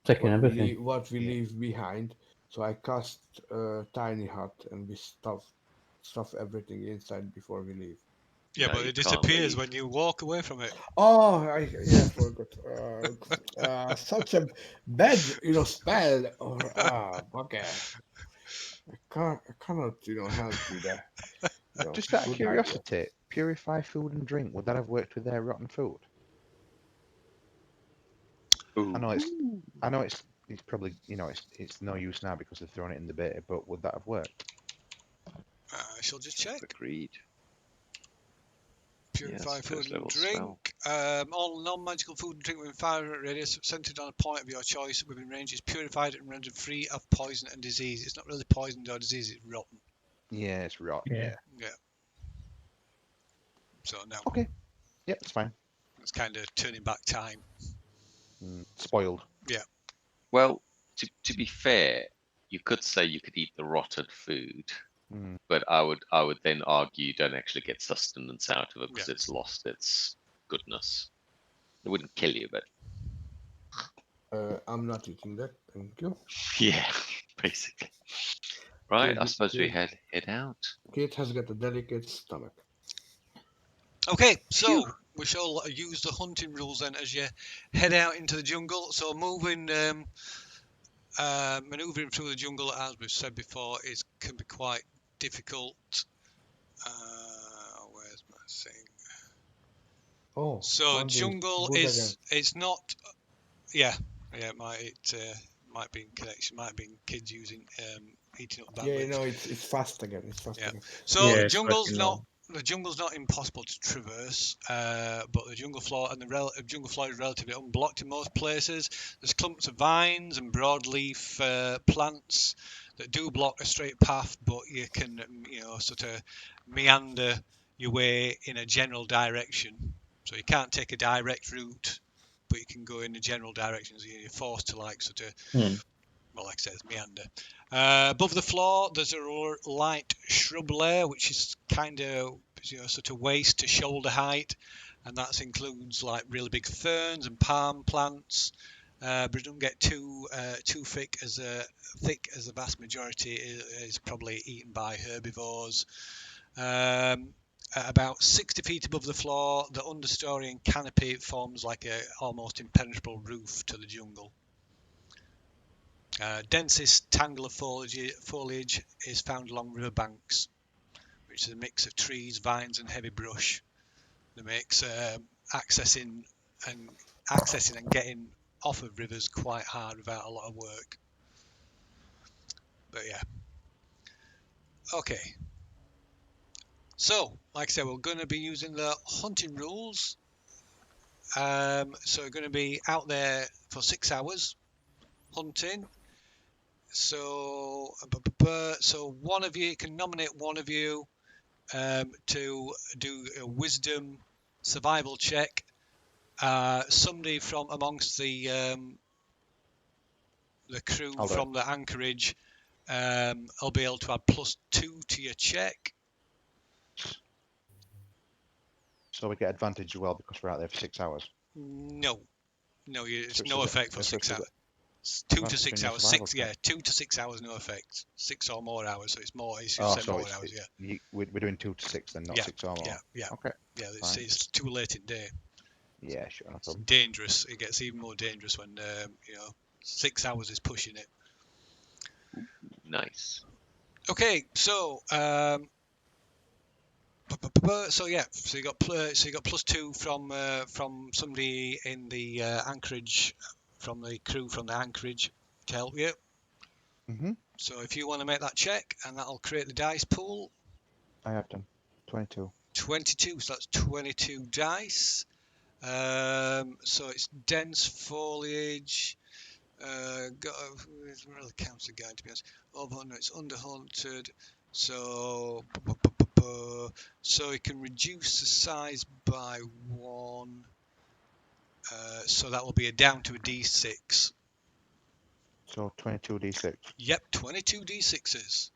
Speaker 6: Taking everything.
Speaker 3: What we leave behind. So I cast a tiny hut and we stuff everything inside before we leave.
Speaker 2: Yeah,
Speaker 1: No,
Speaker 2: but
Speaker 1: you
Speaker 2: it
Speaker 1: can't
Speaker 2: disappears
Speaker 1: leave.
Speaker 2: when you walk away from it.
Speaker 3: Oh, I forgot. Such a bad, spell. Or okay. I cannot, help you there.
Speaker 5: Just out of
Speaker 3: good
Speaker 5: curiosity, purify food and drink. Would that have worked with their rotten food?
Speaker 1: Ooh.
Speaker 5: I know it's probably it's no use now because they've thrown it in the bay. But would that have worked?
Speaker 2: I shall just check.
Speaker 1: Agreed.
Speaker 2: Purify
Speaker 1: Yes,
Speaker 2: food
Speaker 1: first
Speaker 2: and
Speaker 1: level
Speaker 2: drink. All non-magical food and drink within 500 radius centered on a point of your choice within range is purified and rendered free of poison and disease. It's not really poisoned or disease, it's rotten.
Speaker 5: Yeah, it's rotten.
Speaker 4: Yeah.
Speaker 2: Yeah. So no,
Speaker 5: Okay. Yep, it's fine.
Speaker 2: it's kind of turning back time.
Speaker 5: Spoiled.
Speaker 1: Well, to be fair, you could say you could eat the rotted food, but I would then argue you don't actually get sustenance out of it because it's lost its goodness. It wouldn't kill you, but
Speaker 3: I'm not eating that. Thank you.
Speaker 1: yeah, basically. Right, I
Speaker 3: Cade-
Speaker 1: suppose we
Speaker 3: Cade-
Speaker 1: head out.
Speaker 3: Kate has got a delicate stomach.
Speaker 2: Okay, so we shall use the hunting rules then as you head out into the jungle. So maneuvering through the jungle, as we've said before, can be quite difficult. Where's my thing?
Speaker 3: Oh,
Speaker 2: So
Speaker 3: found the
Speaker 2: jungle
Speaker 3: good again.
Speaker 2: it's not. Yeah, it might be in connection, might be in kids using eating up
Speaker 3: Yeah,
Speaker 2: bandwidth.
Speaker 3: it's fast again. It's fast
Speaker 2: Yeah.
Speaker 3: again.
Speaker 2: So
Speaker 4: Yeah,
Speaker 2: the
Speaker 4: it's
Speaker 2: jungle's
Speaker 4: working
Speaker 2: not
Speaker 4: long.
Speaker 2: the jungle's not impossible to traverse, but the jungle floor and the jungle floor is relatively unblocked in most places. There's clumps of vines and broadleaf plants that do block a straight path, but you can sort of meander your way in a general direction. So you can't take a direct route, but you can go in a general direction. So you're forced to like sort of well, like I said, meander. Above the floor, there's a light shrub layer, which is kind of sort of waist to shoulder height, and that includes like really big ferns and palm plants. But it doesn't get too thick, as the vast majority is probably eaten by herbivores. At about 60 feet above the floor, the understory and canopy forms like a almost impenetrable roof to the jungle. Densest tangle of foliage is found along river banks, which is a mix of trees, vines, and heavy brush that makes accessing and getting off of rivers quite hard without a lot of work. But yeah. Okay. So, like I said, we're going to be using the hunting rules. So we're going to be out there for 6 hours hunting. So one of you can nominate one of you to do a wisdom survival check. Somebody from amongst the crew from the anchorage will be able to add +2 to your check.
Speaker 5: So we get advantage as well because we're out there for 6 hours.
Speaker 2: No, it's
Speaker 5: So
Speaker 2: no effect for 6 hours. 2 to 6 hours. 2 to 6 hours, no effect. 6 or more hours, so it's more. It's more hours. Yeah.
Speaker 5: We're doing 2 to 6 then, not 6 or more.
Speaker 2: Yeah.
Speaker 5: Okay.
Speaker 2: Yeah, it's too late in day.
Speaker 5: Yeah, sure, no problem.
Speaker 2: It's dangerous. It gets even more dangerous when 6 hours is pushing it.
Speaker 1: Nice.
Speaker 2: Okay, so so you got +2 from somebody in the anchorage, from the crew from the anchorage to help you.
Speaker 5: Mhm.
Speaker 2: So if you want to make that check, and that'll create the dice pool.
Speaker 5: I have done 22.
Speaker 2: 22, so that's 22 dice. So it's dense foliage. It's really counts the guide, to be honest. No, it's underhunted. So it can reduce the size by 1. So that will be down to a D6.
Speaker 5: So 22 d6.
Speaker 2: Yep, 22 D6s.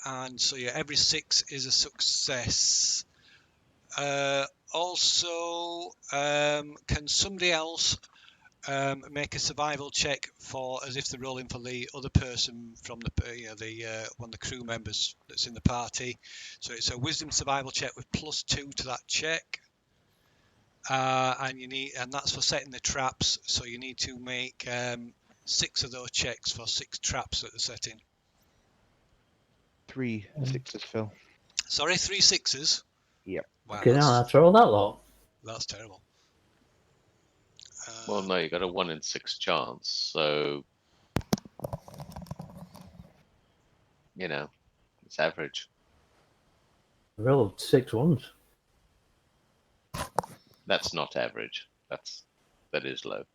Speaker 2: And so yeah, every 6 is a success. Also, can somebody else make a survival check for as if they're rolling for the other person from one of the crew members that's in the party? So it's a wisdom survival check with +2 to that check, and that's for setting the traps. So you need to make 6 of those checks for 6 traps that they're setting.
Speaker 5: 3 6s, Phil.
Speaker 2: Sorry, 3 6s.
Speaker 5: Yep.
Speaker 2: Wow,
Speaker 6: Okay, now that's all that lot.
Speaker 2: that's terrible.
Speaker 1: Well, no, you got a 1 in 6 chance, so it's average.
Speaker 6: I rolled 6 ones.
Speaker 1: That's not average. That is low.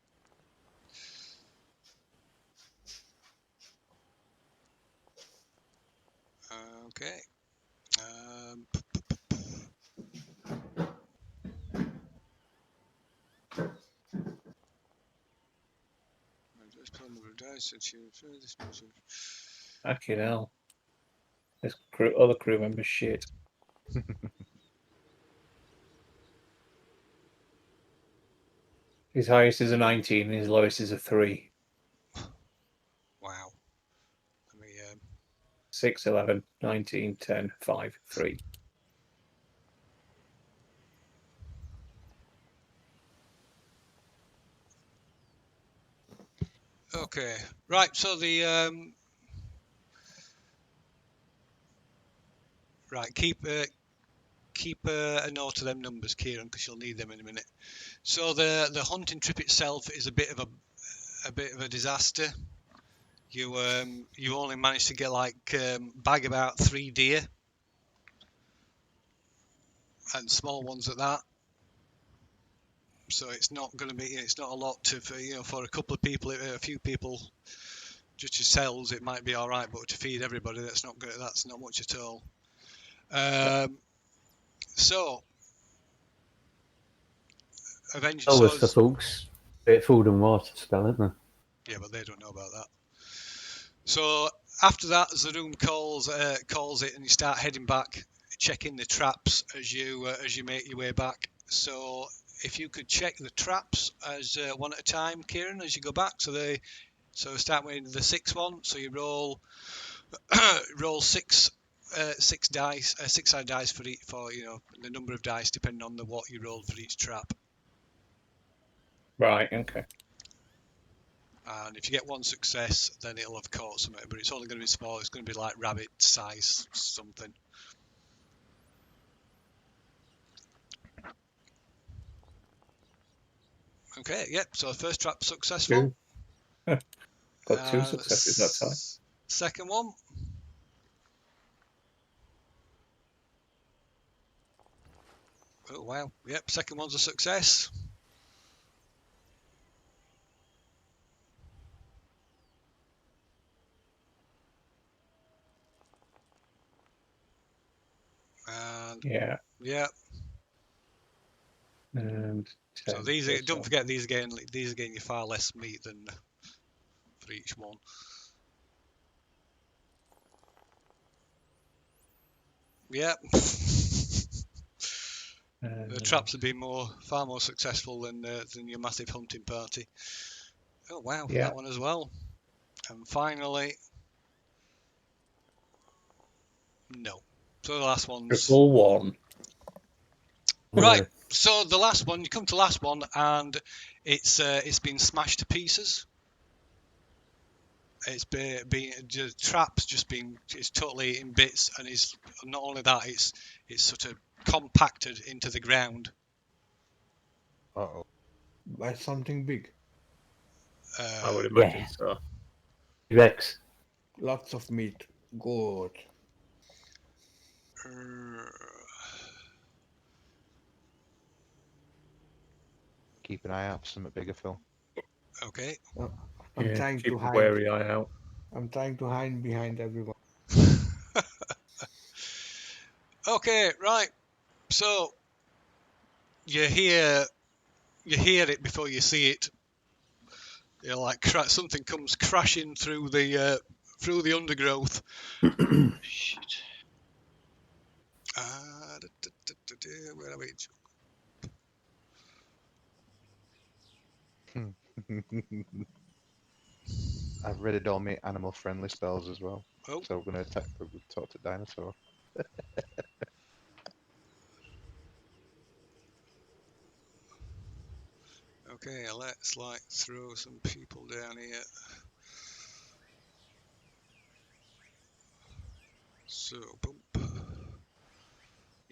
Speaker 2: Okay.
Speaker 4: Fucking hell. This other crew member's shit. His highest is a 19 and his lowest is a 3.
Speaker 2: Wow.
Speaker 4: 6, 11, 19, 10, 5, 3.
Speaker 2: Okay, right. So the right, keep a note of them numbers, Kieran, because you'll need them in a minute. So the hunting trip itself is a bit of a disaster. You only managed to get like bag about 3 deer, and small ones at that. So it's not going to be, it's not a lot for a couple of people, a few people, just yourselves, it might be all right, but to feed everybody, that's not good. That's not much at all. So, Avengers.
Speaker 6: Always for folks. Bit food and water spell, isn't there?
Speaker 2: Yeah, but they don't know about that. So after that, Zaroom calls it, and you start heading back, checking the traps as you make your way back. So if you could check the traps as one at a time, Kieran, as you go back. So start with the 6th one. So you roll six dice, 6-sided dice for the number of dice depending on what you rolled for each trap.
Speaker 4: Right, okay.
Speaker 2: And if you get one success, then it'll have caught something, but it's only going to be small. It's going to be like rabbit size something. Okay, yep. So the first trap successful.
Speaker 4: Got 2 successes that time.
Speaker 2: Second one. Oh wow! Yep, second one's a success. And
Speaker 4: Yeah.
Speaker 2: yeah.
Speaker 4: And
Speaker 2: So these are, don't forget, these are getting you far less meat than for each one. Yeah. The traps have been far more successful than your massive hunting party. Oh wow,
Speaker 4: yeah.
Speaker 2: that one as well. And finally, no. So the last one's
Speaker 4: Triple one.
Speaker 2: right. So the last one, you come to the last one, and it's been smashed to pieces. It's been the trap's just been, it's totally in bits, and it's not only that, it's sort of compacted into the ground.
Speaker 5: Uh-oh.
Speaker 3: By something big.
Speaker 4: I would imagine so.
Speaker 6: Rex.
Speaker 3: Lots of meat. Good.
Speaker 5: Keep an eye out for something bigger, Phil.
Speaker 2: Okay.
Speaker 3: I'm trying
Speaker 4: keep
Speaker 3: to
Speaker 4: a
Speaker 3: hide.
Speaker 4: wary eye out.
Speaker 3: I'm trying to hide behind everyone.
Speaker 2: Okay, right. So you hear it before you see it. You're like something comes crashing through the undergrowth.
Speaker 1: Shit.
Speaker 2: Where are we?
Speaker 5: I've read all my animal-friendly spells as well.
Speaker 2: Oh.
Speaker 5: So we're going to talk to dinosaur.
Speaker 2: Okay, let's throw some people down here. So, boom.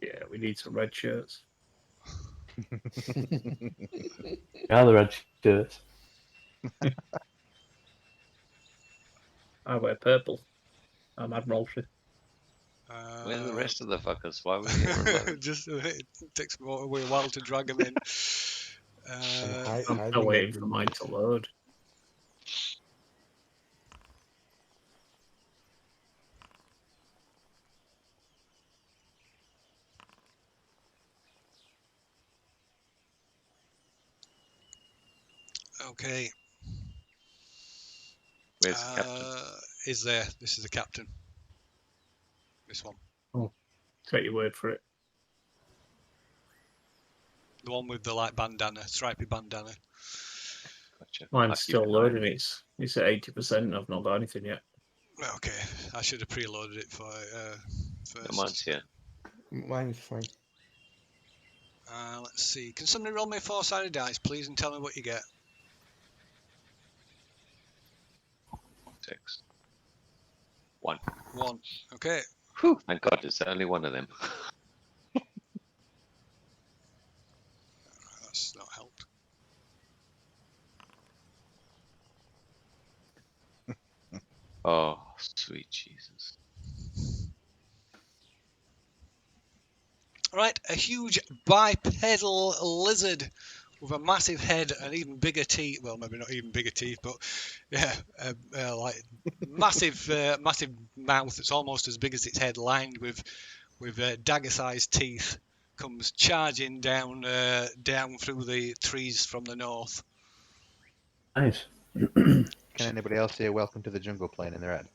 Speaker 4: Yeah, we need some red shirts.
Speaker 6: Yeah, the red shirts.
Speaker 4: I wear purple. I'm Admiralty.
Speaker 1: Where are the rest of the fuckers? Why were they here alone?
Speaker 2: Just it takes a while to drag them in.
Speaker 4: I'm waiting for mine to load.
Speaker 2: Okay.
Speaker 1: Where's the captain?
Speaker 2: Is there? This is the captain. This one.
Speaker 4: Oh, take your word for it.
Speaker 2: The one with the bandana, stripy bandana.
Speaker 1: Gotcha.
Speaker 4: Mine's still loading. It's at 80%. I've not got anything yet.
Speaker 2: Okay, I should have preloaded it for first.
Speaker 1: Mine's here.
Speaker 3: Mine is fine.
Speaker 2: Let's see. Can somebody roll me a 4-sided dice, please, and tell me what you get?
Speaker 1: text. 1.
Speaker 2: 1. Okay.
Speaker 1: Whew, thank God, there's only one of them.
Speaker 2: That's not helped.
Speaker 1: Oh, sweet Jesus.
Speaker 2: Right, a huge bipedal lizard with a massive head and even bigger teeth. Well, maybe not even bigger teeth, but yeah, like massive, massive mouth that's almost as big as its head, lined with dagger-sized teeth, comes charging down through the trees from the north.
Speaker 6: Nice.
Speaker 5: Can anybody else hear "Welcome to the Jungle" playing in their head?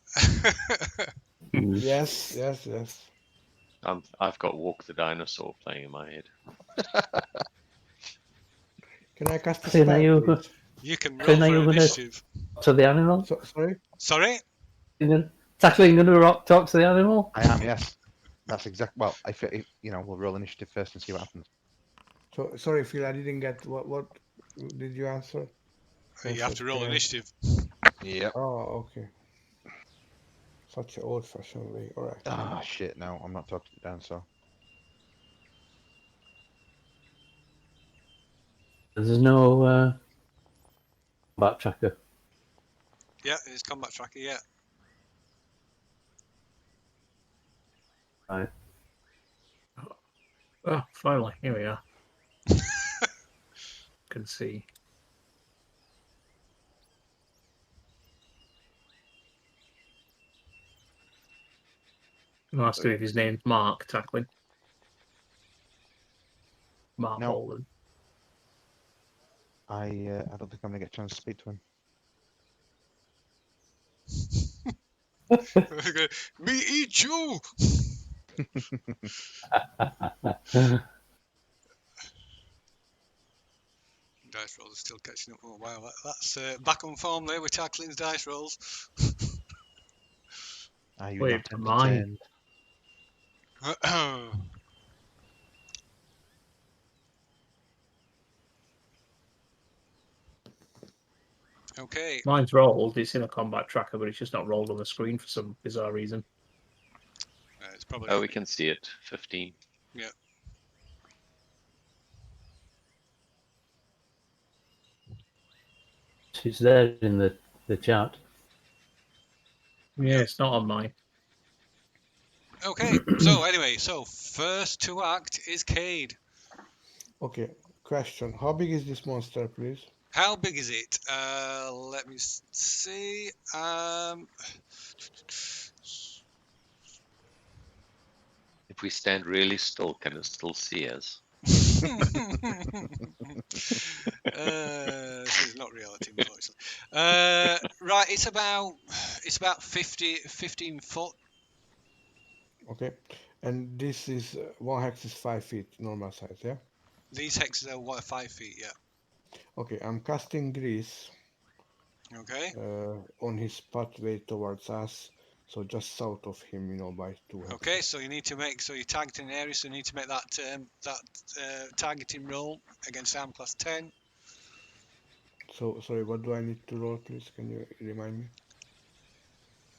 Speaker 3: Yes, yes, yes.
Speaker 1: I've got Walk the Dinosaur playing in my head.
Speaker 3: Can I cast a
Speaker 6: Clint, are
Speaker 3: spell,
Speaker 6: you,
Speaker 3: please?
Speaker 2: You can roll
Speaker 6: Clint, are
Speaker 2: for
Speaker 6: you gonna
Speaker 2: initiative.
Speaker 6: to the animal?
Speaker 3: Sorry?
Speaker 2: Sorry?
Speaker 6: Takklin going to talk to the animal?
Speaker 5: I am, yes. That's exact. Well, we'll roll initiative first and see what happens.
Speaker 3: So, sorry, Phil, I didn't get what did you answer?
Speaker 2: You have to roll initiative.
Speaker 5: Yep.
Speaker 3: Oh, okay. Such an old-fashioned way. All right.
Speaker 5: Ah, shit! No, I'm not talking to Dan. So
Speaker 6: There's no combat tracker.
Speaker 2: Yeah, it's combat tracker, yeah.
Speaker 6: Right.
Speaker 4: Oh, finally, here we are. Can see. I'm asking if his name's Mark Takklin. Mark
Speaker 5: No.
Speaker 4: Holden.
Speaker 5: I don't think I'm gonna get a chance to speak to him.
Speaker 2: Me eat you! Dice rolls are still catching up. Oh, wow, that's back on form there with Tacklin's dice rolls.
Speaker 5: Are you
Speaker 4: Wait,
Speaker 5: not
Speaker 4: mine.
Speaker 5: entertained?
Speaker 2: Okay,
Speaker 4: Mine's rolled. It's in a combat tracker, but it's just not rolled on the screen for some bizarre reason.
Speaker 2: it's probably
Speaker 1: Oh, we can see it. 15.
Speaker 6: It's there in the chat.
Speaker 4: Yeah, it's not on mine.
Speaker 2: okay. So anyway, first to act is Cade.
Speaker 3: Okay. Question: how big is this monster, please?
Speaker 2: How big is it? Let me see.
Speaker 1: If we stand really still, can it still see us?
Speaker 2: This is not reality, unfortunately. Right, it's about 15 foot.
Speaker 3: Okay. And this is one hex is 5 feet, normal size, yeah.
Speaker 2: These hexes are 5 feet. Yeah.
Speaker 3: Okay. I'm casting grease
Speaker 2: Okay.
Speaker 3: on his pathway towards us, so just south of him, by 2 hexes.
Speaker 2: Okay. So you need to make you're targeting an area, so you need to make that targeting roll against arm class 10.
Speaker 3: So sorry, what do I need to roll, please? Can you remind me?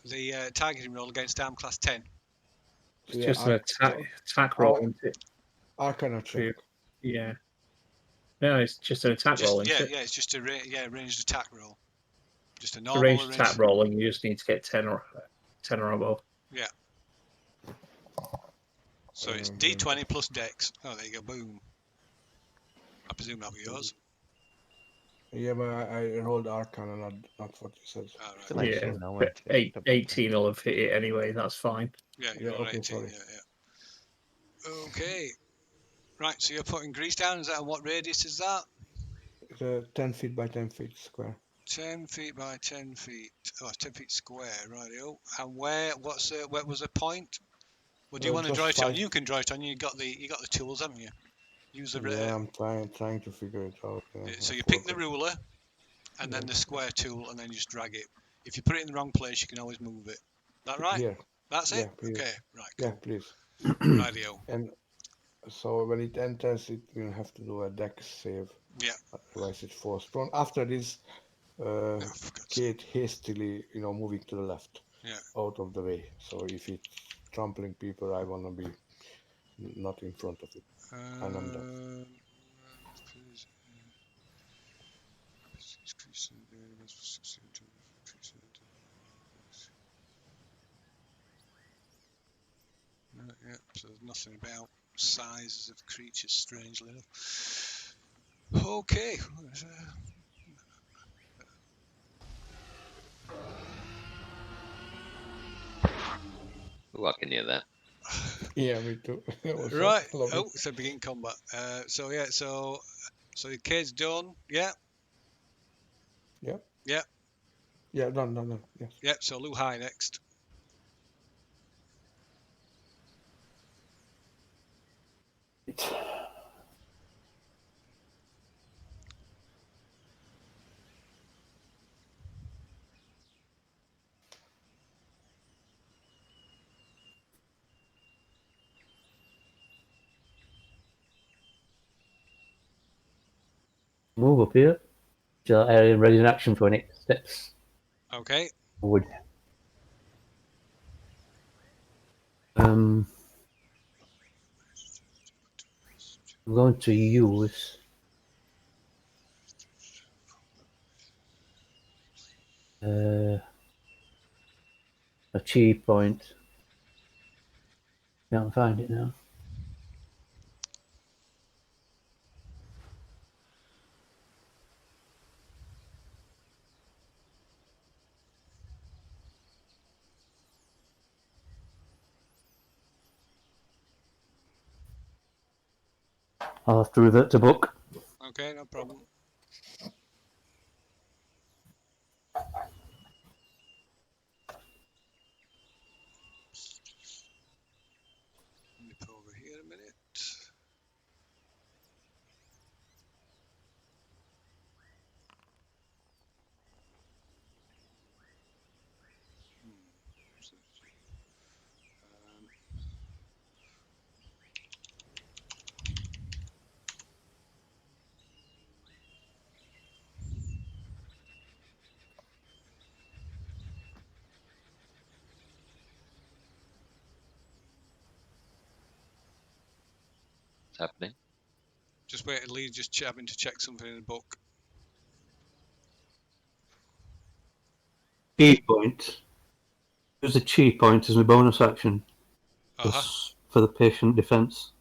Speaker 2: The targeting roll against arm class 10.
Speaker 4: It's just an attack roll, isn't it?
Speaker 3: Arcana check.
Speaker 4: Yeah. No, it's just an attack roll, isn't it?
Speaker 2: Yeah, it's just a ranged attack roll. Just a
Speaker 4: It's a
Speaker 2: normal
Speaker 4: ranged attack roll, and you just need to get 10 or above.
Speaker 2: Yeah. So it's D20 plus Dex. Oh, there you go. Boom. I presume that'll be yours.
Speaker 3: Yeah, but I rolled Arcana, not what you said.
Speaker 2: All right.
Speaker 5: Still like
Speaker 4: Yeah,
Speaker 5: no,
Speaker 4: but 18 will have hit it anyway. That's fine.
Speaker 2: Yeah,
Speaker 3: Yeah,
Speaker 2: you're
Speaker 3: okay,
Speaker 2: 18.
Speaker 3: sorry.
Speaker 2: Yeah. Okay. Right, so you're putting grease down. Is that what radius is that?
Speaker 3: It's 10 feet by 10 feet square.
Speaker 2: 10 feet by 10 feet. Oh, 10 feet square, rightio. And where was the point? Well, do you want to
Speaker 3: Just
Speaker 2: draw it on?
Speaker 3: 5.
Speaker 2: You can draw it on. You got the tools, haven't you? Use the
Speaker 3: Yeah, I'm trying to figure it out.
Speaker 2: so you pick the ruler, and then the square tool, and then just drag it. If you put it in the wrong place, you can always move it. That right?
Speaker 3: Here.
Speaker 2: That's it.
Speaker 3: Yeah, please.
Speaker 2: Okay, right.
Speaker 3: Yeah,
Speaker 2: Cool.
Speaker 3: please.
Speaker 2: Rightio.
Speaker 3: And so when it enters, it will have to do a dex save.
Speaker 2: Yeah.
Speaker 3: Otherwise, it falls prone. After this,
Speaker 2: Oh, for God's sake.
Speaker 3: Cade hastily, moving to the left,
Speaker 2: Yeah.
Speaker 3: out of the way. So if it's trampling people, I wanna be not in front of it. And I'm done.
Speaker 2: Please, yeah, so there's nothing about sizes of creatures, strangely enough. Okay.
Speaker 1: Ooh, I can hear that.
Speaker 3: Yeah, me too. Also,
Speaker 2: Right.
Speaker 3: love it.
Speaker 2: Oh, so begin combat. So yeah, so the kid's done. Yeah.
Speaker 3: Yeah.
Speaker 2: Yeah.
Speaker 3: Yeah, done. Yes.
Speaker 2: Yep. So Lu Hai next.
Speaker 6: Move up here. So area ready in action for any steps
Speaker 2: Okay.
Speaker 6: forward. I'm going to use a chi point. Can't find it now. I'll have to revert to book.
Speaker 2: Okay. No problem. Nip over here a minute.
Speaker 1: What's happening?
Speaker 2: Just wait. Lee just having to check something in the book.
Speaker 6: Chi point. Use a chi point as my bonus action for the patient defense.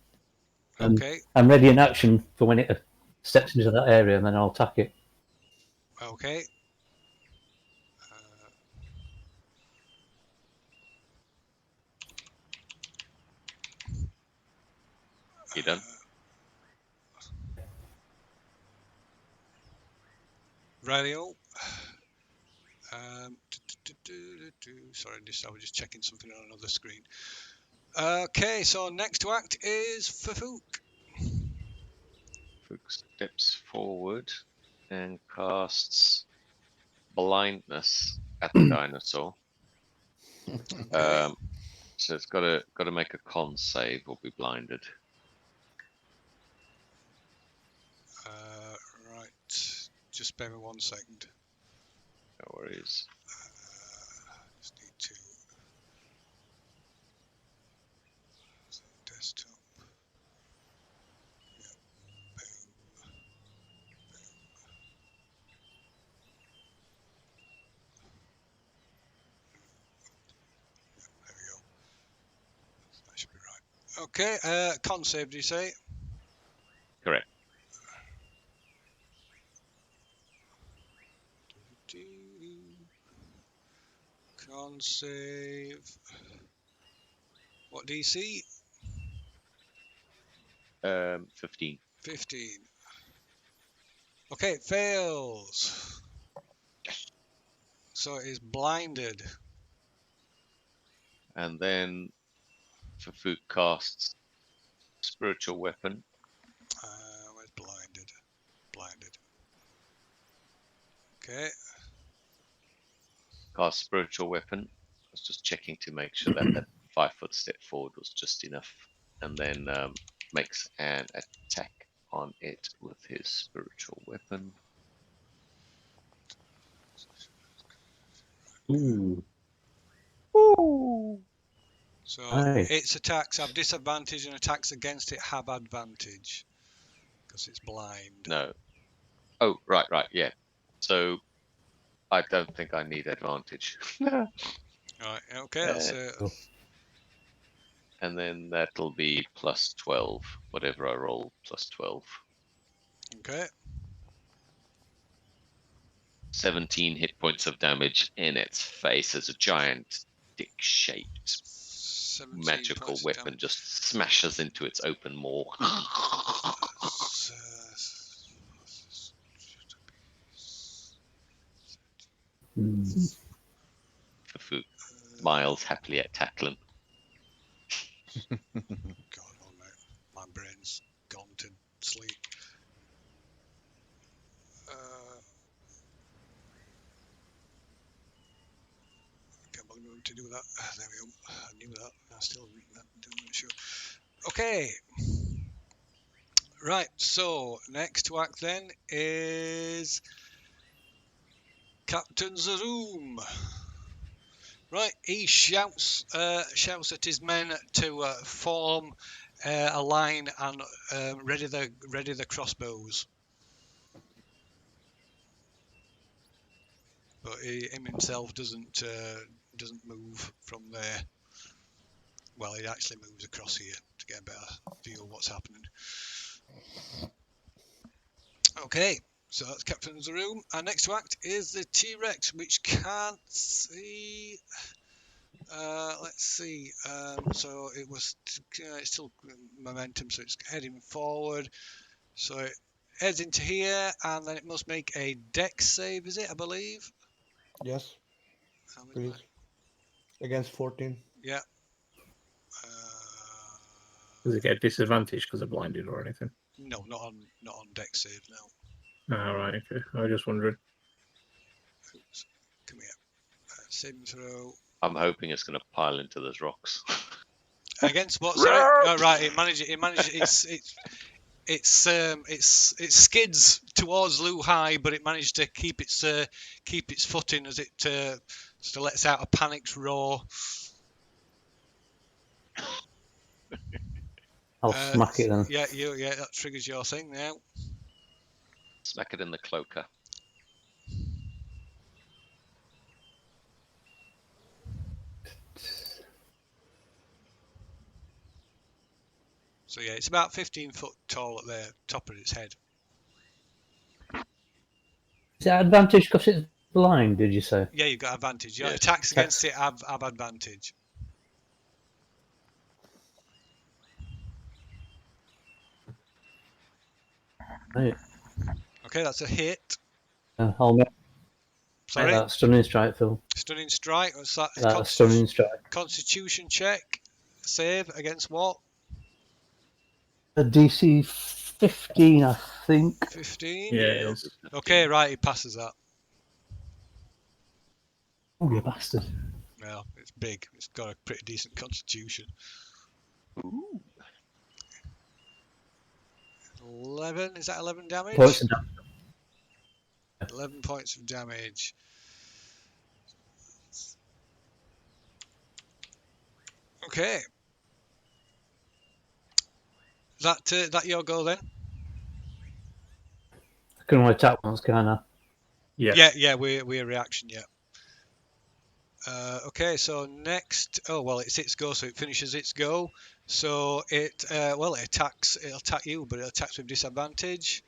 Speaker 2: Okay.
Speaker 6: I'm ready in action for when it steps into that area, and then I'll attack it.
Speaker 2: Okay.
Speaker 1: You done?
Speaker 2: Radio. Sorry, I was just checking something on another screen. Okay, so next to act is Ferfook.
Speaker 1: Fook steps forward and casts blindness at the dinosaur.
Speaker 2: Okay.
Speaker 1: So it's got to make a con save or be blinded.
Speaker 2: Right. Just bear me 1 second.
Speaker 1: No worries.
Speaker 2: Just need to desktop. Yeah. Boom. There we go. That should be right. Okay. Con save, do you say?
Speaker 1: Correct.
Speaker 2: Con save. What DC?
Speaker 1: 15.
Speaker 2: 15. Okay, it fails. So it is blinded.
Speaker 1: And then Ferfook casts spiritual weapon.
Speaker 2: Where's blinded? Blinded. Okay.
Speaker 1: Cast spiritual weapon. I was just checking to make sure that that 5 foot step forward was just enough. And then makes an attack on it with his spiritual weapon.
Speaker 6: Ooh.
Speaker 2: So
Speaker 6: Aye.
Speaker 2: its attacks have disadvantage and attacks against it have advantage because it's blind.
Speaker 1: No. Oh, right, yeah. So I don't think I need advantage.
Speaker 2: Right. Okay. That's
Speaker 1: And then that'll be plus 12, whatever I roll, plus 12.
Speaker 2: okay.
Speaker 1: 17 hit points of damage in its face as a giant dick-shaped
Speaker 2: 17
Speaker 1: magical
Speaker 2: points of
Speaker 1: weapon
Speaker 2: damage.
Speaker 1: just smashes into its open maw. Ferfook smiles happily at Takklin.
Speaker 2: God almighty, my brain's gone to sleep. Can't believe we to do that. There we go. I knew that. I still doing it. Sure. Okay. Right. So next to act then is Captain Zaroom. Right. He shouts at his men to form a line and ready the crossbows. But him himself doesn't move from there. Well, he actually moves across here to get a better view of what's happening. Okay, so that's Captain's room. And next to act is the T-Rex, which can't see. Let's see. So it was it's still momentum, so it's heading forward. So it heads into here, and then it must make a dex save. Is it? I believe.
Speaker 3: Yes,
Speaker 2: How is
Speaker 3: please. Against 14.
Speaker 2: Yeah.
Speaker 4: Does it get disadvantage because they're blinded or anything?
Speaker 2: No, not on dex save. No.
Speaker 4: Ah, right. Okay. I was just wondering.
Speaker 2: Oops. Come here. Saving throw.
Speaker 1: I'm hoping it's going to pile into those rocks.
Speaker 2: Against what? Sorry. Oh, right. It manages. It skids towards Lou High, but it managed to keep its footing as it sort of lets out a panicked roar.
Speaker 6: I'll smack it then.
Speaker 2: Yeah, that triggers your thing now.
Speaker 1: Smack it in the cloaker.
Speaker 2: So yeah, it's about 15 foot tall at the top of its head.
Speaker 6: Is it advantage because it's blind, did you say?
Speaker 2: Yeah, you've got advantage. Your
Speaker 1: Yes.
Speaker 2: attacks against it have advantage.
Speaker 6: Right.
Speaker 2: Okay, that's a hit.
Speaker 6: I'll make
Speaker 2: Sorry,
Speaker 6: that stunning strike, Phil.
Speaker 2: stunning strike. What's that?
Speaker 6: That stunning strike.
Speaker 2: Constitution check. Save against what?
Speaker 6: A DC 15, I think.
Speaker 2: 15.
Speaker 4: Yeah, it is.
Speaker 2: Okay, right. He passes that.
Speaker 6: Oh, you bastard.
Speaker 2: Well, it's big. It's got a pretty decent constitution.
Speaker 1: Ooh.
Speaker 2: 11. Is that 11 damage?
Speaker 6: Points of damage.
Speaker 2: 11 points of damage. Okay. That your go then?
Speaker 6: I can only attack once, can I?
Speaker 4: Yeah.
Speaker 2: We're reaction, yeah. Okay, so next, it's its go, so it finishes its go. So it attacks. It'll attack you, but it attacks with disadvantage.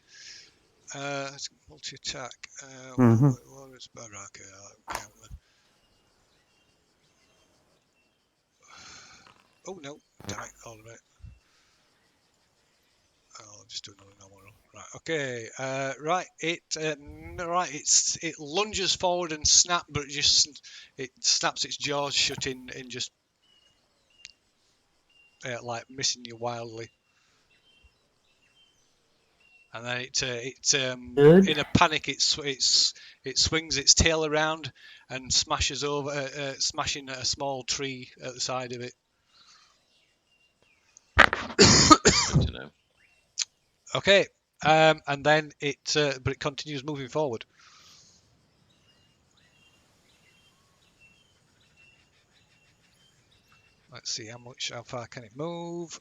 Speaker 2: It's multi-attack. What is Baraka? Count them. Oh no! Damn it! All right. I'll just do another normal roll. Right. Okay. Right. It lunges forward and but it snaps its jaws shut in just like missing you wildly. And then in a panic it swings its tail around and smashes over, smashing a small tree at the side of it.
Speaker 1: Good to know.
Speaker 2: Okay, and then it continues moving forward. Let's see how far can it move.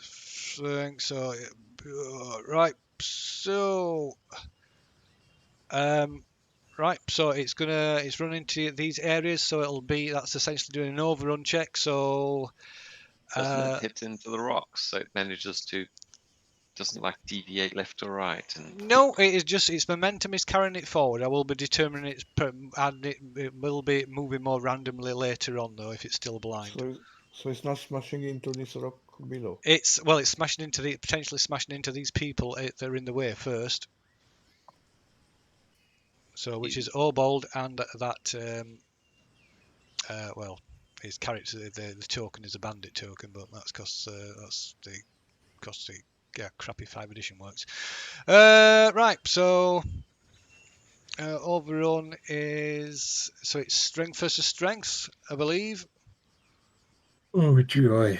Speaker 2: Strength, so right. So right. So it's running to these areas. So that's essentially doing an overrun check. So
Speaker 1: Doesn't it hit into the rocks? So it manages to doesn't like deviate left or right and
Speaker 2: no, it is just its momentum is carrying it forward. I will be determining and it will be moving more randomly later on though if it's still blind.
Speaker 3: So it's not smashing into this rock below.
Speaker 2: It's smashing into potentially smashing into these people that are in the way first. So which is Obold and that well, his character the token is a bandit token, but that's the crappy 5th edition works. Right, so overrun is it's strength versus strength, I believe.
Speaker 4: Oh joy!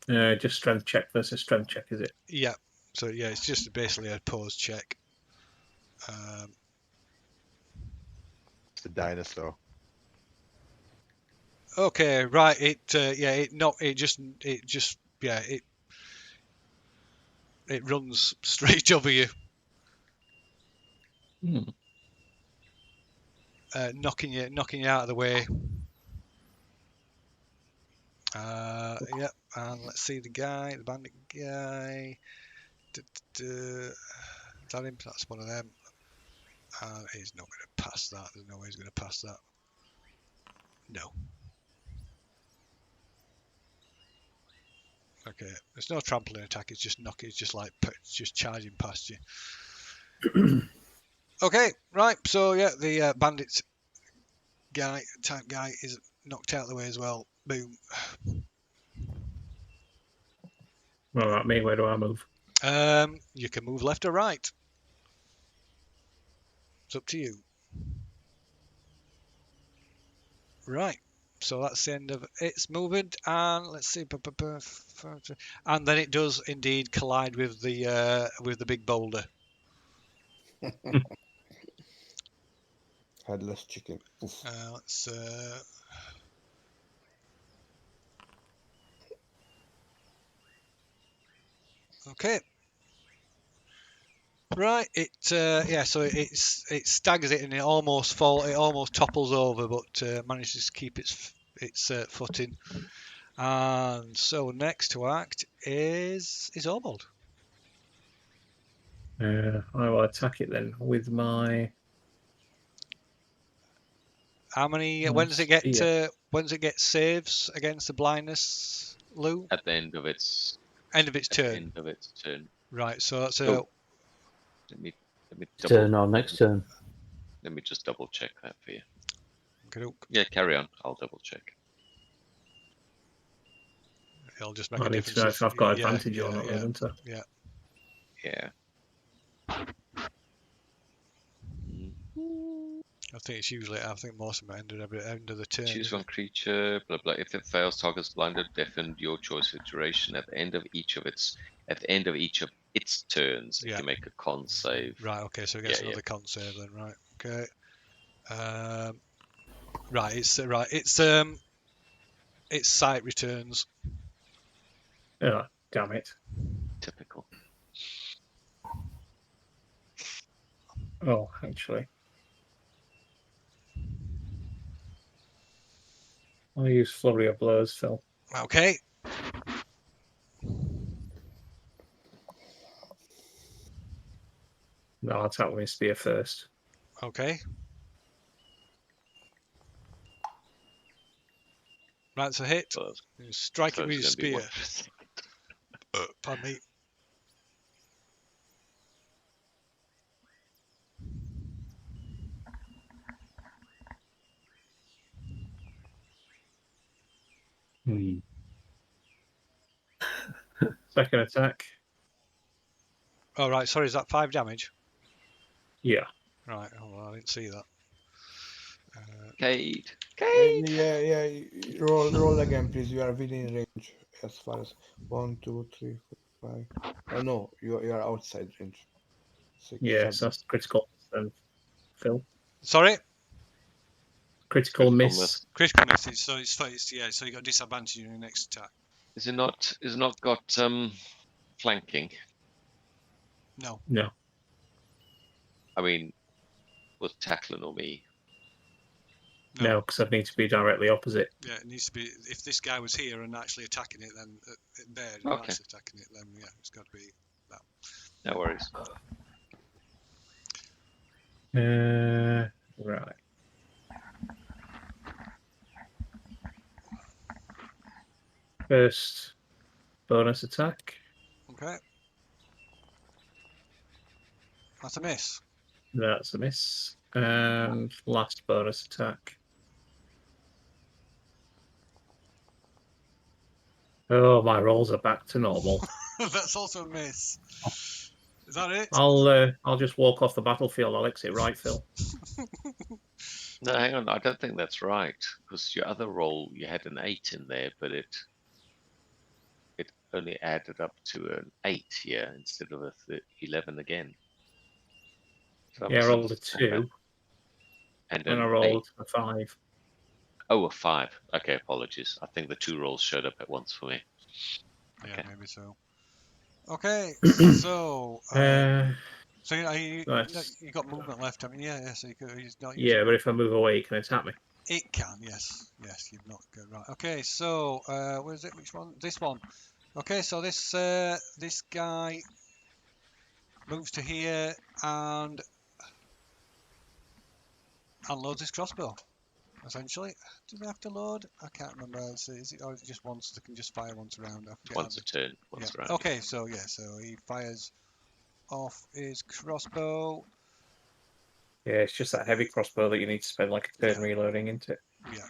Speaker 4: Just strength check versus strength check, is it?
Speaker 2: Yeah. So yeah, it's just basically a pose check.
Speaker 5: It's a dinosaur.
Speaker 2: Okay, right. It runs straight over you, knocking you out of the way. Yep. And let's see the bandit guy. Is that him? That's one of them. He's not going to pass that. There's no way he's going to pass that. No. Okay. There's no trampling attack. It's just It's just charging past you. Okay. Right. So yeah, the bandit type guy is knocked out of the way as well. Boom.
Speaker 4: All right, me. Where do I move?
Speaker 2: You can move left or right. It's up to you. Right. So that's the end of its movement, and let's see, and then it does indeed collide with the big boulder.
Speaker 3: Headless chicken.
Speaker 2: Let's okay. Right, so it staggers it and it almost topples over, but manages to keep its footing. And so next to act is Obold.
Speaker 4: I will attack it then with my.
Speaker 2: How many? When does it get saves against the blindness, Lou?
Speaker 1: at the end of its
Speaker 2: turn. Right, so that's a.
Speaker 1: Let me
Speaker 6: Turn or next turn.
Speaker 1: Let me just double check that for you.
Speaker 2: Okay.
Speaker 1: Yeah, carry on. I'll double check.
Speaker 2: It'll just make
Speaker 4: I
Speaker 2: a
Speaker 4: need
Speaker 2: difference.
Speaker 4: to know if I've got advantage or not, don't I?
Speaker 2: Yeah.
Speaker 1: Yeah.
Speaker 2: I think it's usually. I think most of them end of the turn.
Speaker 1: Choose one creature. Blah blah. If it fails, target's blinded. Deafen your choice for duration. At the end of each of its turns,
Speaker 2: Yeah.
Speaker 1: if you make a con save.
Speaker 2: Right. Okay. So it gets another con save then. Right. Okay. Right. It's sight returns.
Speaker 4: Oh, damn it!
Speaker 1: Typical.
Speaker 4: Oh, actually, I'll use flurry of blows, Phil.
Speaker 2: Okay.
Speaker 4: No, I'll attack with my spear first.
Speaker 2: Okay. That's a hit. Strike it with your spear. Pardon me.
Speaker 4: Second attack.
Speaker 2: Oh, right. Sorry, is that 5 damage?
Speaker 4: Yeah.
Speaker 2: Right. Oh, well, I didn't see that.
Speaker 1: Cade.
Speaker 3: Yeah. Roll again, please. You are within range as far as 1, 2, 3, 4, 5. Oh no, you are outside range. 6,
Speaker 4: Yes,
Speaker 3: 7.
Speaker 4: that's critical. Phil.
Speaker 2: Sorry.
Speaker 4: critical miss.
Speaker 2: Critical message. So it's yeah. So you got disadvantage in your next attack.
Speaker 1: Is it not got flanking?
Speaker 2: No.
Speaker 4: No.
Speaker 1: I mean, with Takklin or me?
Speaker 4: No, because I'd need to be directly opposite.
Speaker 2: Yeah, it needs to be. If this guy was here and actually attacking it, then there and
Speaker 1: Okay.
Speaker 2: actually attacking it, then yeah, it's got to be that.
Speaker 1: No worries.
Speaker 4: Right. First bonus attack.
Speaker 2: Okay. That's a miss.
Speaker 4: That's a miss. And last bonus attack. Oh, my rolls are back to normal.
Speaker 2: That's also a miss. Is that it?
Speaker 4: I'll just walk off the battlefield. I'll exit right, Phil.
Speaker 1: No, hang on. I don't think that's right because your other roll, you had an 8 in there, but it only added up to an 8 here instead of a 11 again. So
Speaker 4: Yeah, I rolled a 2
Speaker 1: and
Speaker 4: and I
Speaker 1: an
Speaker 4: rolled
Speaker 1: 8.
Speaker 4: a 5.
Speaker 1: Oh, a 5. Okay, apologies. I think the 2 rolls showed up at once for me.
Speaker 2: Yeah,
Speaker 1: Okay.
Speaker 2: maybe so. Okay, so so you got movement left, haven't you? Yeah, so you could, he's not using.
Speaker 4: Yeah, but if I move away, can it attack me?
Speaker 2: It can, yes, you've not got right. Okay, so where is it? Which one? This one. Okay, so this guy moves to here and unloads his crossbow. Essentially, do they have to load? I can't remember. Is it or is it just once? They can just fire once around. I forget
Speaker 1: Once
Speaker 2: how
Speaker 1: a turn, once
Speaker 2: yeah.
Speaker 1: around.
Speaker 2: Okay, so yeah, so he fires off his crossbow.
Speaker 4: Yeah, it's just that heavy crossbow that you need to spend like a turn
Speaker 2: Yeah.
Speaker 4: reloading into it.
Speaker 2: Yeah.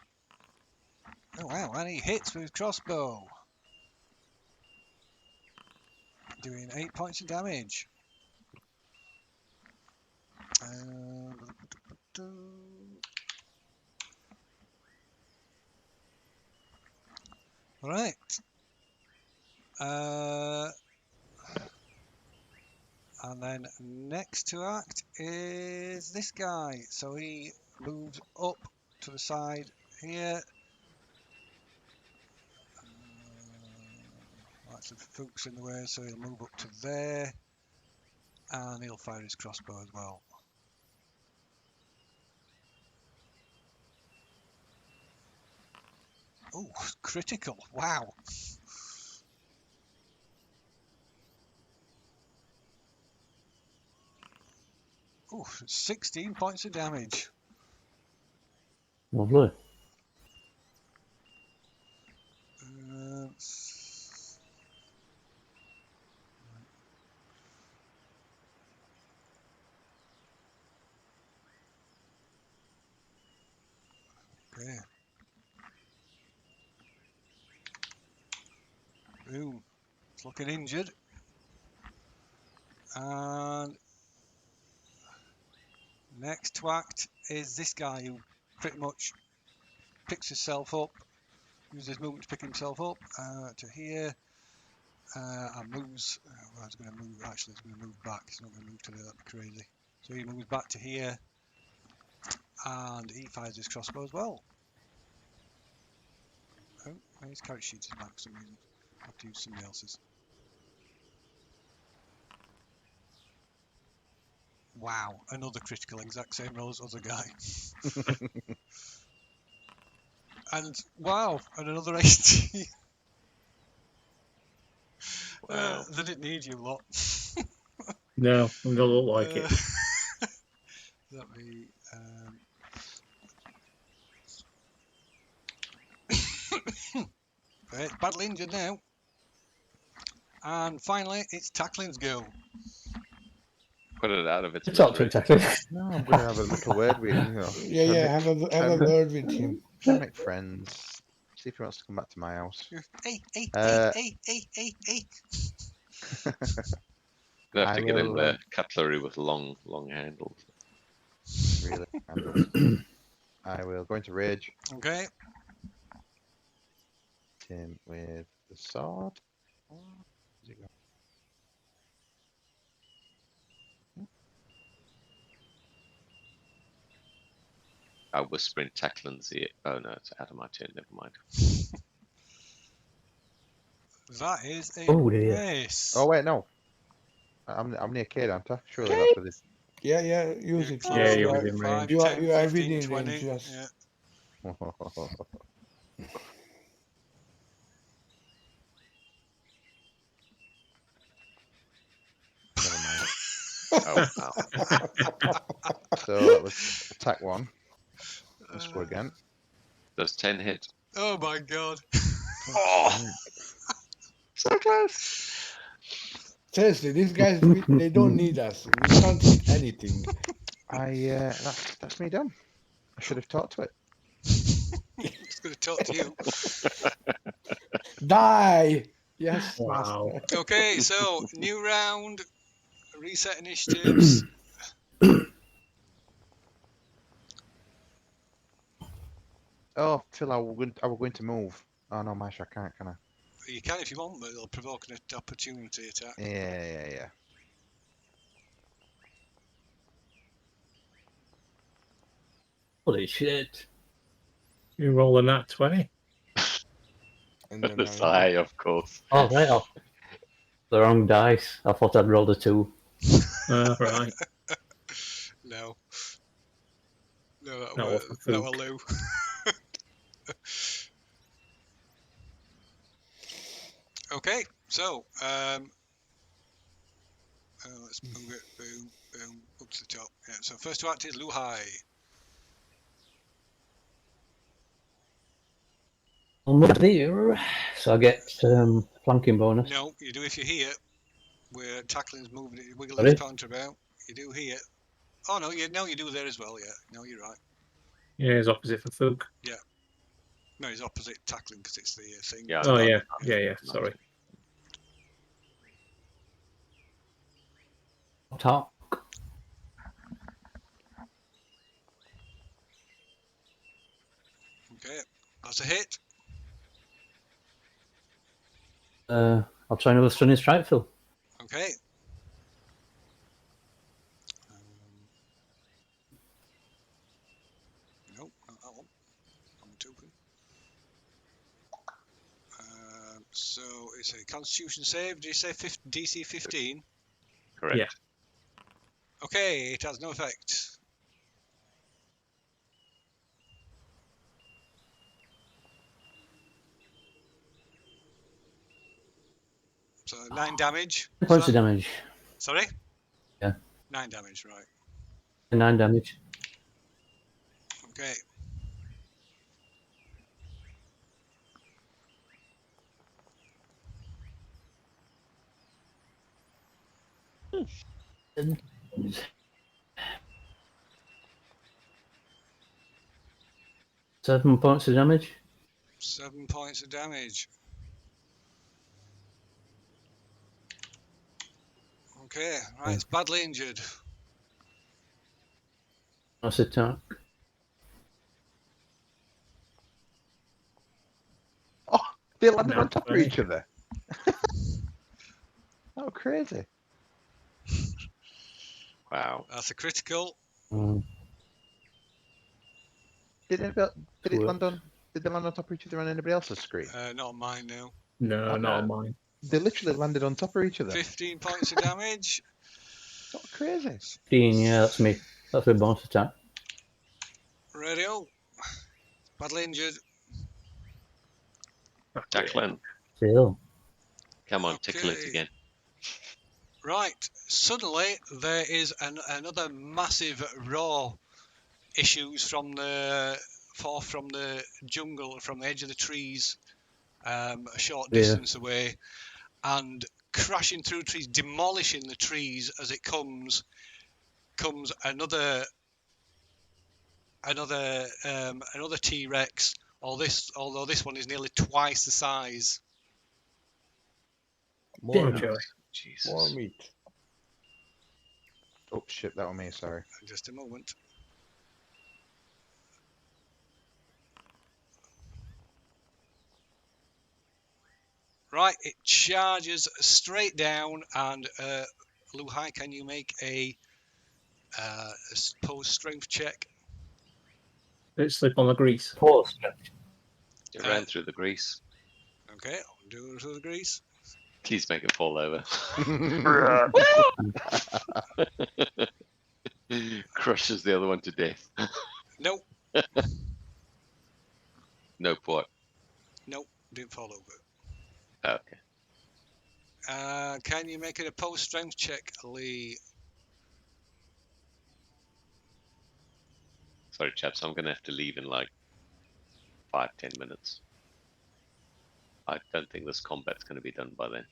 Speaker 2: Oh wow, and he hits with his crossbow, doing 8 points of damage. All right. And then next to act is this guy. So he moves up to the side here. Actually, Ferfook's in the way, so he'll move up to there. And he'll fire his crossbow as well. Oh, critical. Wow. Oh, 16 points of damage.
Speaker 6: Lovely.
Speaker 2: Okay. Boom. It's looking injured. And next to act is this guy who pretty much picks himself up, uses his movement to pick himself up to here, and moves. Well, it's going to move. Actually, it's going to move back. It's not going to move to there. That'd be crazy. So he moves back to here, and he fires his crossbow as well. Oh, his character sheet is back for some reason. I have to use somebody else's. Wow, another critical, exact same roll as other guy. And wow, and another 80.
Speaker 1: Wow.
Speaker 2: They didn't need you lot.
Speaker 4: No, it don't look like it.
Speaker 2: Let me. Okay, it's badly injured now. And finally, it's Tacklin's go.
Speaker 1: Put it out of its
Speaker 6: Talk to
Speaker 1: misery.
Speaker 6: it, Takklin.
Speaker 5: No, I'm going to have a little word with him.
Speaker 3: Yeah, have a word with him.
Speaker 5: Try and make friends. See if he wants to come back to my house.
Speaker 2: Hey.
Speaker 1: You have
Speaker 5: I
Speaker 1: to get him
Speaker 5: will,
Speaker 1: the cutlery with long handles.
Speaker 5: really handle. I will go into rage.
Speaker 2: Okay.
Speaker 5: Hit him with the sword. Where's it go?
Speaker 1: I whisper in Tacklin's ear. Oh no, it's out of my turn. Never mind.
Speaker 2: That is a
Speaker 6: Oh, dear.
Speaker 2: miss.
Speaker 5: Oh wait, no. I'm near Cade, aren't I? Surely that's with this.
Speaker 3: Yeah, use it.
Speaker 4: Yeah,
Speaker 3: You
Speaker 4: you're
Speaker 3: are,
Speaker 4: within
Speaker 2: 5,
Speaker 4: range.
Speaker 3: you are,
Speaker 2: 10,
Speaker 3: you are
Speaker 2: 15,
Speaker 3: within
Speaker 2: 20.
Speaker 3: range, yes.
Speaker 2: Yeah.
Speaker 5: Never mind.
Speaker 1: Oh wow.
Speaker 5: So that was attack 1. Let's go again.
Speaker 1: Does 10 hit?
Speaker 2: Oh my god.
Speaker 1: Oh, so close.
Speaker 3: Seriously, these guys, they don't need us. We can't hit anything.
Speaker 5: That's me done. I should have talked to it.
Speaker 2: It's going to talk to you.
Speaker 3: Die! Yes,
Speaker 4: Wow.
Speaker 3: master.
Speaker 2: Okay, so new round. Reset initiatives.
Speaker 5: Oh, Phil, I was going to move. Oh no, Mash, I can't, can I?
Speaker 2: You can if you want, but it'll provoke an opportunity attack.
Speaker 5: Yeah.
Speaker 6: Holy shit.
Speaker 4: You roll a nat 20.
Speaker 3: And then
Speaker 1: The sigh, of course.
Speaker 6: Oh, right off. The wrong dice. I thought I'd rolled a 2.
Speaker 4: Right.
Speaker 2: No. No, that
Speaker 4: That
Speaker 2: were,
Speaker 4: was the
Speaker 2: that were
Speaker 4: Ferfook.
Speaker 2: Lou. Okay, so let's move it. Boom, boom, up to the top. Yeah. So first to act is Luhai.
Speaker 6: I'm up there. So I get flanking bonus.
Speaker 2: No, you do if you're here. Where Tacklin's moving it, wiggling
Speaker 6: Sorry?
Speaker 2: his pointer about. You do here. Oh no, you do there as well. Yeah, no, you're right.
Speaker 4: Yeah, it's opposite for Fook.
Speaker 2: No, he's opposite Takklin because it's the thing.
Speaker 1: Yeah.
Speaker 4: Oh,
Speaker 1: no,
Speaker 4: yeah.
Speaker 1: no,
Speaker 4: Yeah,
Speaker 1: no.
Speaker 4: sorry.
Speaker 6: Top.
Speaker 2: Okay, that's a hit.
Speaker 6: I'll try another stunning strike, Phil.
Speaker 2: Okay. Nope, not that one. I'm a token. So it's a Constitution save. Did you say DC 15?
Speaker 1: Correct.
Speaker 4: Yeah.
Speaker 2: Okay, it has no effect. So 9 damage.
Speaker 6: 9 points of damage.
Speaker 2: Sorry?
Speaker 6: Yeah.
Speaker 2: 9 damage, right.
Speaker 6: 9 damage.
Speaker 2: Okay.
Speaker 6: Seven points of damage.
Speaker 2: 7 points of damage. Okay, right, it's badly injured.
Speaker 6: Nice attack.
Speaker 5: Oh, they landed
Speaker 4: No,
Speaker 5: on top of
Speaker 4: funny.
Speaker 5: each other. Oh, crazy.
Speaker 1: Wow.
Speaker 2: That's a critical.
Speaker 5: Did it land on? Did they land on top of each other on anybody else's screen?
Speaker 2: Not on mine now.
Speaker 4: No, not on mine.
Speaker 5: They literally landed on top of each other.
Speaker 2: 15 points of damage.
Speaker 5: Oh, crazy.
Speaker 6: 15, yeah, that's me. That's my bonus attack.
Speaker 2: Radio. Badly injured.
Speaker 1: Takklin,
Speaker 6: Still.
Speaker 1: come on, tickle it
Speaker 2: Okay.
Speaker 1: again.
Speaker 2: Right, suddenly there is another massive raw issues from the jungle, from the edge of the trees, a short distance away, and crashing through trees, demolishing the trees as it comes another T-Rex. Although this one is nearly twice the size.
Speaker 3: More
Speaker 4: Oh,
Speaker 3: meat.
Speaker 4: joy.
Speaker 1: Jesus.
Speaker 3: More meat.
Speaker 5: Oh shit, that was me. Sorry.
Speaker 2: Just a moment. Right, it charges straight down, and Luhai, can you make a opposed strength check?
Speaker 4: Did it slip on the grease?
Speaker 6: Port stretch.
Speaker 1: It ran through the grease.
Speaker 2: Okay, I'm doing it through the grease.
Speaker 1: Please make it fall over. Crushes the other one to death.
Speaker 2: Nope,
Speaker 1: No port.
Speaker 2: nope, didn't fall over.
Speaker 1: Okay.
Speaker 2: Can you make it a post strength check, Lee?
Speaker 1: Sorry, chaps. I'm going to have to leave in like 5-10 minutes. I don't think this combat's going to be done by then.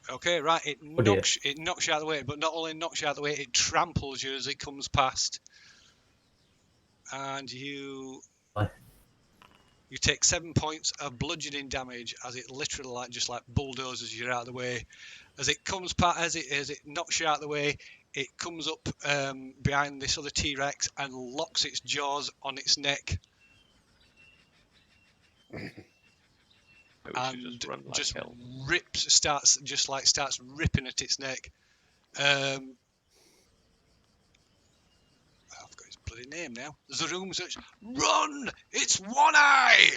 Speaker 2: Okay, right. It
Speaker 6: Oh dear.
Speaker 2: knocks you out of the way, but not only knocks you out of the way, it tramples you as it comes past, and you
Speaker 6: Aye.
Speaker 2: take 7 points of bludgeoning damage as it literally just bulldozes you out of the way. As it comes past, as it knocks you out of the way, it comes up behind this other T-Rex and locks its jaws on its neck.
Speaker 1: Maybe we should
Speaker 2: And
Speaker 1: just run like hell.
Speaker 2: starts ripping at its neck. I've got his bloody name now. Zaroom says, "Run! It's One Eye!"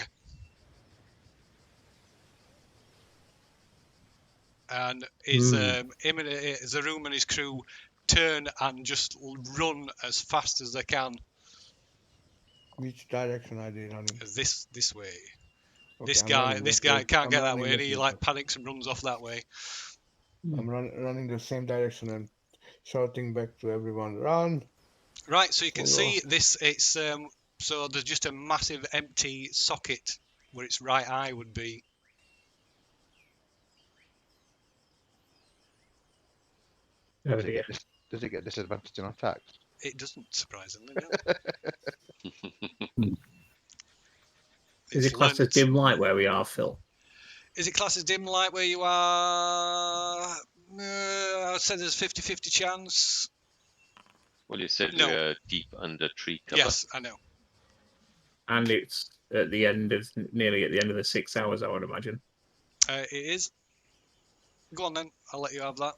Speaker 2: And Zaroom and his crew turn and just run as fast as they can
Speaker 3: Which direction are they running?
Speaker 2: this way.
Speaker 3: Okay,
Speaker 2: This
Speaker 3: I'm
Speaker 2: guy
Speaker 3: running that way.
Speaker 2: can't
Speaker 3: I'm
Speaker 2: get that
Speaker 3: running
Speaker 2: way, and he
Speaker 3: way.
Speaker 2: panics and runs off that way.
Speaker 3: I'm running the same direction and shouting back to everyone, "Run!"
Speaker 2: Right, so you can
Speaker 3: Oh,
Speaker 2: see this. It's so there's just a massive empty socket where its right eye would be.
Speaker 4: Oh
Speaker 5: Does it
Speaker 4: dear.
Speaker 5: does it get disadvantage on attacks?
Speaker 2: It doesn't, surprisingly. No.
Speaker 4: Is
Speaker 2: It's
Speaker 4: it classed as
Speaker 2: learnt-
Speaker 4: dim light where we are, Phil?
Speaker 2: Is it classed as dim light where you are? I'd say there's 50-50 chance.
Speaker 1: Well, you said
Speaker 2: No.
Speaker 1: we are deep under tree cover.
Speaker 2: Yes, I know.
Speaker 4: And it's at the end of nearly at the end of the 6 hours, I would imagine.
Speaker 2: It is. Go on then. I'll let you have that.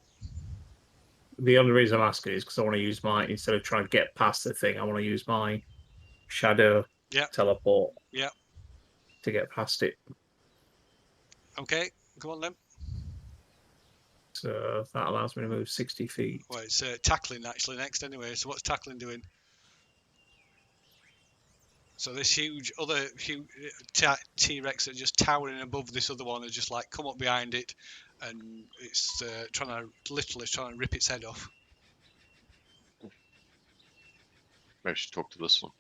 Speaker 4: The only reason I'm asking is because I want to use my, instead of trying to get past the thing, I want to use my shadow teleport to get past it.
Speaker 2: Okay, go on then.
Speaker 4: So that allows me to move 60 feet.
Speaker 2: Well, it's Takklin actually next anyway. So what's Takklin doing? So this other huge T-Rex that just towering above this other one is just come up behind it, and it's literally trying to rip its head off.
Speaker 1: Maybe I should talk to this one.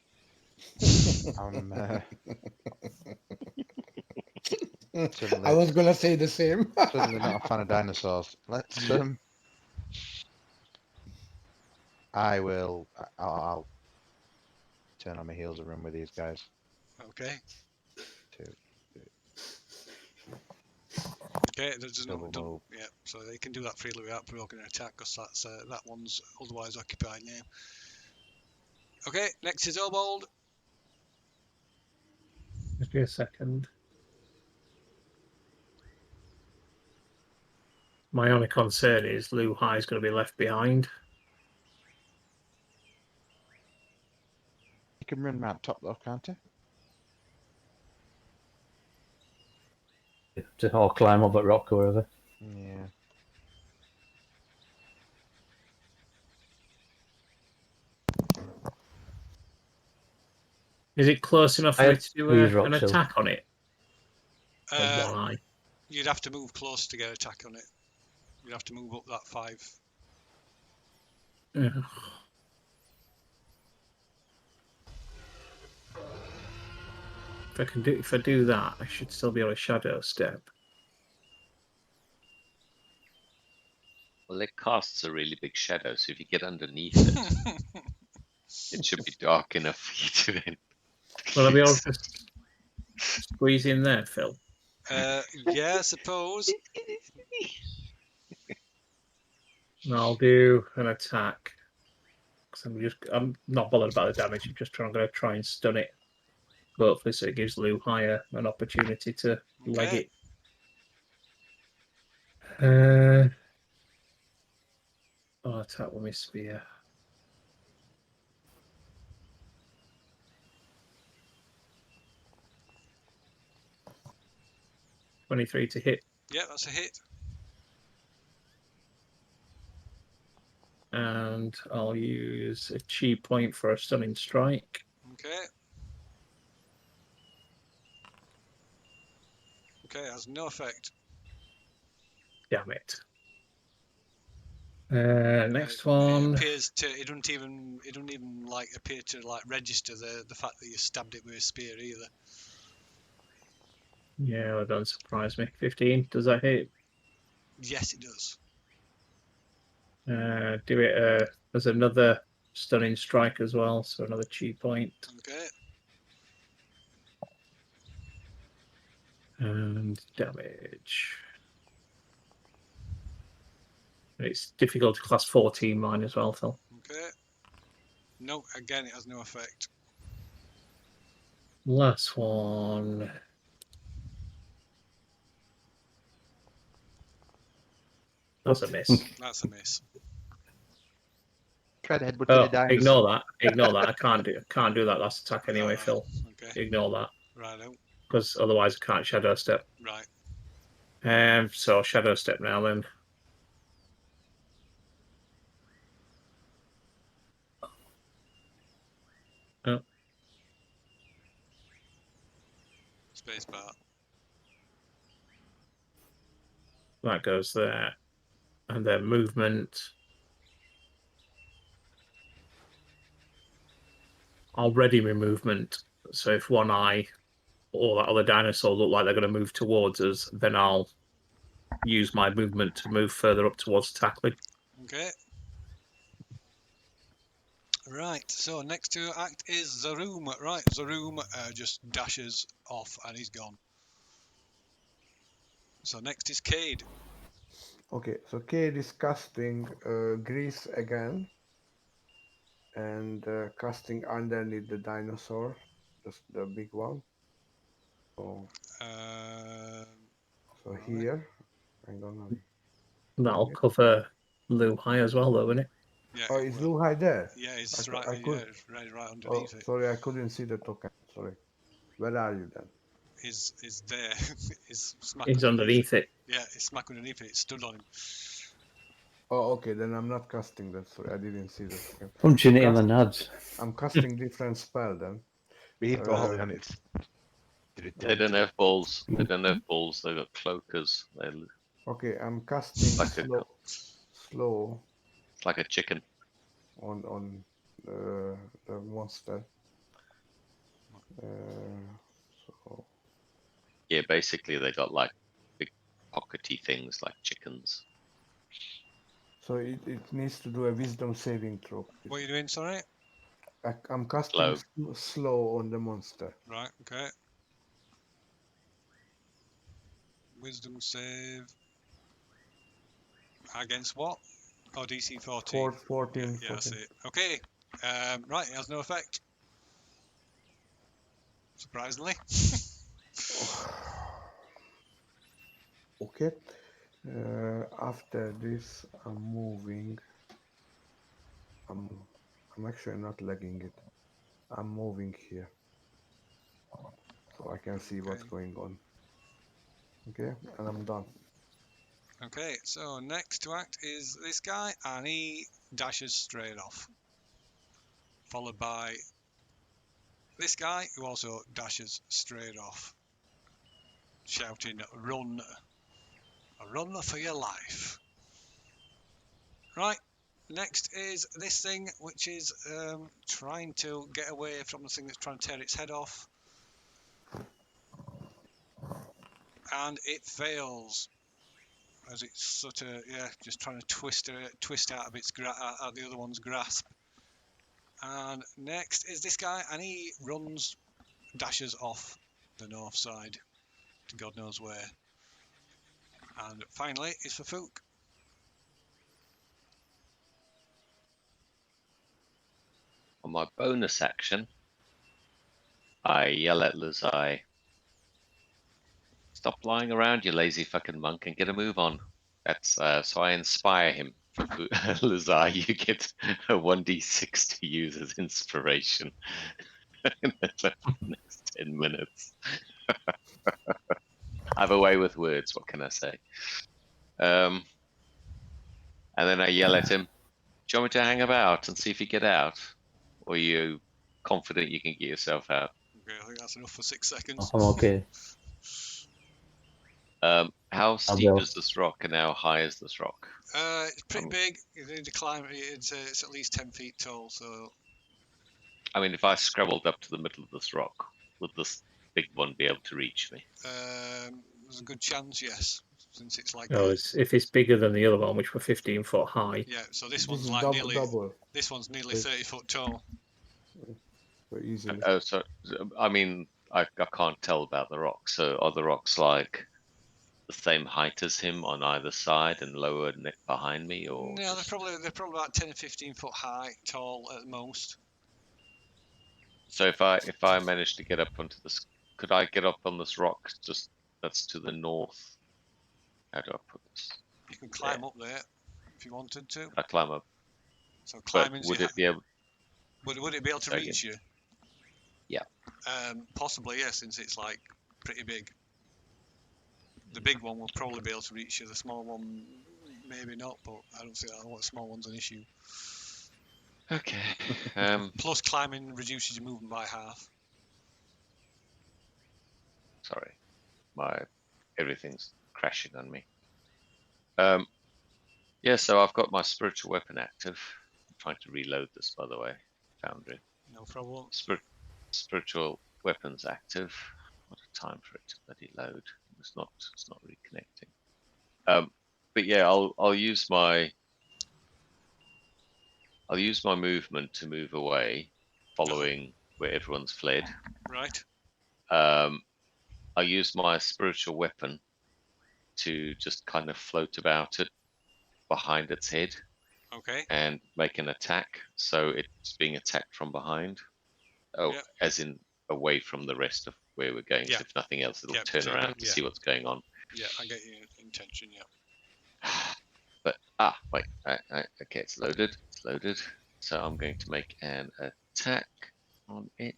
Speaker 3: I was gonna say the same.
Speaker 5: Certainly not a fan of dinosaurs. Let's I'll turn on my heels and run with these guys.
Speaker 2: Okay.
Speaker 5: 2.
Speaker 2: Okay. There's no.
Speaker 5: Double move.
Speaker 2: Yeah. So they can do that freely without provoking an attack, because that one's otherwise occupied now. Okay. Next is Obold.
Speaker 4: Just be a second. My only concern is Lu Hai is going to be left behind.
Speaker 5: You can run round top though, can't you?
Speaker 6: Or climb up that rock or whatever.
Speaker 5: Yeah.
Speaker 4: Is it close enough for
Speaker 6: I
Speaker 4: me
Speaker 6: had
Speaker 4: to do
Speaker 6: these
Speaker 4: an
Speaker 6: rocks, so-
Speaker 4: attack on it? On one eye.
Speaker 2: You'd have to move close to get an attack on it. You'd have to move up that 5.
Speaker 4: Yeah. If I do that, I should still be on a shadow step.
Speaker 1: Well, it casts a really big shadow, so if you get underneath it, it should be dark enough for you to.
Speaker 4: Will I be able to squeeze in there, Phil?
Speaker 2: Yeah, I suppose.
Speaker 4: And I'll do an attack. 'Cause I'm not bothered about the damage. I'm going to try and stun it. Hopefully, so it gives Lu Hai an opportunity to leg it. I'll attack with my spear. 23 to hit.
Speaker 2: Yeah, that's a hit.
Speaker 4: And I'll use a chi point for a stunning strike.
Speaker 2: Okay. Okay, has no effect.
Speaker 4: Damn it. Next
Speaker 2: It
Speaker 4: one.
Speaker 2: appears to. It doesn't even like appear to like register the fact that you stabbed it with a spear either.
Speaker 4: Yeah, that doesn't surprise me. 15. Does that hit?
Speaker 2: Yes, it does.
Speaker 4: Do it. There's another stunning strike as well, so another chi point.
Speaker 2: Okay.
Speaker 4: And damage. It's difficult to class 14 mine as well, Phil.
Speaker 2: Okay. No, again, it has no effect.
Speaker 4: Last one. That's a miss.
Speaker 2: That's a miss.
Speaker 5: Try to headbutt
Speaker 4: Oh,
Speaker 5: a dinosaur.
Speaker 4: ignore that. Ignore that. I can't do that last attack anyway,
Speaker 2: Alright,
Speaker 4: Phil.
Speaker 2: Okay.
Speaker 4: Ignore that,
Speaker 2: Righto.
Speaker 4: because otherwise I can't shadow step.
Speaker 2: Right.
Speaker 4: So shadow step now then. Oh,
Speaker 2: Spacebar.
Speaker 4: that goes there, and then movement. I'll ready my movement. So if one eye or that other dinosaur look like they're going to move towards us, then I'll use my movement to move further up towards Takklin.
Speaker 2: Okay. Right, so next to act is Zaroom. Right, Zaroom just dashes off and he's gone. So next is Cade.
Speaker 3: Okay, so Cade is casting grease again and casting underneath the dinosaur, just the big one. So,
Speaker 2: Right.
Speaker 3: here, hang on.
Speaker 4: That'll
Speaker 3: Okay.
Speaker 4: cover Lu Hai as well, though, won't it?
Speaker 2: Yeah,
Speaker 3: Oh,
Speaker 2: it
Speaker 3: is
Speaker 2: will.
Speaker 3: Luhai there?
Speaker 2: Yeah, it's
Speaker 3: I
Speaker 2: right.
Speaker 3: could-
Speaker 2: Yeah, it's right
Speaker 3: Oh,
Speaker 2: underneath it.
Speaker 3: sorry, I couldn't see the token. Sorry. Where are you then?
Speaker 2: Is there? Is smack
Speaker 4: It's underneath it.
Speaker 2: Yeah, it's smack underneath it. It stood on him.
Speaker 3: Oh, okay, then I'm not casting that. Sorry, I didn't see the token.
Speaker 6: Punching it in the nads.
Speaker 3: I'm casting different spell then.
Speaker 5: Being balling on it.
Speaker 1: They don't have balls. They don't have balls. They've got cloakers.
Speaker 3: Okay, I'm casting
Speaker 1: Like a-
Speaker 3: slow
Speaker 1: It's like a chicken.
Speaker 3: on the monster. So
Speaker 1: Yeah, basically they got like big pockety things like chickens.
Speaker 3: so it needs to do a wisdom saving throw.
Speaker 2: What are you doing? Sorry.
Speaker 3: I'm casting slow on the monster.
Speaker 2: Right. Okay. Wisdom save. Against what? Oh, DC 14.
Speaker 3: 14.
Speaker 2: Yeah, that's it. Okay. Right, it has no effect. Surprisingly.
Speaker 3: Okay. After this, I'm moving. I'm actually not lagging it. I'm moving here, so I can see what's
Speaker 2: Okay.
Speaker 3: going on. Okay, and I'm done.
Speaker 2: Okay, so next to act is this guy, and he dashes straight off. Followed by this guy, who also dashes straight off. Shouting, run. Run for your life. Right, next is this thing, which is trying to get away from the thing that's trying to tear its head off. And it fails. As it's sort of, just trying to twist out of its out the other one's grasp. And next is this guy, and he dashes off the north side to God knows where. And finally, it's Ferfook.
Speaker 1: On my bonus action, I yell at Lazai, "Stop lying around, you lazy fucking monk, and get a move on." That's so I inspire him. Lazai, you get a 1d6 to use as inspiration in the next 10 minutes. I have a way with words. What can I say? And then I yell at him. Do you want me to hang about and see if you get out, or are you confident you can get yourself out?
Speaker 2: Okay, I think that's enough for 6 seconds.
Speaker 6: I'm okay.
Speaker 1: How
Speaker 6: I'll
Speaker 1: steep
Speaker 6: go.
Speaker 1: is this rock, and how high is this rock?
Speaker 2: It's pretty big. You need to climb. It's at least 10 feet tall. So
Speaker 1: I mean, if I scrabbled up to the middle of this rock, would this big one be able to reach me?
Speaker 2: there's a good chance, yes, since it's like.
Speaker 4: Oh, if it's bigger than the other one, which were 15 foot high.
Speaker 2: Yeah, so
Speaker 3: This
Speaker 2: this one's
Speaker 3: is
Speaker 2: like
Speaker 3: double.
Speaker 2: This one's nearly
Speaker 3: This-
Speaker 2: 30 foot tall.
Speaker 3: Very easily.
Speaker 1: Oh, so I mean, I can't tell about the rocks. So are the rocks like the same height as him on either side and lower behind me, or
Speaker 2: No,
Speaker 1: just...
Speaker 2: they're probably about 10 or 15 foot high, tall at most.
Speaker 1: So if I manage to get up onto this, could I get up on this rock just that's to the north? How do I put this?
Speaker 2: You can climb up there if you wanted to.
Speaker 1: I climb up,
Speaker 2: So
Speaker 1: but
Speaker 2: climbing's
Speaker 1: would it be able?
Speaker 2: would it be able to
Speaker 1: Say
Speaker 2: reach you?
Speaker 1: Yeah.
Speaker 2: Possibly, yes, since it's like pretty big. The big one will probably be able to reach you. The small one, maybe not. But I don't see that. The small one's an issue.
Speaker 1: Okay.
Speaker 2: Plus, climbing reduces your movement by half.
Speaker 1: Sorry, everything's crashing on me. Yeah, so I've got my spiritual weapon active. I'm trying to reload this, by the way, Foundry.
Speaker 2: No problem.
Speaker 1: Spiritual weapons active. What a time for it to bloody load. It's not reconnecting. But yeah, I'll use my movement to move away, following where everyone's fled.
Speaker 2: Right.
Speaker 1: I'll use my spiritual weapon to just kind of float about it behind its head
Speaker 2: Okay.
Speaker 1: and make an attack. So it's being attacked from behind. Oh,
Speaker 2: Yeah.
Speaker 1: as in away from the rest of where we're going.
Speaker 2: Yeah.
Speaker 1: So if nothing else, it'll
Speaker 2: Yeah,
Speaker 1: turn
Speaker 2: turn
Speaker 1: around
Speaker 2: around,
Speaker 1: to
Speaker 2: yeah.
Speaker 1: see what's going on.
Speaker 2: Yeah, I get your intention. Yeah.
Speaker 1: But wait, okay, it's loaded. It's loaded. So I'm going to make an attack on it.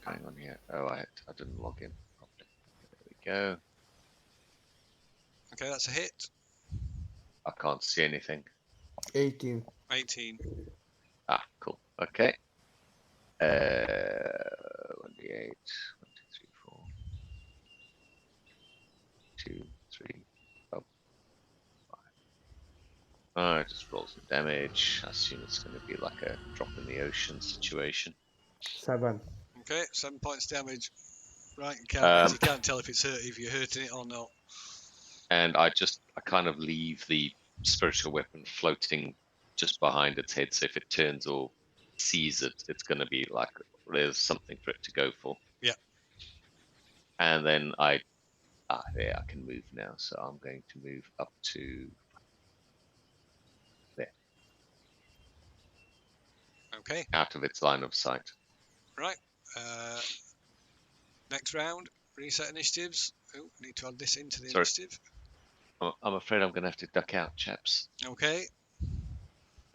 Speaker 1: What's going on here? Oh, I didn't log in properly. There we go.
Speaker 2: Okay, that's a hit.
Speaker 1: I can't see anything.
Speaker 3: 18.
Speaker 2: 18.
Speaker 1: Cool. Okay. 1d8. 1, 2, 3, 4. 2, 3, 5. Alright, just roll some damage. I assume it's going to be like a drop in the ocean situation.
Speaker 3: 7.
Speaker 2: Okay, 7 points damage. Right, you can't tell if you're hurting it or not.
Speaker 1: And I kind of leave the spiritual weapon floating just behind its head. So if it turns or sees it, it's going to be like there's something for it to go for.
Speaker 2: Yeah.
Speaker 1: And then there, I can move now. So I'm going to move up to there,
Speaker 2: Okay.
Speaker 1: out of its line of sight.
Speaker 2: Right. Next round, reset initiatives. Oh, need to add this into the
Speaker 1: Sorry.
Speaker 2: initiative.
Speaker 1: I'm afraid I'm going to have to duck out, chaps.
Speaker 2: Okay.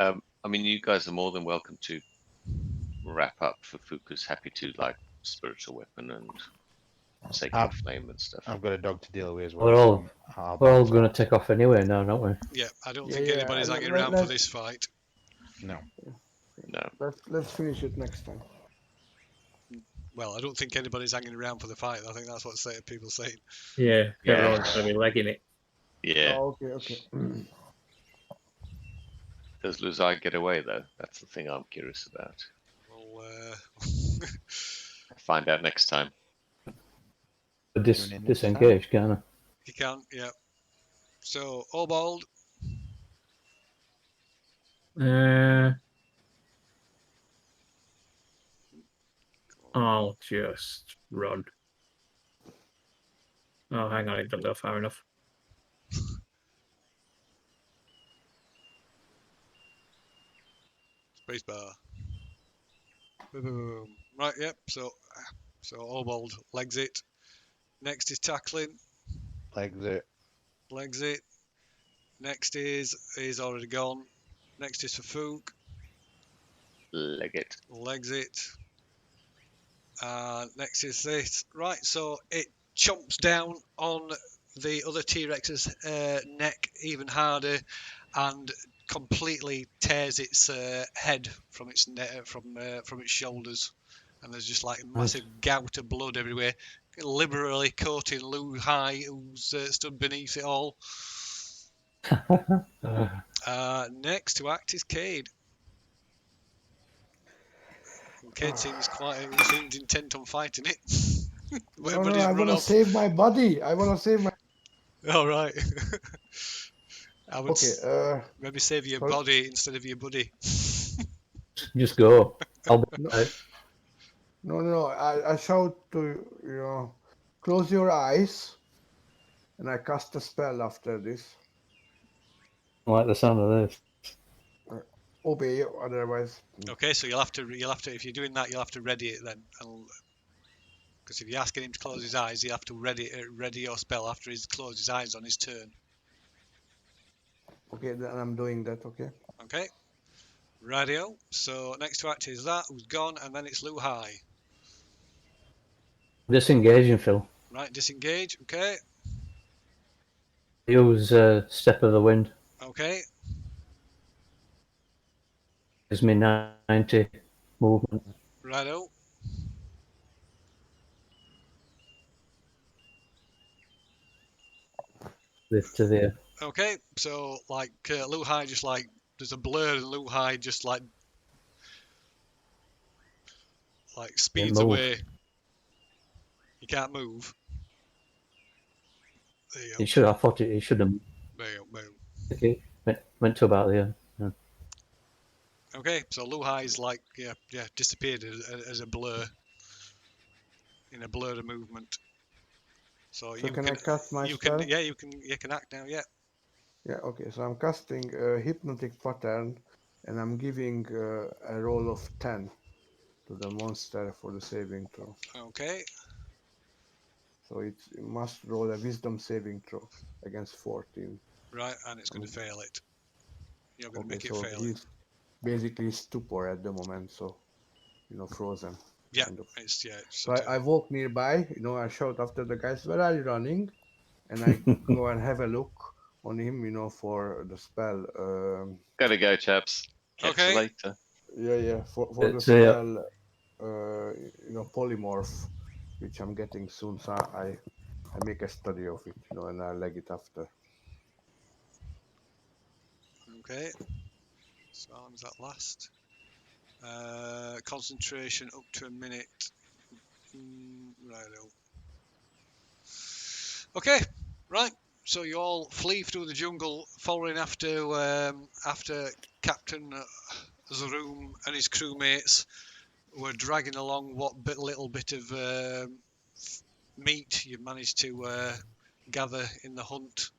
Speaker 1: I mean, you guys are more than welcome to wrap up. Ferfook is happy to like spiritual weapon and sacred flame and stuff.
Speaker 5: I've got a dog to deal with as well.
Speaker 6: We're all
Speaker 5: I'll
Speaker 6: we're all
Speaker 5: bounce
Speaker 6: going
Speaker 5: off.
Speaker 6: to take off anyway now, don't we?
Speaker 2: Yeah, I don't
Speaker 3: Yeah,
Speaker 2: think
Speaker 3: yeah,
Speaker 2: anybody's
Speaker 3: let-
Speaker 2: hanging
Speaker 3: let-
Speaker 2: around for
Speaker 3: let-
Speaker 2: this fight.
Speaker 5: No.
Speaker 1: No.
Speaker 3: Let's finish it next time.
Speaker 2: Well, I don't think anybody's hanging around for the fight. I think that's what people saying.
Speaker 4: Yeah,
Speaker 1: Yeah.
Speaker 4: everyone's going to be legging it.
Speaker 1: Yeah.
Speaker 3: Oh, okay.
Speaker 1: Does Luzai get away though? That's the thing I'm curious about.
Speaker 2: Well,
Speaker 1: Find out next time.
Speaker 6: But
Speaker 5: Tune in next time.
Speaker 6: disengage, can I?
Speaker 2: he can, yeah. So, Obald,
Speaker 4: I'll just run. Oh, hang on, it doesn't go far enough.
Speaker 2: spacebar. Boom, boom, boom. Right, yep. So Obald legs it. Next is Takklin,
Speaker 5: Legs it.
Speaker 2: legs it. Next is already gone. Next is Ferfook,
Speaker 1: Leg it.
Speaker 2: legs it. Next is this. Right, so it chomps down on the other T-Rex's neck even harder and completely tears its head from its from its shoulders, and there's just like a massive gout of blood everywhere, liberally coating Lou High, who's stood beneath it all. Next to act is Cade. And Cade seems intent on fighting it.
Speaker 3: No,
Speaker 2: Everybody's
Speaker 3: I
Speaker 2: run
Speaker 3: want to
Speaker 2: off.
Speaker 3: save my body. I want to save my.
Speaker 2: All right. I would
Speaker 3: Okay.
Speaker 2: maybe save your
Speaker 3: sorry?
Speaker 2: body instead of your buddy.
Speaker 6: Just go. I'll be
Speaker 3: No.
Speaker 6: right.
Speaker 3: No. I shout to close your eyes, and I cast a spell after this.
Speaker 6: I like the sound of this.
Speaker 3: Obey, otherwise.
Speaker 2: Okay, so you'll have to if you're doing that, you'll have to ready it then, because if you're asking him to close his eyes, you have to ready your spell after he's closed his eyes on his turn.
Speaker 3: Okay, then I'm doing that. Okay.
Speaker 2: Okay. Radio. So next to act is that who's gone, and then it's Lou High.
Speaker 6: Disengaging, Phil.
Speaker 2: Right, disengage. Okay.
Speaker 6: Use Step of the Wind.
Speaker 2: Okay.
Speaker 6: Gives me 90 movement.
Speaker 2: Righto.
Speaker 6: To there.
Speaker 2: Okay, so like Lou High just like there's a blur and Lou High just like speeds away. You can't move. There you go.
Speaker 6: It should. I thought it should have.
Speaker 2: Boom.
Speaker 6: Okay. Went to about there. Yeah.
Speaker 2: Okay, so Lou High's like disappeared as a blur in a blur of movement. So you
Speaker 3: can I cast my spell?
Speaker 2: you can act now. Yeah.
Speaker 3: Yeah. Okay. So I'm casting a hypnotic pattern, and I'm giving a roll of 10 to the monster for the saving throw.
Speaker 2: Okay.
Speaker 3: So it must roll a wisdom saving throw against 14.
Speaker 2: Right, and it's going to fail it. You're going to make it
Speaker 3: so
Speaker 2: fail.
Speaker 3: He's basically stupor at the moment, so frozen.
Speaker 2: Yeah,
Speaker 3: kind of.
Speaker 2: So
Speaker 3: I walk nearby. I shout after the guys, "Where are you running?" And I go and have a look on him, for the spell.
Speaker 1: Gotta go, chaps. Catch you later.
Speaker 3: Yeah. For the spell, polymorph, which I'm getting soon. So I make a study of it, and I leg it after.
Speaker 2: Okay. So how long does that last? Concentration up to a minute. Righto. Okay, right. So you all flee through the jungle, following after Captain Zaroom and his crewmates were dragging along what little bit of meat you managed to gather in the hunt.